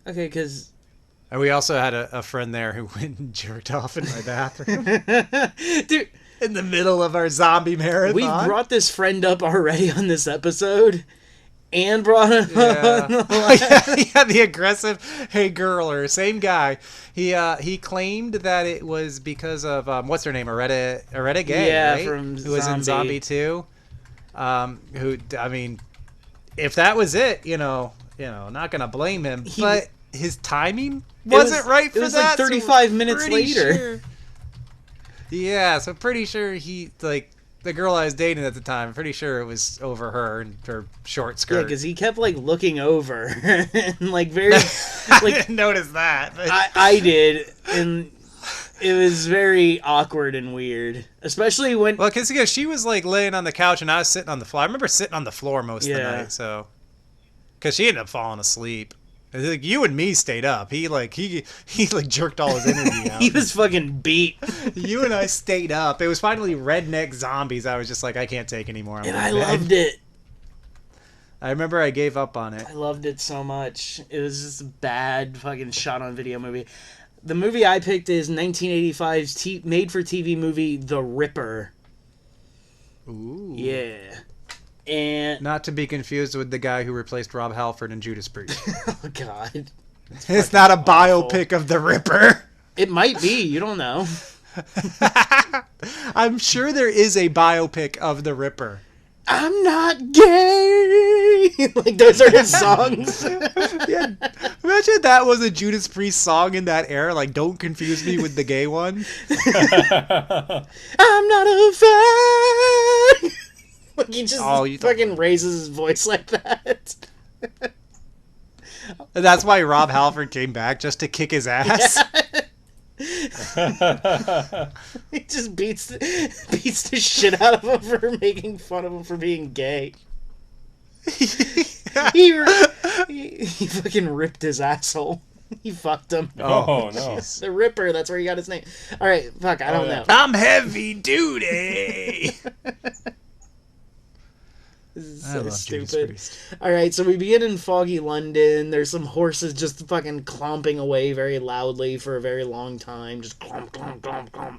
Okay, because and we also had a friend there who went and jerked off in my bathroom dude, in the middle of our zombie marathon. we brought this friend up already on this episode. And brought him Yeah. on. Yeah, the aggressive hey girler, same guy. He claimed that it was because of what's her name, Aretta Gay, Yeah, right? from who was in Zombie. Zombie 2. Who I mean, if that was it, not gonna blame him, but his timing wasn't right for it was that. like 35 minutes pretty later. sure- yeah, so pretty sure he like. The girl I was dating at the time, I'm pretty sure it was over her and her short skirt. Yeah, because he kept like looking over and like very I like didn't notice that. But... I did, and it was very awkward and weird, especially when Well, because she was like laying on the couch and I was sitting on the floor. I remember sitting on the floor most of the Yeah. night, so because she ended up falling asleep. And, like you and me stayed up. He jerked all his energy out. he was fucking beat, You and I stayed up. It was finally redneck zombies. I was just like, I can't take anymore. I'm and going I to bed. loved it. I remember I gave up on it. I loved it so much. It was just a bad fucking shot on video movie. The movie I picked is 1985's made-for-TV movie The Ripper. Ooh. Yeah. And Not to be confused with the guy who replaced Rob Halford in Judas Priest. oh god, It's not a awful. biopic of the Ripper. it might be. You don't know. I'm sure there is a biopic of the Ripper. I'm not gay. Like those are his songs. Yeah, imagine that was a Judas Priest song in that era. Like, don't confuse me with the gay one. I'm not a fan. Like he just Oh, you don't fucking like- raises his voice like that. And that's why Rob Halford came back, just to kick his ass. He just beats the shit out of him for making fun of him for being gay. He fucking ripped his asshole. He fucked him. Oh, no. The Ripper, that's where he got his name. Alright, fuck, I don't yeah. know. I'm heavy duty. This is I so love Judas stupid. Priest. Alright, so we begin in foggy London. There's some horses just fucking clomping away very loudly for a very long time. Just clomp, clomp, clomp, clomp.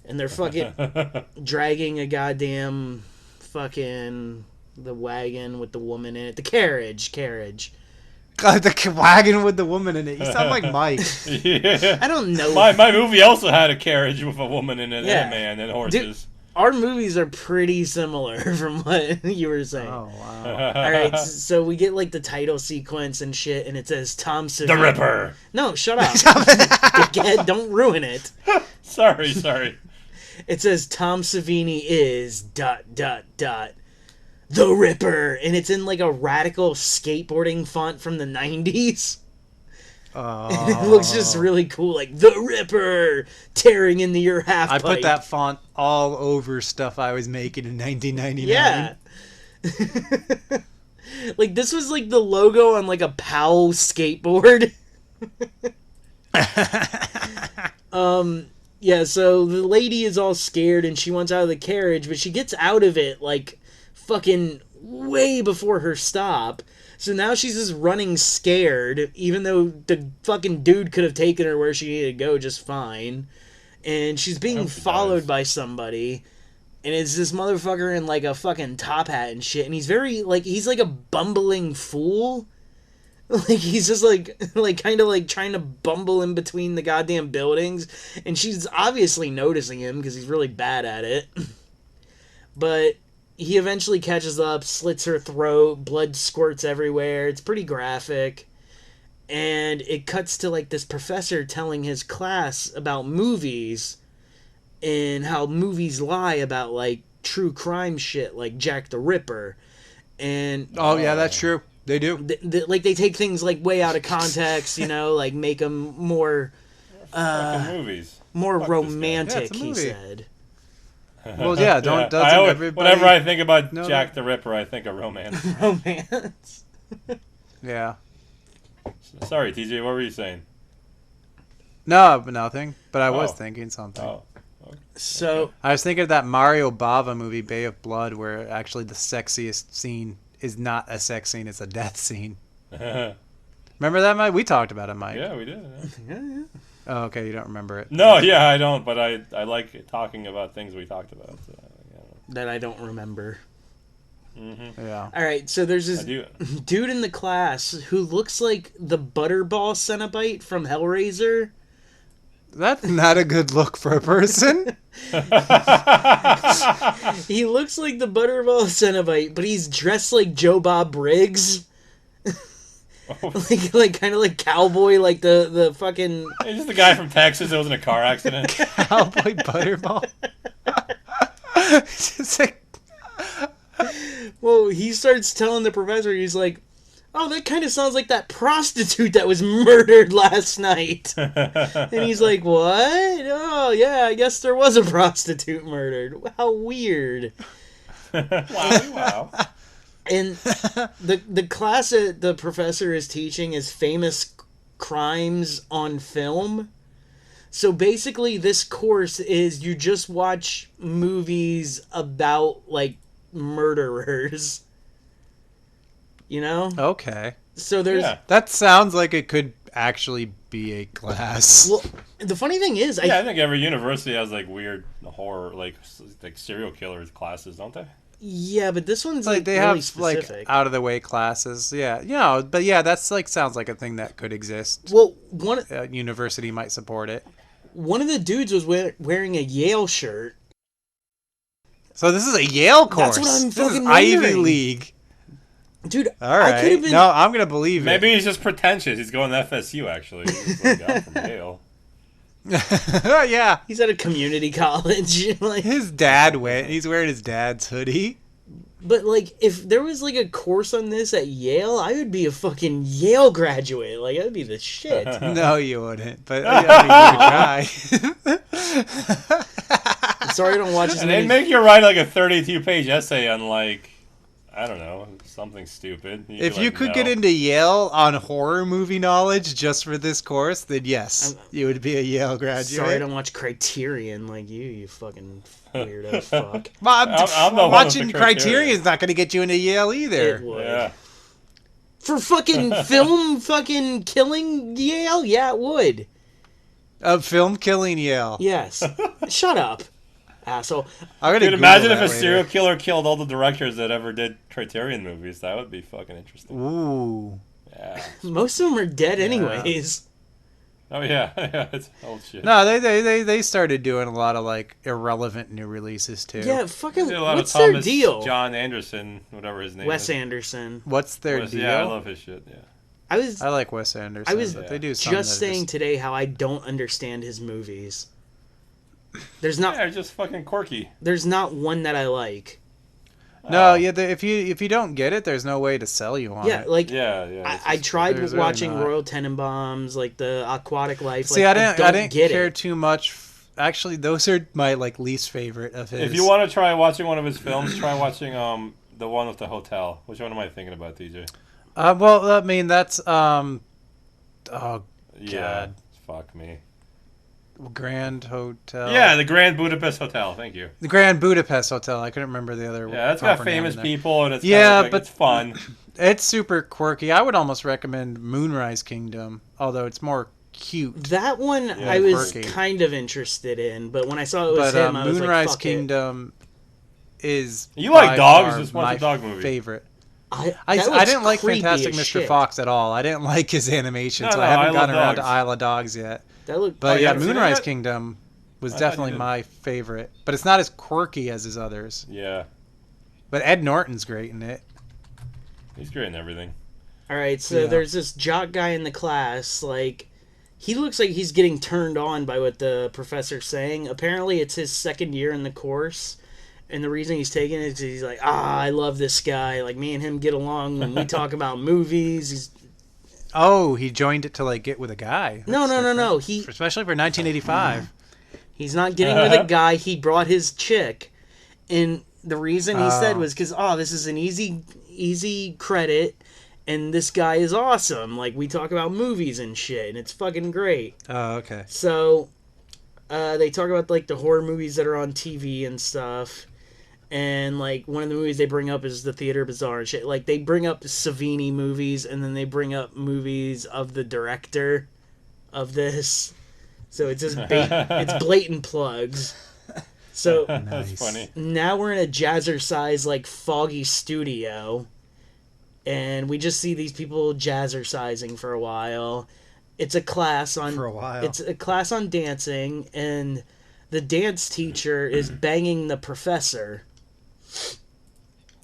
And they're fucking dragging a goddamn fucking the wagon with the woman in it. The carriage. God, the wagon with the woman in it. You sound like Mike. Yeah. I don't know. My movie also had a carriage with a woman in it Yeah. and a man and horses. Our movies are pretty similar from what you were saying. Oh, wow. Alright, so we get like the title sequence and shit, and it says Tom Savini. The Ripper. No, shut up. Dickhead, don't ruin it. Sorry. It says Tom Savini is ... The Ripper, and it's in like a radical skateboarding font from the 90s. It looks just really cool, like The Ripper tearing into your half I pipe. put that font all over stuff I was making in 1999. Yeah. Like this was like the logo on like a Powell skateboard. Yeah, so the lady is all scared and she wants out of the carriage, but she gets out of it like fucking way before her stop. So now she's just running scared, even though the fucking dude could have taken her where she needed to go just fine. And she's being hope he followed does. by somebody. And it's this motherfucker in like a fucking top hat and shit. And he's very like, he's like a bumbling fool. Like he's just like kind of like trying to bumble in between the goddamn buildings. And she's obviously noticing him because he's really bad at it. But he eventually catches up, slits her throat, blood squirts everywhere. It's pretty graphic. And it cuts to like this professor telling his class about movies and how movies lie about like true crime shit like Jack the Ripper, and Oh yeah, that's true. They do. like they take things like way out of context, you know, like make them more Fucking movies. more Fuck this guy. romantic. Yeah, it's a he movie. said. Well, yeah. Doesn't everybody? Whenever I think about know Jack the Ripper, I think of romance. Romance. Yeah. Sorry, TJ, what were you saying? No, nothing. But I was Oh. thinking something. Oh. So I was thinking of that Mario Bava movie, Bay of Blood, where actually the sexiest scene is not a sex scene; it's a death scene. Yeah, Remember that, Mike? We talked about it, Mike. we did. Yeah. yeah. Oh, okay, you don't remember it. No, yeah, I don't, but I like talking about things we talked about. So, That I don't remember. Yeah. All right, so there's I this do. dude in the class who looks like the Butterball Cenobite from Hellraiser. That's not a good look for a person. He looks like the Butterball Cenobite, but he's dressed like Joe Bob Briggs. like kind of like cowboy, like the fucking. He's just the guy from Texas that was in a car accident. Cowboy Butterball. Just like, Well, he starts telling the professor, he's like, "Oh, that kind of sounds like that prostitute that was murdered last night." And he's like, "What? Oh, yeah, I guess there was a prostitute murdered. How weird." Wow. And the class that the professor is teaching is famous crimes on film. So basically this course is you just watch movies about like murderers. You know? okay. So there's Yeah. That sounds like it could actually be a class. well the funny thing is Yeah, I think every university has like weird horror, like serial killers classes, don't they? yeah, but this one's like they really have specific. like out of the way classes. Yeah, but yeah, that's like sounds like a thing that could exist. Well, one A university might support it. of the dudes was wearing a Yale shirt. So this is a Yale course. That's what I'm This is fucking Ivy wondering. League. Dude, All I could have right. been No, I'm gonna believe Maybe he's just pretentious. He's going to FSU, actually. He's like, I'm from Yale. it. Yeah. he's at a community college. Like, His dad went. He's wearing his dad's hoodie. but like, if there was like a course on this at Yale, I would be a fucking Yale graduate. Like, that'd be the shit. No, you wouldn't. But I mean, you could try. I'm sorry, I don't watch as And many. they'd make you write like a 32-page essay on like, I don't know, something stupid. You'd If be you like, could no. get into Yale on horror movie knowledge just for this course, then yes, you would be a Yale graduate. Sorry, I don't watch Criterion like you fucking weirdo fuck. Well, I'm the one with watching the criteria. Criterion's not going to get you into Yale either. It would. Yeah. For fucking film fucking killing Yale? Yeah, it would. A film killing Yale. Yes. Shut up, asshole. I'm gonna Dude, Google imagine if that a later. serial killer killed all the directors that ever did Criterion movies. That would be fucking interesting. Ooh. Yeah. Most of them are dead anyways. Oh, yeah. Yeah, it's old shit. No, they started doing a lot of like irrelevant new releases too. Yeah, They fucking. did a lot What's of their Thomas deal? John Anderson, whatever his name Wes is. Anderson. What's their Wes- deal? Yeah, I love his shit, yeah. I was I like Wes Anderson. I was but they do some that just are saying today how I don't understand his movies. There's not Yeah, they're just fucking quirky. there's not one that I like. No, Oh. yeah. If you don't get it, there's no way to sell you on Yeah, it. like Yeah, yeah. it's I just- tried there's really watching not. Royal Tenenbaums, like the Aquatic Life. See, like, I don't didn't get care it. too much. Actually, those are my like least favorite of his. If you want to try watching one of his films, try watching the one with the hotel. Which one am I thinking about, DJ? well, I mean that's oh Yeah. God. Fuck me. Grand Hotel. Yeah, the Grand Budapest Hotel. Thank you. the Grand Budapest Hotel. I couldn't remember the other. Yeah, that's got proper name famous in there. people and it's Yeah, like, but- it's fun. It's super quirky. I would almost recommend Moonrise Kingdom, although it's more cute. That one Yeah, I was quirky. kind of interested in, but when I saw it was But him, I was Moonrise like, fuck Kingdom is You like by dogs? far Just watch my a dog movie. favorite. it. I That looks didn't like creepy Fantastic as Mr. shit. Fox at all. I didn't like his animation, No, so no, I haven't Isle gotten of around to Dogs. Isle of Dogs yet. That looked. But you yeah, haven't seen it Moonrise yet? Kingdom was I thought you definitely did. my favorite. But it's not as quirky as his others. Yeah. But Ed Norton's great in it. He's great in everything. All right, so Yeah. there's this jock guy in the class. Like, he looks like he's getting turned on by what the professor's saying. Apparently, it's his second year in the course, And the reason he's taking it is he's like, I love this guy. Like, me and him get along when we talk about movies. He joined it to like get with a guy. No. Especially for 1985. He's not getting with a guy. He brought his chick. And the reason he said was because, this is an easy credit. And this guy is awesome. Like, we talk about movies and shit. And it's fucking great. Oh, okay. So, they talk about, like, the horror movies that are on TV and stuff. And, like, one of the movies they bring up is the Theater Bazaar and shit. Like, they bring up Savini movies, and then they bring up movies of the director of this. So it's just it's blatant plugs. So That's funny. now we're in a jazzercise, like, foggy studio. And we just see these people jazzercising for a while. It's a class on... For a while. It's a class on dancing, and the dance teacher is banging the professor.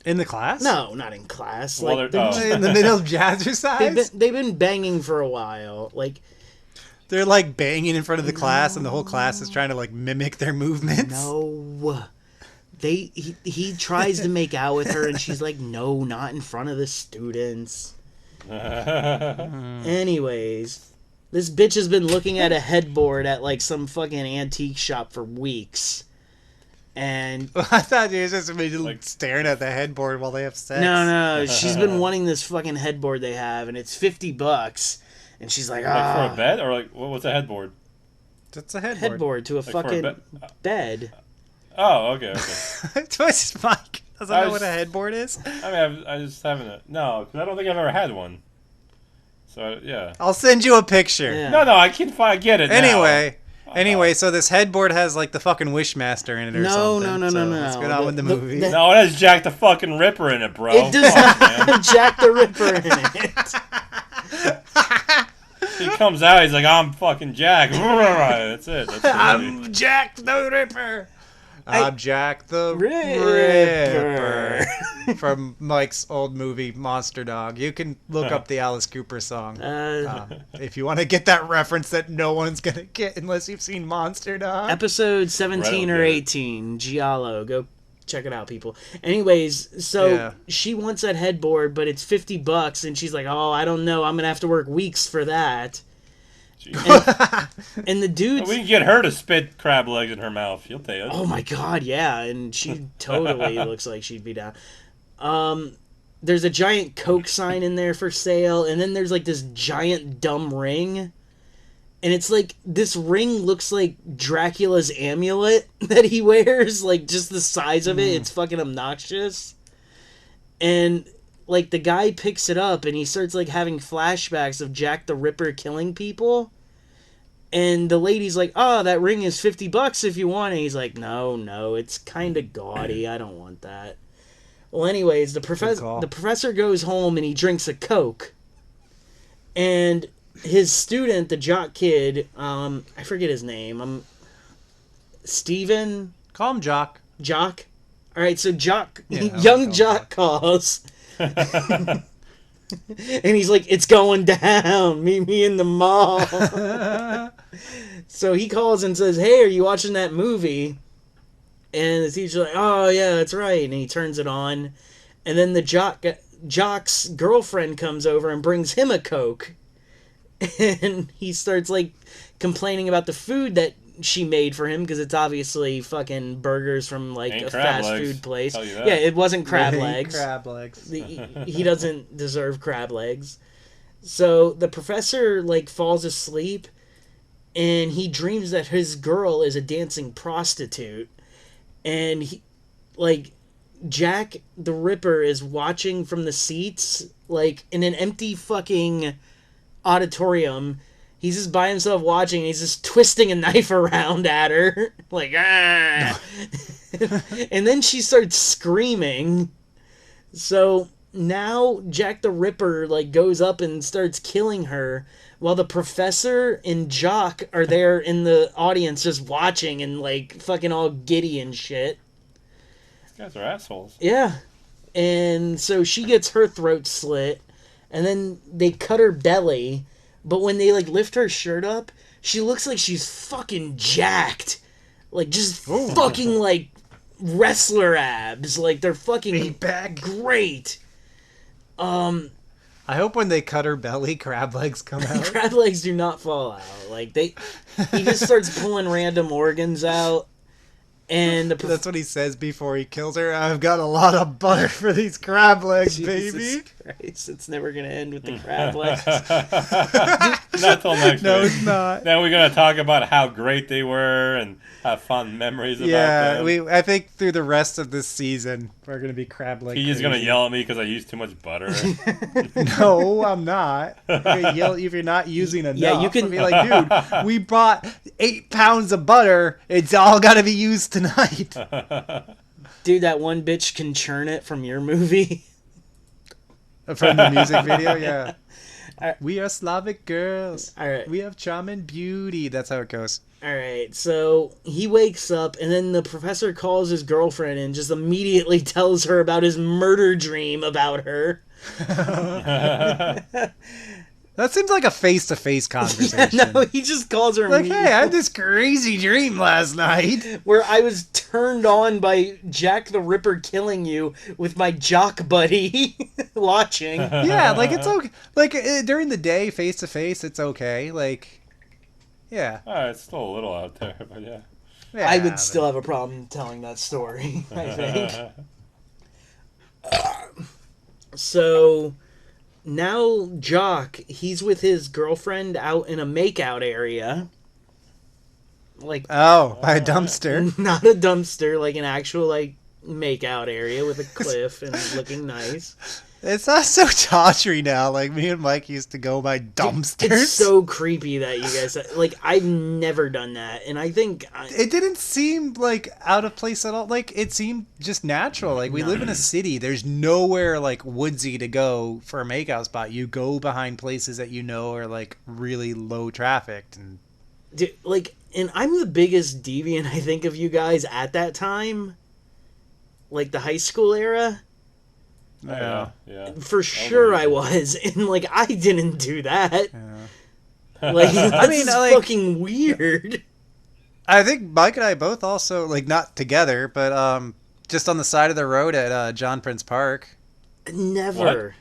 In the class? No, not in class. Well, Like, In the middle of jazzercise? they've been banging for a while. Like, They're like banging in front of the class, and the whole class is trying to like mimic their movements. no. He tries to make out with her, and she's like, no, not in front of the students. Anyways, this bitch has been looking at a headboard at like some fucking antique shop for weeks. And I thought you were just immediately staring at the headboard while they have sex. no, she's been wanting this fucking headboard they have, and it's $50. And she's like, Like for a bed? Or like, what's a headboard? It's a headboard. headboard to a Like for a fucking bed. Oh, okay. Twist Mike doesn't know what a headboard is. I mean, I just haven't... No, because I don't think I've ever had one. So, yeah. I'll send you a picture. Yeah. No, I can't get it now. Anyway, so this headboard has like the fucking Wishmaster in it or No, something. no. Let's get on with the movie. No, it has Jack the fucking Ripper in it, bro. It does Fuck, not man. have Jack the Ripper in it. He comes out, he's like, I'm fucking Jack. That's it. That's the movie. I'm Jack the Ripper. I'm Jack the Ripper. Ripper. From Mike's old movie, Monster Dog. You can look up the Alice Cooper song. If you want to get that reference that no one's going to get unless you've seen Monster Dog. Episode 17 or Right, 18, Giallo. Go check it out, people. Anyways, so she wants that headboard, but it's $50, and she's like, I don't know. I'm going to have to work weeks for that. And the dude's... We can get her to spit crab legs in her mouth. She'll take it. Oh my god, yeah, and she totally looks like she'd be down. There's a giant Coke sign in there for sale, and then there's like this giant dumb ring. And it's like, this ring looks like Dracula's amulet that he wears, like just the size of it, it's fucking obnoxious. And like the guy picks it up and he starts like having flashbacks of Jack the Ripper killing people. And the lady's like, that ring is $50 if you want it. He's like, no, it's kind of gaudy. I don't want that. Well, anyways, the professor goes home and he drinks a Coke. And his student, the jock kid, I forget his name. Steven? Call him Jock. Jock? Alright, so Jock, Yeah, young Jock calls. And he's like, it's going down. Meet me in the mall. So he calls and says, hey, are you watching that movie? And the teacher's like, oh, yeah, that's right. And he turns it on. And then the Jock's girlfriend comes over and brings him a Coke. And he starts, like, complaining about the food that she made for him, because it's obviously fucking burgers from, like, a fast food place. Yeah, it wasn't crab legs. Crab legs. He doesn't deserve crab legs. So the professor, like, falls asleep, and he dreams that his girl is a dancing prostitute. And, he, like, Jack the Ripper is watching from the seats, like, in an empty fucking auditorium. He's just by himself watching, and he's just twisting a knife around at her. Like, ah! And then she starts screaming. So now Jack the Ripper, like, goes up and starts killing her, while the professor and Jock are there in the audience just watching and, like, fucking all giddy and shit. These guys are assholes. Yeah. And so she gets her throat slit, and then they cut her belly. But when they, like, lift her shirt up, she looks like she's fucking jacked. Like, just fucking, like, wrestler abs. Like, they're fucking Eight pack. great. I hope when they cut her belly, crab legs come out. Crab legs do not fall out. Like, he just starts pulling random organs out. And That's what he says before he kills her. I've got a lot of butter for these crab legs, Jesus baby. Christ, it's never gonna end with the crab legs. Not till next No, week. it's not. Then we're gonna talk about how great they were and have fun memories about Yeah, them. I think through the rest of this season, we're gonna be crab leg. He's gonna yell at me because I use too much butter. No, I'm not. You're gonna yell if you're not using enough. Yeah, you can- I'll be like, dude, we bought 8 pounds of butter. It's all gotta be used tonight. Dude, that one bitch can churn it from your movie. From the music video, yeah. Alright. We are Slavic girls. Alright. We have charm and beauty. That's how it goes. Alright, so he wakes up, and then the professor calls his girlfriend and just immediately tells her about his murder dream about her. That seems like a face-to-face conversation. Yeah, no, he just calls her Like, immediately. hey, I had this crazy dream last night. Where I was turned on by Jack the Ripper killing you with my jock buddy watching. Yeah, like, it's okay. Like, during the day, face-to-face, it's okay. Like, yeah. It's still a little out there, but yeah. Yeah, I would but- still have a problem telling that story, I think. So now Jock, he's with his girlfriend out in a makeout area. Like, Oh, by a dumpster. not a dumpster, like an actual, like, makeout area with a cliff and looking nice. It's not so tawdry now. Like, me and Mike used to go by dumpsters. It's so creepy that you guys, like, I've never done that. And I think, It didn't seem, like, out of place at all. Like, it seemed just natural. Like, we live in a city. There's nowhere, like, woodsy to go for a makeout spot. You go behind places that you know are, like, really low trafficked. And dude, like, and I'm the biggest deviant, I think, of you guys at that time. Like, the high school era. Yeah. For sure I was. And, like, I didn't do that. Yeah. Like, I mean, mean, like- fucking weird. I think Mike and I both also, like, not together, but just on the side of the road at John Prince Park. Never.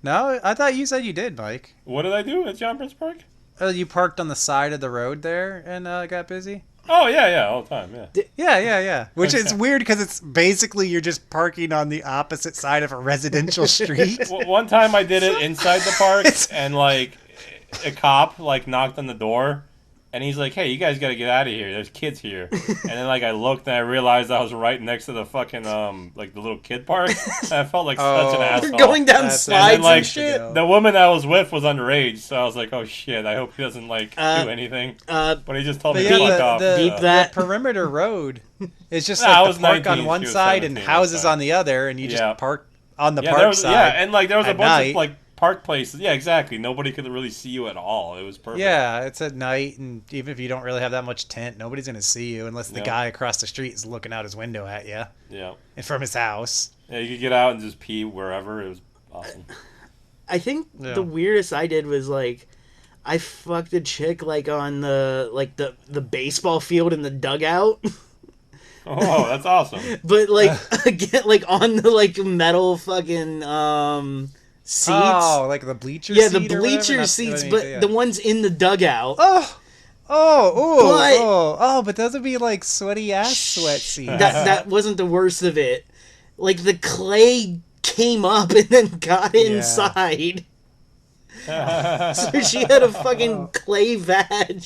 No, I thought you said you did, Mike. What did I do at John Prince Park? You parked on the side of the road there and got busy? Oh, yeah, all the time, yeah. Yeah. Which is Okay. weird because it's basically you're just parking on the opposite side of a residential street. One time I did it inside the park, It's- and, like, a cop, like, knocked on the door, and he's like, hey, you guys gotta get out of here. There's kids here. And then, like, I looked, and I realized I was right next to the fucking, like, the little kid park. And I felt like such an Oh. asshole. You're going down That's- slides and then, like, and shit. The woman I was with was underage, so I was like, oh, shit, I hope he doesn't, like, do anything. Uh, But he just told But me yeah, to fuck off. beep so. that. the perimeter road is just Nah, I like was the park 19, on one she was side and 17, houses that's fine. on the other, and you just Yeah. park on the Yeah, park there was, side. yeah, and, like, there was a at bunch night. of, like, park places. Yeah, exactly. Nobody could really see you at all. It was perfect. Yeah, it's at night, and even if you don't really have that much tent, nobody's gonna see you unless the Yeah. guy across the street is looking out his window at you Yeah. and from his house. Yeah, you could get out and just pee wherever. It was awesome. I think Yeah. the weirdest I did was, like, I fucked a chick, like, on the baseball field in the dugout. Oh, that's awesome. But, like, again, like, on the, like, metal fucking, seats. Oh, like the bleacher Yeah, seat the or whatever? bleacher That's seats, what I mean, but yeah. the ones in the dugout. But those would be like sweaty ass sweat seats. That wasn't the worst of it. Like, the clay came up and then got inside. So she had a fucking clay vag.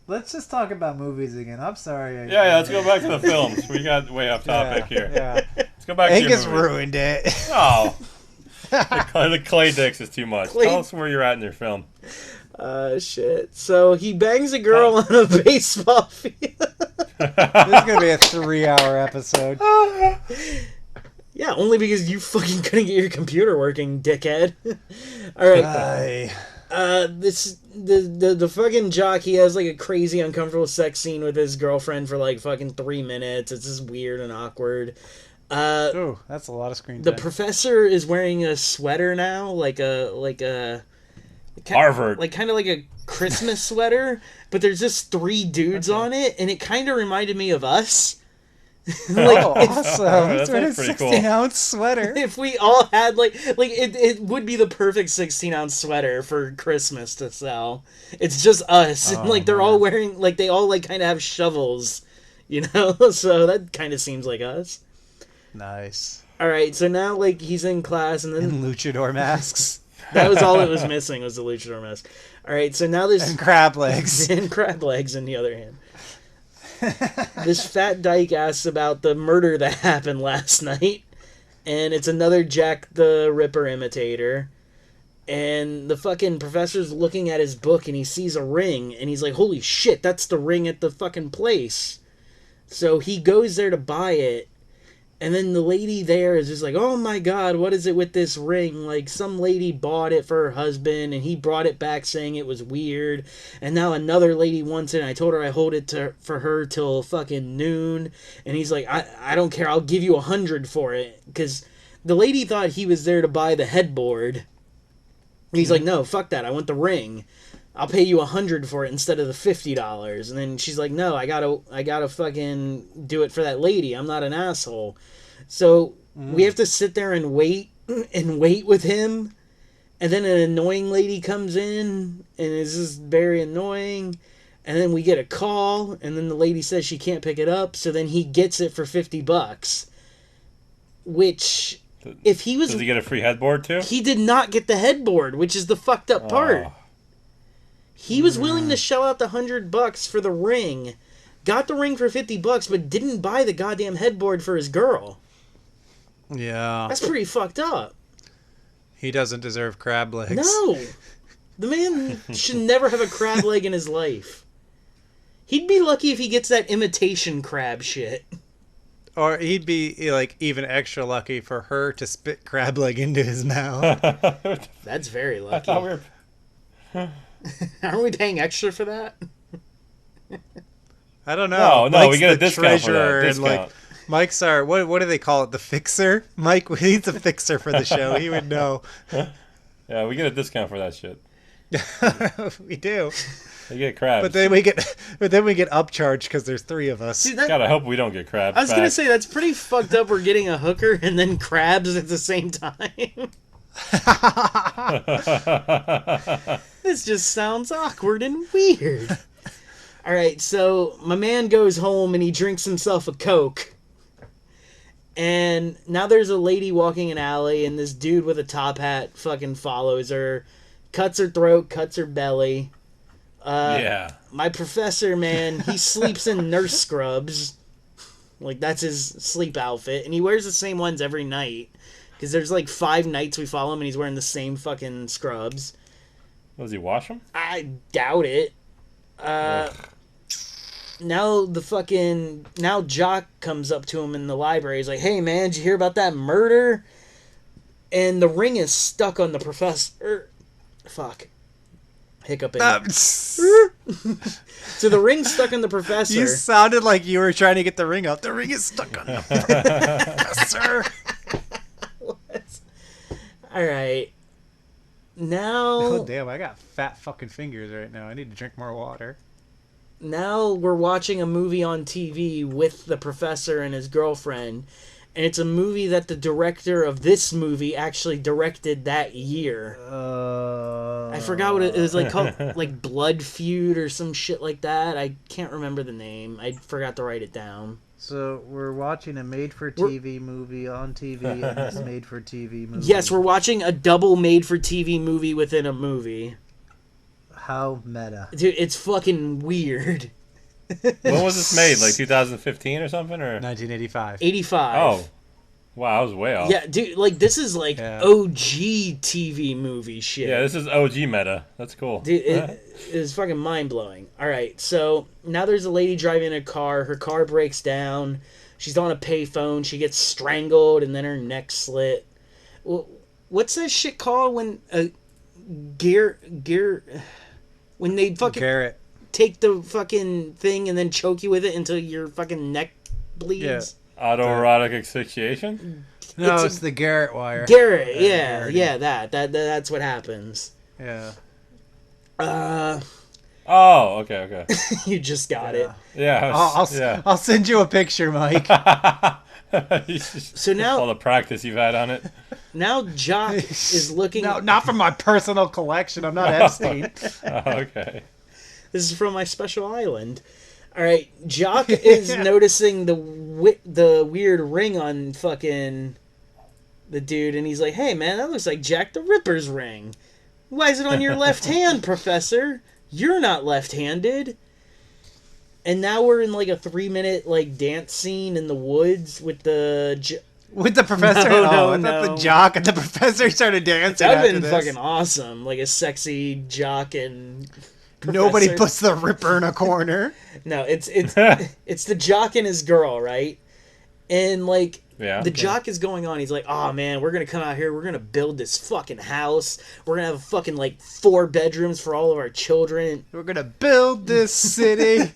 Let's just talk about movies again. I'm sorry. Yeah, let's go back to the films. We got way off topic here. Yeah. Let's go back to Angus your movie. ruined it. Oh. The clay dicks is too much. Clay- Tell us where you're at in your film. Shit. So he bangs a girl on a baseball field. This is gonna be a 3-hour episode. Yeah, only because you fucking couldn't get your computer working, dickhead. Alright. Aye. The fucking jock, he has like a crazy uncomfortable sex scene with his girlfriend for like fucking 3 minutes. It's just weird and awkward. Ooh, that's a lot of screen The time. professor is wearing a sweater now, like a Harvard. like kind of like a Christmas sweater, but there's just 3 dudes on it, and it kind of reminded me of Us. Like, Oh, if, awesome! That It's wearing a sounds pretty cool. 16-ounce sweater. if we all had it would be the perfect 16-ounce sweater for Christmas to sell. It's just us, and Oh, like they're all man. wearing like they all like kind of have shovels, you know. So that kind of seems like us. Nice. All right, so now like he's in class, and then And luchador masks that was all it was missing was the luchador mask. All right, so now there's and crab legs. and crab legs in the other hand. This fat dyke asks about the murder that happened last night, and it's another Jack the Ripper imitator. And the fucking professor's looking at his book, and he sees a ring, and he's like, "Holy shit, that's the ring at the fucking place." So he goes there to buy it, and then the lady there is just like, "Oh my god, what is it with this ring? Like, some lady bought it for her husband, and he brought it back saying it was weird, and now another lady wants it, and I told her I hold it for her till fucking noon." And he's like, I don't care, I'll give you 100 for it, because the lady thought he was there to buy the headboard. He's like, "No, fuck that, I want the ring. I'll pay you 100 for it instead of the $50. And then she's like, "No, I gotta fucking do it for that lady. I'm not an asshole." So we have to sit there and wait with him. And then an annoying lady comes in and is just very annoying. And then we get a call, and then the lady says she can't pick it up. So then he gets it for $50, which if he was, Does he get a free headboard too? he did not get the headboard, which is the fucked up part. Oh. He was willing to shell out the $100 for the ring, got the ring for $50, but didn't buy the goddamn headboard for his girl. Yeah. That's pretty fucked up. He doesn't deserve crab legs. No, the man should never have a crab leg in his life. He'd be lucky if he gets that imitation crab shit. Or he'd be like even extra lucky for her to spit crab leg into his mouth. That's very I lucky. thought we were. Aren't we paying extra for that? I don't know. No, Mike's we get a the discount for that. treasurer and, Discount. Mike's our what do they call it? The fixer? Mike, he's a fixer for the show. He would know. Yeah, we get a discount for that shit. We do. We get crabs. But then we get upcharged because there's 3 of us. Dude, that, God, I hope we don't get crabs. I was gonna back. say that's pretty fucked up. We're getting a hooker and then crabs at the same time. This just sounds awkward and weird. All right, so my man goes home and he drinks himself a Coke. And now there's a lady walking an alley, and this dude with a top hat fucking follows her, cuts her throat, cuts her belly. Yeah. My professor, man, he sleeps in nurse scrubs. Like, that's his sleep outfit. And he wears the same ones every night. Because there's like 5 nights we follow him and he's wearing the same fucking scrubs. Does he wash them? I doubt it. Now Jock comes up to him in the library. He's like, "Hey man, did you hear about that murder?" And the ring is stuck on the professor. Fuck. Hiccup. So the ring's stuck on the professor. You sounded like you were trying to get the ring out. The ring is stuck on the professor. Alright. Now... Oh, damn, I got fat fucking fingers right now. I need to drink more water. Now we're watching a movie on TV with the professor and his girlfriend. And it's a movie that the director of this movie actually directed that year. I forgot what it was like called, like Blood Feud or some shit like that. I can't remember the name. I forgot to write it down. So we're watching a made-for-TV movie on TV and this made-for-TV movie. Yes, we're watching a double made-for-TV movie within a movie. How meta. Dude, it's fucking weird. When was this made? Like 2015 or something? Or 1985. 85. Oh. Wow, I was way off. Yeah, dude, like, this is like OG TV movie shit. Yeah, this is OG meta. That's cool. Dude, it is fucking mind-blowing. Alright, so now there's a lady driving a car. Her car breaks down. She's on a payphone. She gets strangled, and then her neck slit. What's that shit called when... when they fucking... Garrett. Take the fucking thing and then choke you with it until your fucking neck bleeds. Yeah. Autoerotic asphyxiation? No, it's the Garrett wire. Garrett, yeah, that's what happens. Yeah. Oh, okay. You just got it. Yeah. I'll send you a picture, Mike. So now all the practice you've had on it. Now Jock is looking. No, not from my personal collection. I'm not Epstein. Okay. This is from my special island. All right, Jock is noticing the weird ring on fucking the dude, and he's like, "Hey, man, that looks like Jack the Ripper's ring. Why is it on your left hand, Professor? You're not left-handed." And now we're in like a 3-minute like dance scene in the woods with the with the professor. No, I thought the jock and the professor started dancing. That'd been this. fucking awesome, like a sexy jock and. Nobody Professor. puts the Ripper in a corner. No, it's the jock and his girl, right? And like the jock is going on. He's like, "Oh man, we're gonna come out here. We're gonna build this fucking house. We're gonna have fucking like 4 bedrooms for all of our children. We're gonna build this city,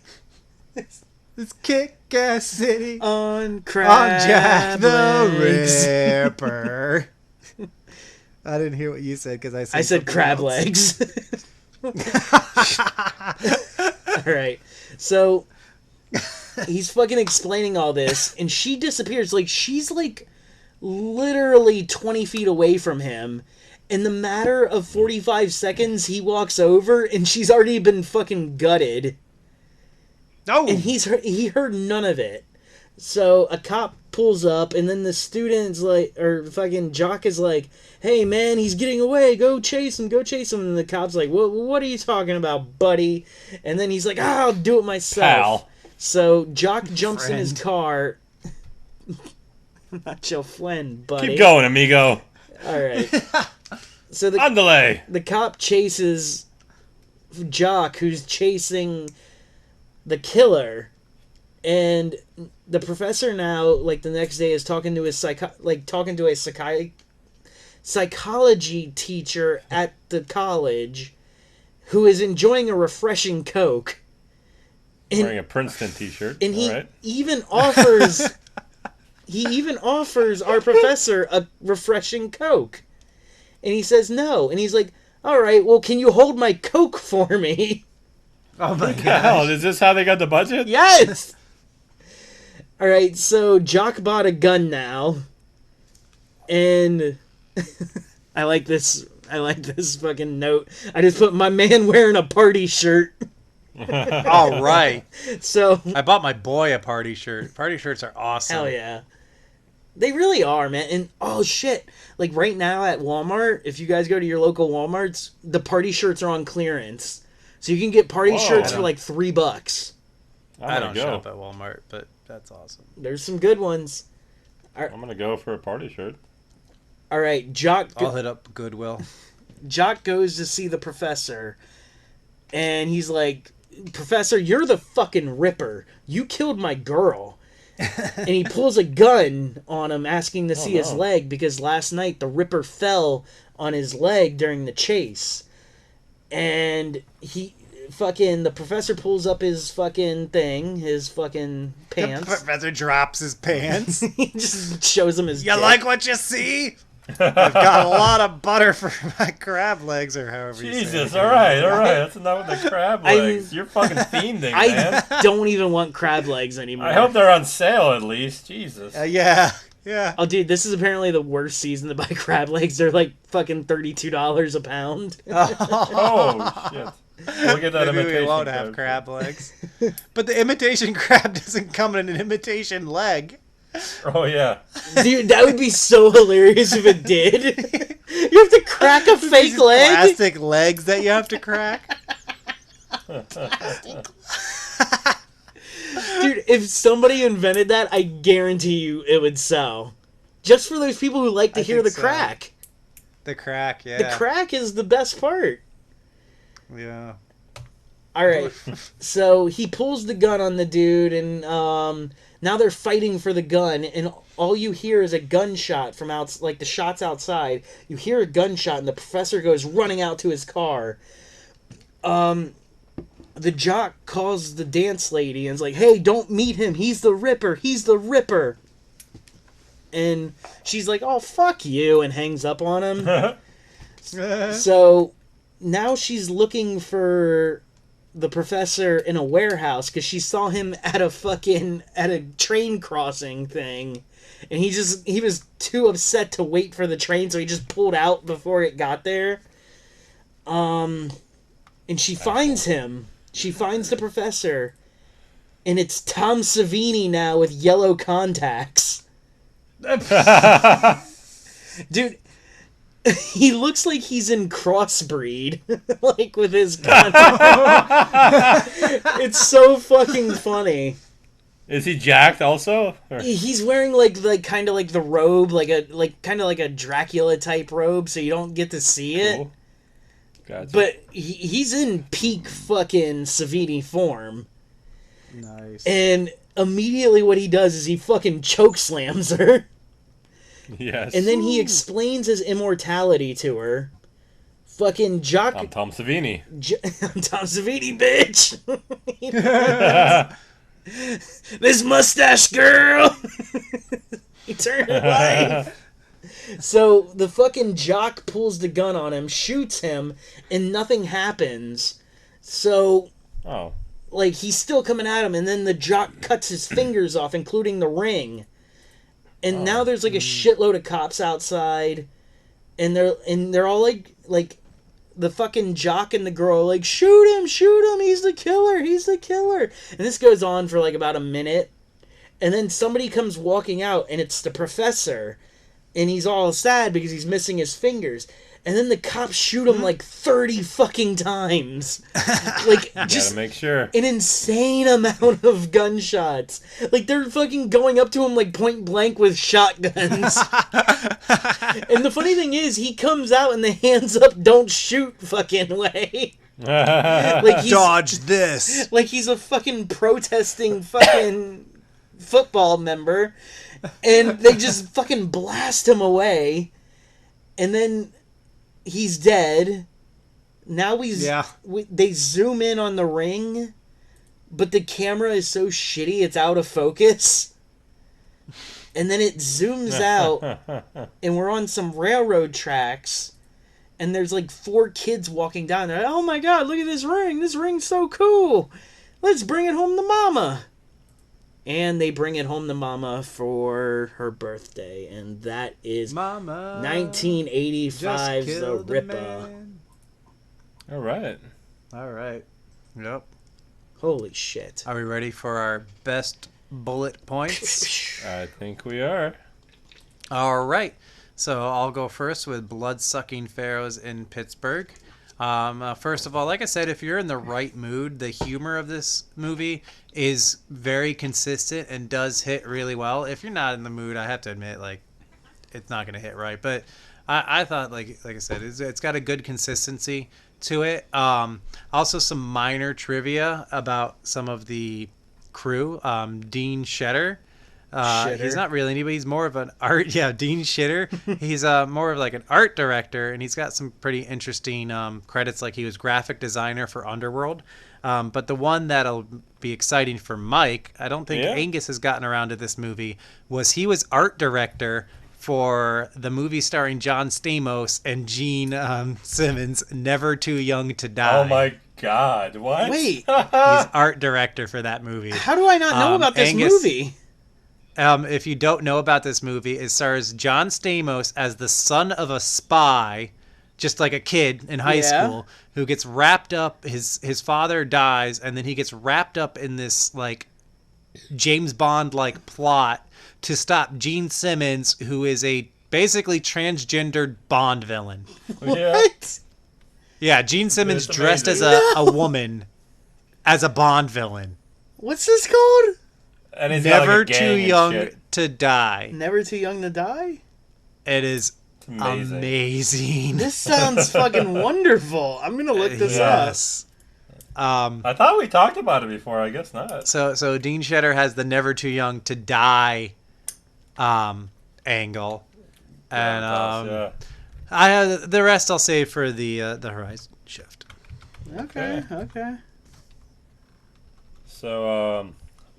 this kick-ass city on Jack the Ripper." I didn't hear what you said because I said crab else. legs. Alright, so he's fucking explaining all this, and she disappears. Like, she's like literally 20 feet away from him. In the matter of 45 seconds, he walks over, and she's already been fucking gutted. No! And he heard none of it. So a cop pulls up, and then the student's like, or fucking Jock is like, "Hey man, he's getting away, go chase him. And the cop's like, what are you talking about, buddy?" And then he's like, "I'll do it myself." Pal. So Jock jumps in his car. Not your friend, buddy. Keep going, amigo. Alright. So Andale. the cop chases Jock, who's chasing the killer. And the professor now, like the next day, is talking to his psychology teacher at the college, who is enjoying a refreshing Coke. And, wearing a Princeton T-shirt. And he even offers our professor a refreshing Coke. And he says no. And he's like, "All right, well, can you hold my Coke for me?" Oh my god! Is this how they got the budget? Yes. All right, so Jock bought a gun now, and I like this fucking note. I just put, "My man wearing a party shirt." All right. So I bought my boy a party shirt. Party shirts are awesome. Hell yeah. They really are, man. And oh shit, like right now at Walmart, if you guys go to your local Walmarts, the party shirts are on clearance. So you can get party shirts for like $3. I don't shop at Walmart, but that's awesome. There's some good ones. I'm gonna go for a party shirt. All right, Jock. I'll hit up Goodwill. Jock goes to see the professor, and he's like, "Professor, you're the fucking Ripper. You killed my girl." And he pulls a gun on him, asking to see his leg, because last night the Ripper fell on his leg during the chase. And the professor pulls up his fucking thing, his fucking pants. The professor drops his pants. He just shows him his dick. Like what you see? I've got a lot of butter for my crab legs, or however you say it. Jesus, all right. That's enough with the crab legs. You're fucking fiending, man. I don't even want crab legs anymore. I hope they're on sale at least. Jesus. Yeah. Oh, dude, this is apparently the worst season to buy crab legs. They're like fucking $32 a pound. Oh, shit. We'll get that Maybe imitation we won't have crab legs. But the imitation crab doesn't come in an imitation leg. Oh, yeah. Dude, that would be so hilarious if it did. You have to crack a fake leg? Plastic legs that you have to crack? Dude, if somebody invented that, I guarantee you it would sell. Just for those people who like to hear the crack. The crack, yeah. The crack is the best part. Yeah. Alright, so he pulls the gun on the dude, and now they're fighting for the gun, and all you hear is a gunshot from the shots outside. You hear a gunshot, and the professor goes running out to his car. The jock calls the dance lady and is like, "Hey, don't meet him. He's the Ripper. He's the Ripper." And she's like, "Oh, fuck you," and hangs up on him. So now she's looking for the professor in a warehouse because she saw him at a train crossing thing, and he was too upset to wait for the train, so he just pulled out before it got there. And she finds him. She finds the professor, and it's Tom Savini now with yellow contacts. Dude, he looks like he's in Crossbreed, like with his contacts. It's so fucking funny. Is he jacked also? Or? He's wearing like kind of like the robe, kind of like a Dracula type robe, so you don't get to see it. Cool. Gotcha. But he's in peak fucking Savini form. Nice. And immediately what he does is he fucking chokeslams her. Yes. And then he explains his immortality to her. Fucking Jock... I'm Tom Savini. I'm Tom Savini, bitch! This mustache girl! He turned away. So the fucking jock pulls the gun on him, shoots him, and nothing happens. So, like, he's still coming at him, and then the jock cuts his fingers off, including the ring. And now there's like a shitload of cops outside, and they're all like the fucking jock and the girl are like, shoot him, he's the killer. And this goes on for like about a minute, and then somebody comes walking out, and it's the professor. And he's all sad because he's missing his fingers. And then the cops shoot him like 30 fucking times. Like, just gotta make sure. an insane amount of gunshots. Like, they're fucking going up to him like point blank with shotguns. And the funny thing is, he comes out in the hands up, don't shoot fucking way. Like Dodge this. Like he's a fucking protesting fucking football member. And they just fucking blast him away. And then he's dead. Now they zoom in on the ring, but the camera is so shitty it's out of focus. And then it zooms out, and we're on some railroad tracks, and there's like 4 kids walking down there. Oh my god, look at this ring! This ring's so cool! Let's bring it home to Mama! And they bring it home to Mama for her birthday, and that is Mama 1985's The Ripper. All right. Yep. Holy shit. Are we ready for our best bullet points? I think we are. All right. So I'll go first with Bloodsucking Pharoahs in Pittsburgh. First of all, like I said, if you're in the right mood, the humor of this movie is very consistent and does hit really well. If you're not in the mood, I have to admit, like, it's not going to hit right. But I thought, like I said, it's got a good consistency to it. Also, some minor trivia about some of the crew. Dean Shitter. He's not really anybody. He's more of an art. Yeah, Dean Shitter. He's more of like an art director, and he's got some pretty interesting credits. Like he was graphic designer for Underworld. But the one that'll be exciting for Mike, I don't think Angus has gotten around to this movie, he was art director for the movie starring John Stamos and Gene Simmons, Never Too Young to Die. Oh my god, what? Wait. He's art director for that movie. How do I not know about this movie? If you don't know about this movie, it stars John Stamos as the son of a spy, just like a kid in high school, who gets wrapped up. His father dies, and then he gets wrapped up in this like James Bond like plot to stop Gene Simmons, who is a basically transgendered Bond villain. What? Yeah, Gene Simmons dressed as a woman as a Bond villain. What's this called? And he's Never got, like, a Too gang Young and shit. to Die. Never Too Young to Die? It is amazing. This sounds fucking wonderful. I'm gonna look this up. I thought we talked about it before. I guess not. So Dean Shitter has the Never Too Young to Die angle, and the rest I'll save for the Horizon Shift. Okay. So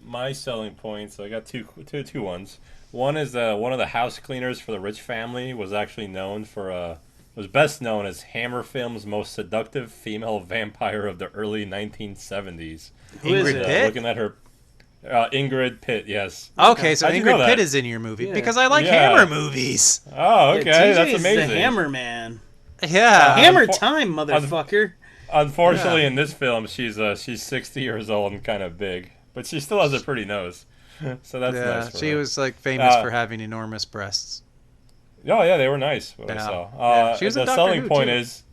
my selling points, I got two ones. One is one of the house cleaners for the rich family was actually known for was best known as Hammer Film's most seductive female vampire of the early 1970s. Who is Ingrid it? Pitt? Looking at her, Ingrid Pitt. Yes. Okay, so How'd you know Ingrid that? Pitt is in your movie Yeah. because I like Yeah. Hammer movies. Oh, okay, Yeah, that's TJ's amazing. the Hammer Man. Yeah. Hammer unfor- time, motherfucker. Unfortunately, Yeah. in this film, she's 60 years old and kind of big, but she still has a pretty nose. So that's Yeah, nice. For she her. was like famous Uh, for having enormous breasts. Oh yeah, they were nice. What I Yeah. saw. Yeah. She was in the Doctor selling Who, point too. is,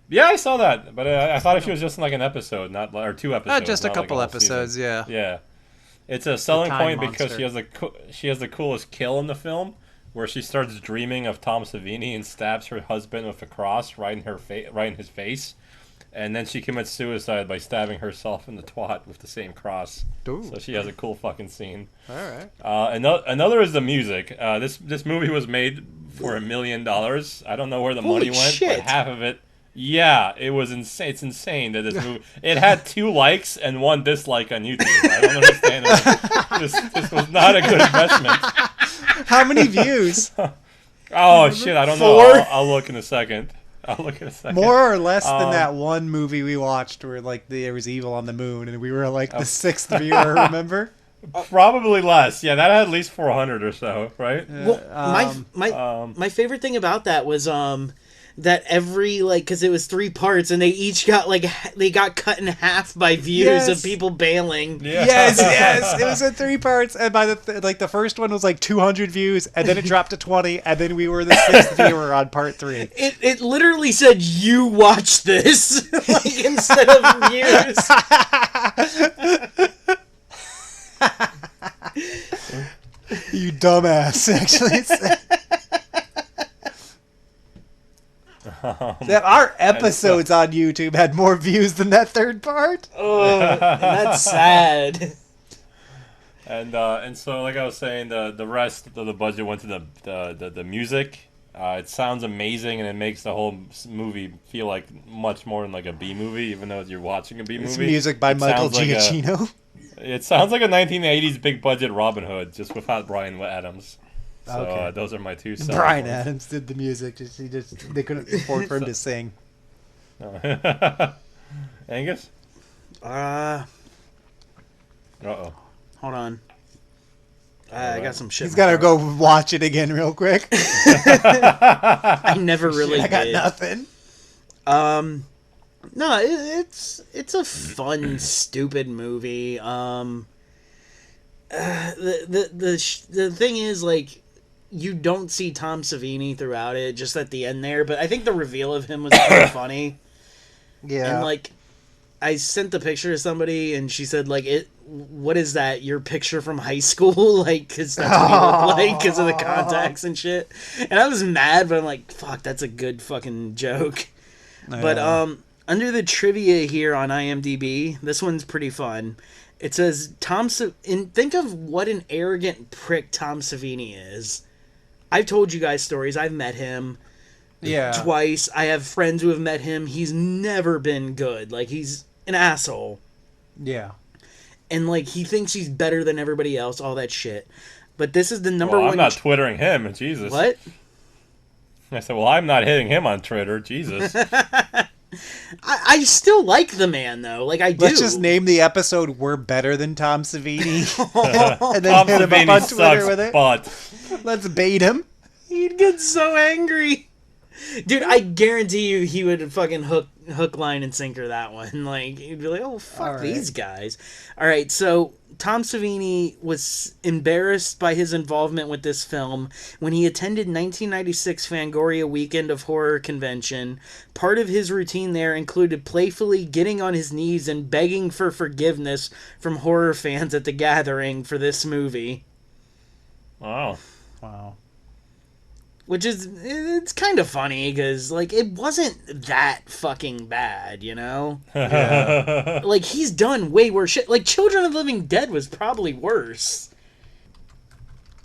yeah, I saw that, but I thought if she was just in like an episode, not or 2 episodes, Just a not like couple whole episodes, season. yeah. Yeah, it's a selling time point because monster. she has the coolest kill in the film, where she starts dreaming of Tom Savini and stabs her husband with a cross right in his face, and then she commits suicide by stabbing herself in the twat with the same cross. Ooh. So she has a cool fucking scene. All right. Another is the music. This movie was made for $1 million. I don't know where the Holy money went, shit. but half of it. Yeah, it was insane. It's insane that this movie. It had 2 likes and 1 dislike on YouTube. I don't understand. This was not a good investment. How many views? Oh shit! I don't know. 4? I'll look in a second. More or less than Um, that one movie we watched where like there was evil on the moon and we were like the 6th viewer, remember? Probably less. Yeah, that had at least 400 or so, right? Well, my favorite thing about that was that every because it was 3 parts and they each got they got cut in half by views Yes. of people bailing. Yeah. Yes. It was in 3 parts, and by the first one was like 200 views, and then it dropped to 20, and then we were the 6th viewer on part 3. It literally said you watch this instead of views. You dumbass! Actually, that our episodes on YouTube had more views than that 3rd part. Oh, and that's sad. And so, like I was saying, the rest of the budget went to the music. It sounds amazing, and it makes the whole movie feel like much more than like a B movie, even though you're watching a B movie. It's music by It Michael sounds like Giacchino. It sounds like a 1980s big budget Robin Hood, just without Bryan Adams. So Okay. those are my 2 selling Bryan points. Adams did the music. They couldn't afford for him to sing. Angus? Uh Uh-oh. hold on. I got some shit. He's in my got to throat. go watch it again real quick. I never really I got did. nothing. No, it's a fun, stupid movie. The thing is, like, you don't see Tom Savini throughout it, just at the end there. But I think the reveal of him was pretty funny. Yeah. And like, I sent the picture to somebody, and she said, like, what is that? Your picture from high school? Like, because that's what you look like because of the contacts and shit. And I was mad, but I'm like, fuck, that's a good fucking joke. But under the trivia here on IMDb, this one's pretty fun. It says think of what an arrogant prick Tom Savini is. I've told you guys stories. I've met him twice. I have friends who have met him. He's never been good. Like, he's an asshole. Yeah. And like, he thinks he's better than everybody else. All that shit. But this is the number Well, one. I'm not twittering him. Jesus. What? I said, well, I'm not hitting him on Twitter. Jesus. I still like the man though. Like, I do. Let's just name the episode "We're Better Than Tom Savini," and then Tom hit him up Savini on Twitter sucks, with it. but Let's bait him. He'd get so angry. Dude, I guarantee you he would fucking hook, line, and sinker that one. Like, he'd be like, oh, fuck All right. these guys. All right, so Tom Savini was embarrassed by his involvement with this film when he attended 1996 Fangoria Weekend of Horror Convention. Part of his routine there included playfully getting on his knees and begging for forgiveness from horror fans at the gathering for this movie. wow. Wow. Which is, it's kind of funny, because, like, it wasn't that fucking bad, you know? Like, he's done way worse shit. Like, Children of the Living Dead was probably worse.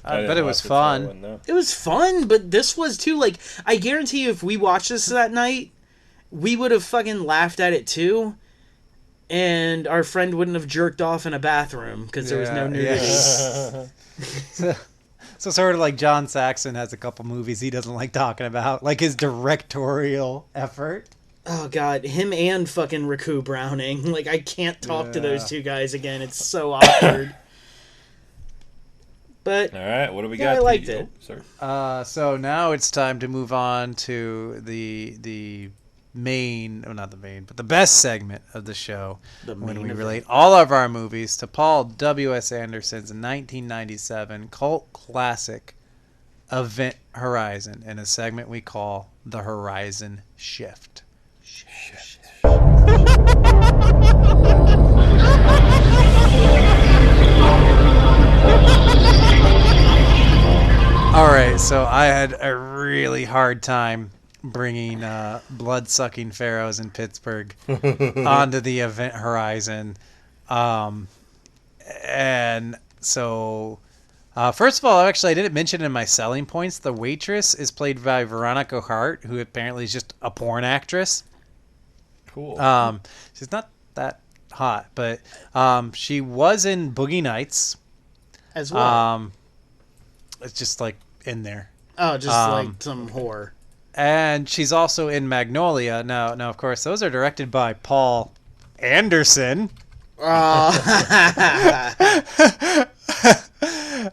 I bet it was fun. It was fun, but this was too. Like, I guarantee you, if we watched this that night, we would have fucking laughed at it too, and our friend wouldn't have jerked off in a bathroom because there was no nudity. So sort of like John Saxon has a couple movies he doesn't like talking about, like his directorial effort. Oh god, him and fucking Raku Browning. Like, I can't talk to those two guys again. It's so awkward. But All right, what do we yeah, got? I liked it. Sorry. So now it's time to move on to the main, not the main, but the best segment of the show, when we relate all of our movies to Paul W.S. Anderson's 1997 cult classic Event Horizon, in a segment we call The Horizon Shift. All right, so I had a really hard time bringing Bloodsucking Pharoahs in Pittsburgh onto the Event Horizon. And so, first of all, actually, I didn't mention in my selling points, the waitress is played by Veronica Hart, who apparently is just a porn actress. Cool. She's not that hot, but she was in Boogie Nights. As well. It's just like in there. Oh, just like some whore. And she's also in Magnolia. Now, of course, those are directed by Paul Anderson. And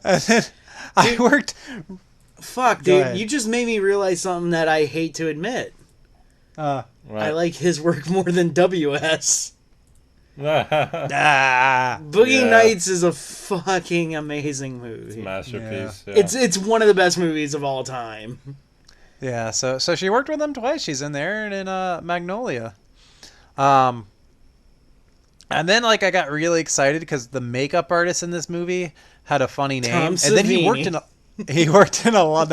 then I worked. Fuck, dude! You just made me realize something that I hate to admit. Right. I like his work more than WS. Ah, Boogie Nights is a fucking amazing movie. Masterpiece. Yeah. Yeah. It's one of the best movies of all time. yeah. So she worked with him twice. She's in there and in Magnolia. And then like I got really excited because the makeup artist in this movie had a funny name, Tom and then he worked in he worked in a lot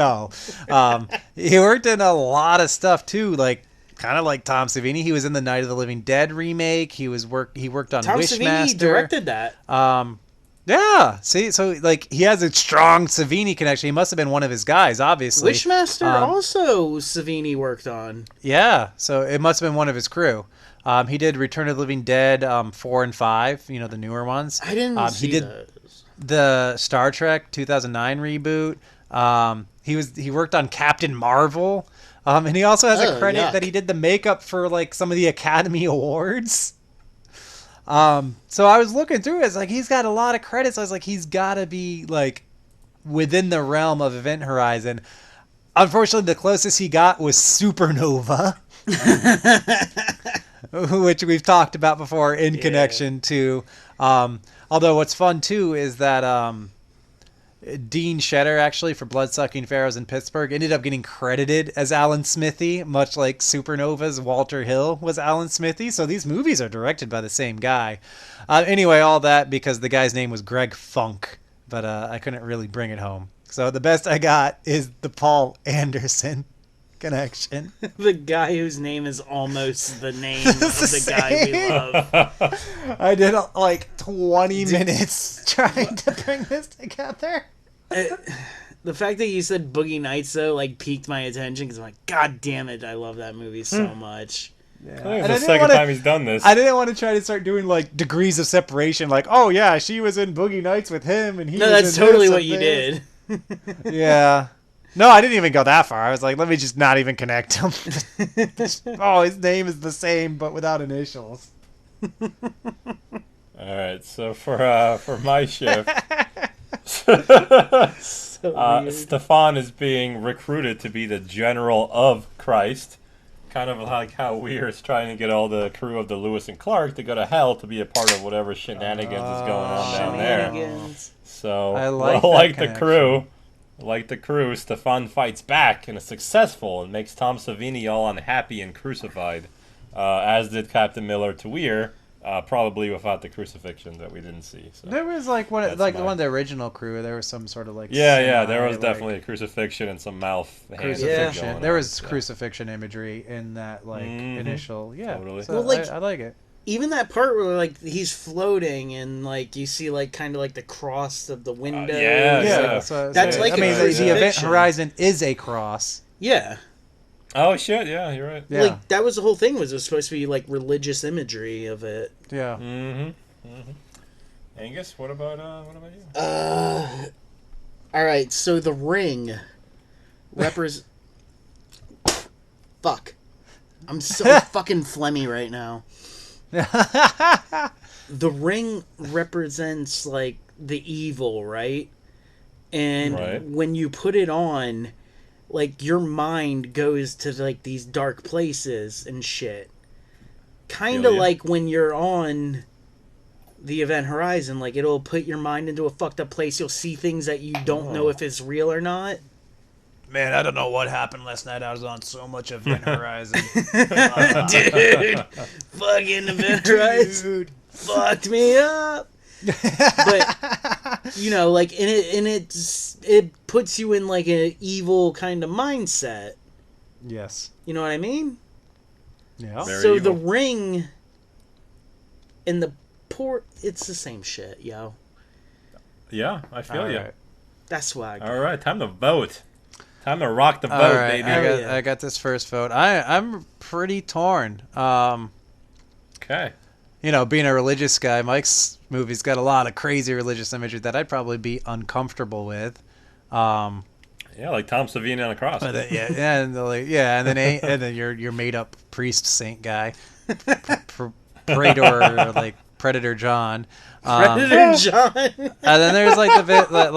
of stuff too, like kind of like Tom Savini. He was in the Night of the Living Dead remake. He worked on Tom Wishmaster. Savini directed that. Yeah. See, so like he has a strong Savini connection. He must have been one of his guys, obviously. Wishmaster also Savini worked on. Yeah, so it must have been one of his crew. He did Return of the Living Dead 4 and 5, the newer ones. I didn't see he did those. The Star Trek 2009 reboot. He worked on Captain Marvel. And he also has a credit that he did the makeup for like some of the Academy Awards. So I was looking through it. It's like he's got a lot of credits. I was like, he's got to be like within the realm of Event Horizon. Unfortunately, the closest he got was Supernova, which we've talked about before in connection to. Although what's fun too is that Dean Shedder, actually, for Bloodsucking Pharoahs in Pittsburgh, ended up getting credited as Alan Smithy, much like Supernova's Walter Hill was Alan Smithy. So these movies are directed by the same guy. Anyway, all that because the guy's name was Greg Funk, but I couldn't really bring it home. So the best I got is the Paul Anderson connection. The guy whose name is almost the name of the guy we love. I did like 20 minutes trying to bring this together. The fact that you said Boogie Nights though like piqued my attention because I'm like, God damn it, I love that movie so much. I think it's the second time he's done this. I didn't want to try to start doing like degrees of separation, like, oh yeah, she was in Boogie Nights with him, and he. No, was that's in totally this what and you this. did. Yeah. No, I didn't even go that far. I was like, let me just not even connect him. Oh, his name is the same, but without initials. All right, so for my shift, Stefan is being recruited to be the General of Christ, kind of like how Weir is trying to get all the crew of the Lewis and Clark to go to hell to be a part of whatever shenanigans is going on down there. So, I like like the crew, Stefan fights back and is successful and makes Tom Savini all unhappy and crucified, as did Captain Miller to Weir, probably without the crucifixion that we didn't see. So There was like one of the original crew. There was some sort of like there was definitely a crucifixion and some mouth crucifixion. There was crucifixion imagery in that like initial. Yeah, totally. So Well, like, I like it. Even that part where like he's floating and like you see like kind of like the cross of the window. Yeah. That's like I mean, the crucifixion. Event Horizon is a cross. Yeah. Oh shit! Yeah, you're right. Yeah. Like that was the whole thing. Was it was supposed to be like religious imagery of it? Yeah. Angus, what about you? I All right, so the ring Fuck. I'm so fucking phlegmy right now. The ring represents, like, the evil, right? And Right. when you put it on, like, your mind goes to, like, these dark places and shit. Kind of Feel ya. like when you're on the Event Horizon, like, it'll put your mind into a fucked up place. You'll see things that you don't know if it's real or not. Man, I don't know what happened last night. I was on so much Event Horizon. Dude, fucking Event Horizon fucked me up. But you know, like, it puts you in like an evil kind of mindset. Yes. You know what I mean? Yeah. Very So evil. the ring and the port, it's the same shit, yo. Yeah, I feel you. Alright. That's why I got. All right, time to vote. Time to rock the vote, All right, baby. I got this first vote. I'm pretty torn. Okay. You know, being a religious guy, Mike's movie's got a lot of crazy religious imagery that I'd probably be uncomfortable with. Yeah, like Tom Savini on the cross. But and then your made up priest saint guy, Praetor, like Predator John. Predator John. And then there's like the bit that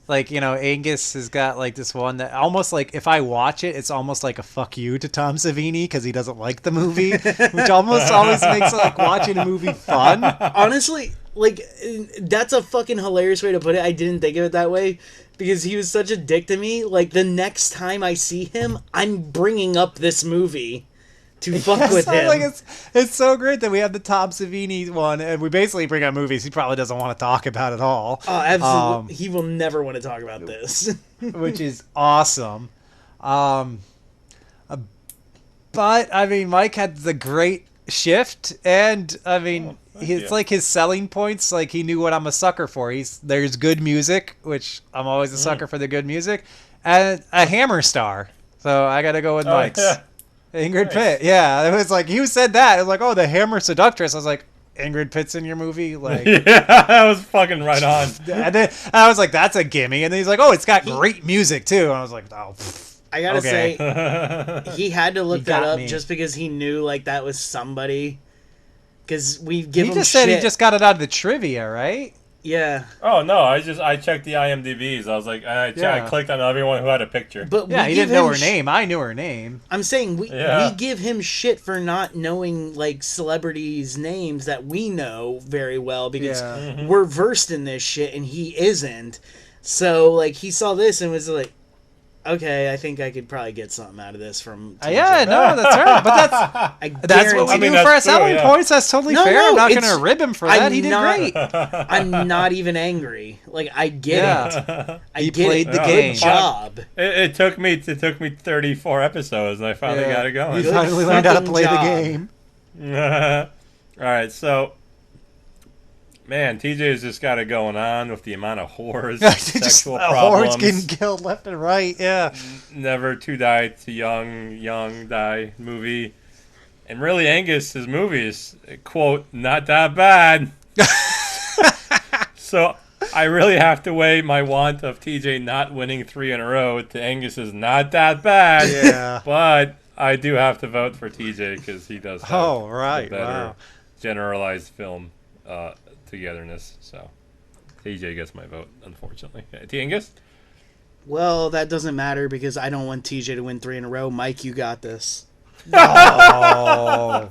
like, you know, Angus has got like this one that almost like if I watch it, it's almost like a fuck you to Tom Savini because he doesn't like the movie, which almost always makes like watching a movie fun. Honestly, like, that's a fucking hilarious way to put it. I didn't think of it that way because he was such a dick to me. Like, the next time I see him, I'm bringing up this movie to fuck with him. Like it's so great that we have the Tom Savini one, and we basically bring up movies he probably doesn't want to talk about at all. Oh, absolutely. He will never want to talk about this. Which is awesome. But I mean, Mike had the great shift, and I mean, it's like his selling points. Like he knew what I'm a sucker for. There's good music, which I'm always a sucker for the good music, and a Hammer star. So I got to go with Mike's. Yeah. Ingrid Pitt. Yeah, it was like you said that. It was like, oh, the Hammer seductress. I was like, Ingrid Pitt's in your movie, like. Yeah, that was fucking right on. And then I was like, that's a gimme. And then he's like, oh, it's got great music too. And I was like, oh. I gotta Okay. say, he had to look He that got up me. just because he knew like that was somebody. Because we give He him just said shit. he just got it out of the trivia, right? Yeah, Oh no, I checked the IMDb's. I was like, I Yeah. clicked on everyone who had a picture. but Yeah, we he give didn't know him her name. I knew her name. I'm saying we Yeah. give him shit for not knowing like celebrities' names that we know very well because Yeah. we're versed in this shit and he isn't. So like he saw this and was like, okay, I think I could probably get something out of this from. TJ. Yeah, no, that's right. But I that's what we I mean, do for our that's true, selling yeah. points. That's totally No, fair. no, I'm not it's- going to rib him for that. I'm He did not- great. I'm not even angry. Like I get Yeah. it. I He get played it. the Good game. job. It took me 34 episodes, and I finally got it He going. Good finally learned how to fucking play the job. game. All right, so man, TJ's just got it going on with the amount of whores, Just sexual hordes problems. getting killed left and right. Yeah. Never to die to young die movie, and really Angus's movies, quote, not that bad. So I really have to weigh my want of TJ not winning 3 in a row to Angus's not that bad. Yeah. But I do have to vote for TJ because he does have Oh, right. the better Wow. generalized film togetherness. So TJ gets my vote, unfortunately. T. Angus? Well, that doesn't matter because I don't want TJ to win 3 in a row. Mike, you got this. Oh.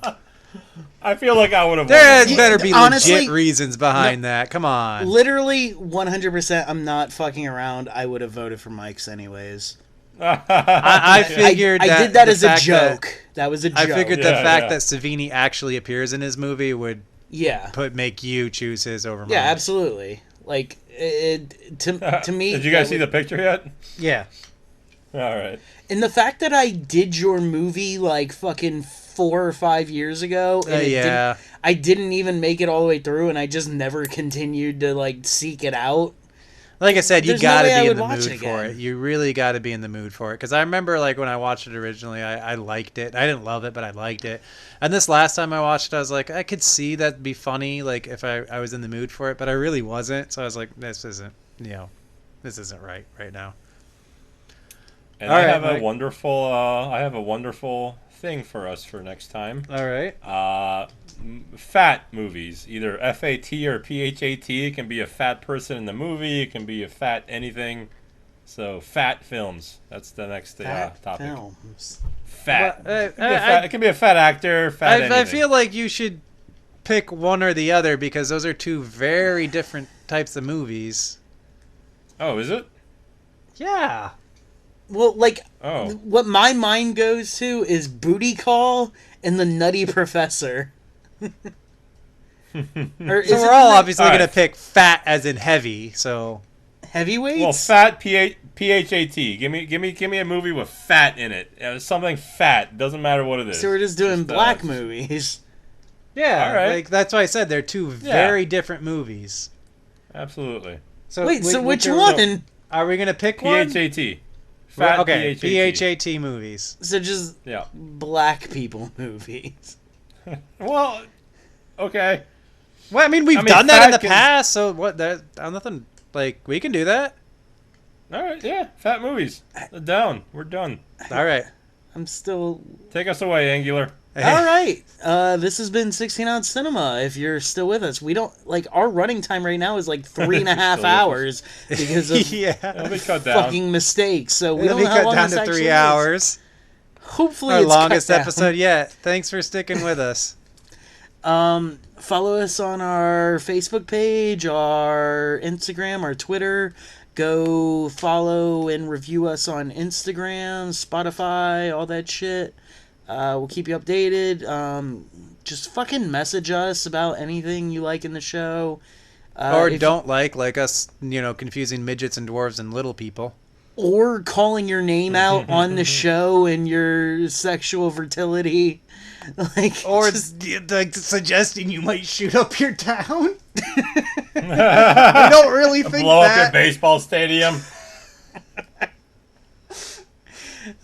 I feel like I would have There won. better be Honestly, legit reasons behind that. Come on. Literally 100%. I'm not fucking around. I would have voted for Mike's anyways. I figured I that did that the as a fact that- joke. That was a joke. I figured the Yeah, fact yeah. that Savini actually appears in his movie would Yeah. make you choose his over mine. Yeah, absolutely. Like, to me... Did you guys that see the picture yet? Yeah. All right. And the fact that I did your movie, like, fucking 4 or 5 years ago, and Yeah. I didn't even make it all the way through, and I just never continued to, like, seek it out. Like I said, you There's no got to way I be in would the watch mood it for again. it. You really got to be in the mood for it. Because I remember, like, when I watched it originally, I liked it. I didn't love it, but I liked it. And this last time I watched it, I was like, I could see that'd be funny, like, if I was in the mood for it. But I really wasn't. So I was like, this isn't, this isn't right now. And All I right, have Mike. I have a wonderful thing for us for next time. All right. Fat movies, either FAT or PHAT. It can be a fat person in the movie. It can be a fat anything. So fat films. That's the next Fat topic. films. Fat. Well, It can be a fat actor. Fat anything. I feel like you should pick one or the other because those are two very different types of movies. Oh, is it? Yeah. Well, like, Oh. what my mind goes to is Booty Call and the Nutty Professor. Or is So it we're all the obviously All going to right. pick fat as in heavy. So Heavyweights? Well, fat PHAT. Give me a movie with fat in it. Something fat. Doesn't matter what it is. So we're just doing Just, black just- movies. yeah, All right. like that's why I said they're two very different movies. Absolutely. So Wait, so which are, one? Are we going to pick one? PHAT. Fat Okay, PHAT. PHAT movies. So just Yeah. black people movies. Well, okay. Well, I mean, we've I mean, done that in the fat can- past, so what? Nothing. Like we can do that. All right, yeah. Fat movies. Down. We're done. All right. I'm still... Take us away, Angular. All right. This has been 16 Ounce Cinema. If you're still with us, we don't... Like, our running time right now is like 3.5 Still with hours because of yeah. It'll be cut down. fucking mistakes. So we It'll don't be know how cut long down this to 3 actually is. hours. Hopefully Our it's cut longest down. episode yet. Thanks for sticking with us. Follow us on our Facebook page, our Instagram, our Twitter. Go follow and review us on Instagram, Spotify, all that shit. We'll keep you updated. Just fucking message us about anything you like in the show. Or if- don't like us, confusing midgets and dwarves and little people. Or calling your name out on the show and your sexual fertility. Like, Or just- like suggesting you might shoot up your town. I don't really think Blow up your that. baseball stadium.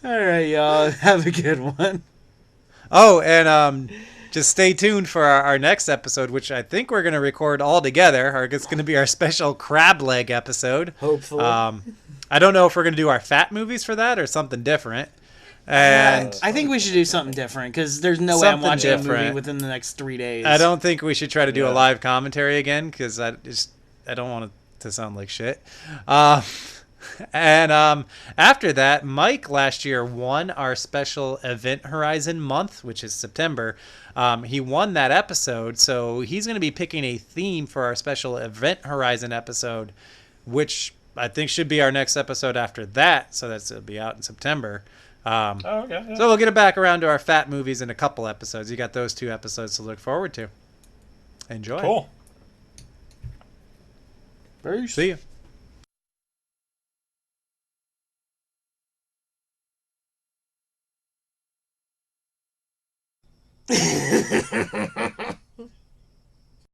all right, y'all. Have a good one. Oh, and just stay tuned for our next episode, which I think we're going to record all together. Or it's going to be our special crab leg episode. Hopefully. I don't know if we're going to do our fat movies for that or something different. And I think we should do something different because there's no way I'm Something watching a movie different. within the next 3 days. I don't think we should try to do a Yeah. live commentary again because I don't want it to sound like shit. And after that, Mike last year won our special Event Horizon month, which is September. He won that episode, so he's going to be picking a theme for our special Event Horizon episode, which I think should be our next episode after that, so it'll be out in September. Oh, okay. Yeah. So we'll get it back around to our fat movies in a couple episodes. You got those 2 episodes to look forward to. Enjoy. Cool. See you.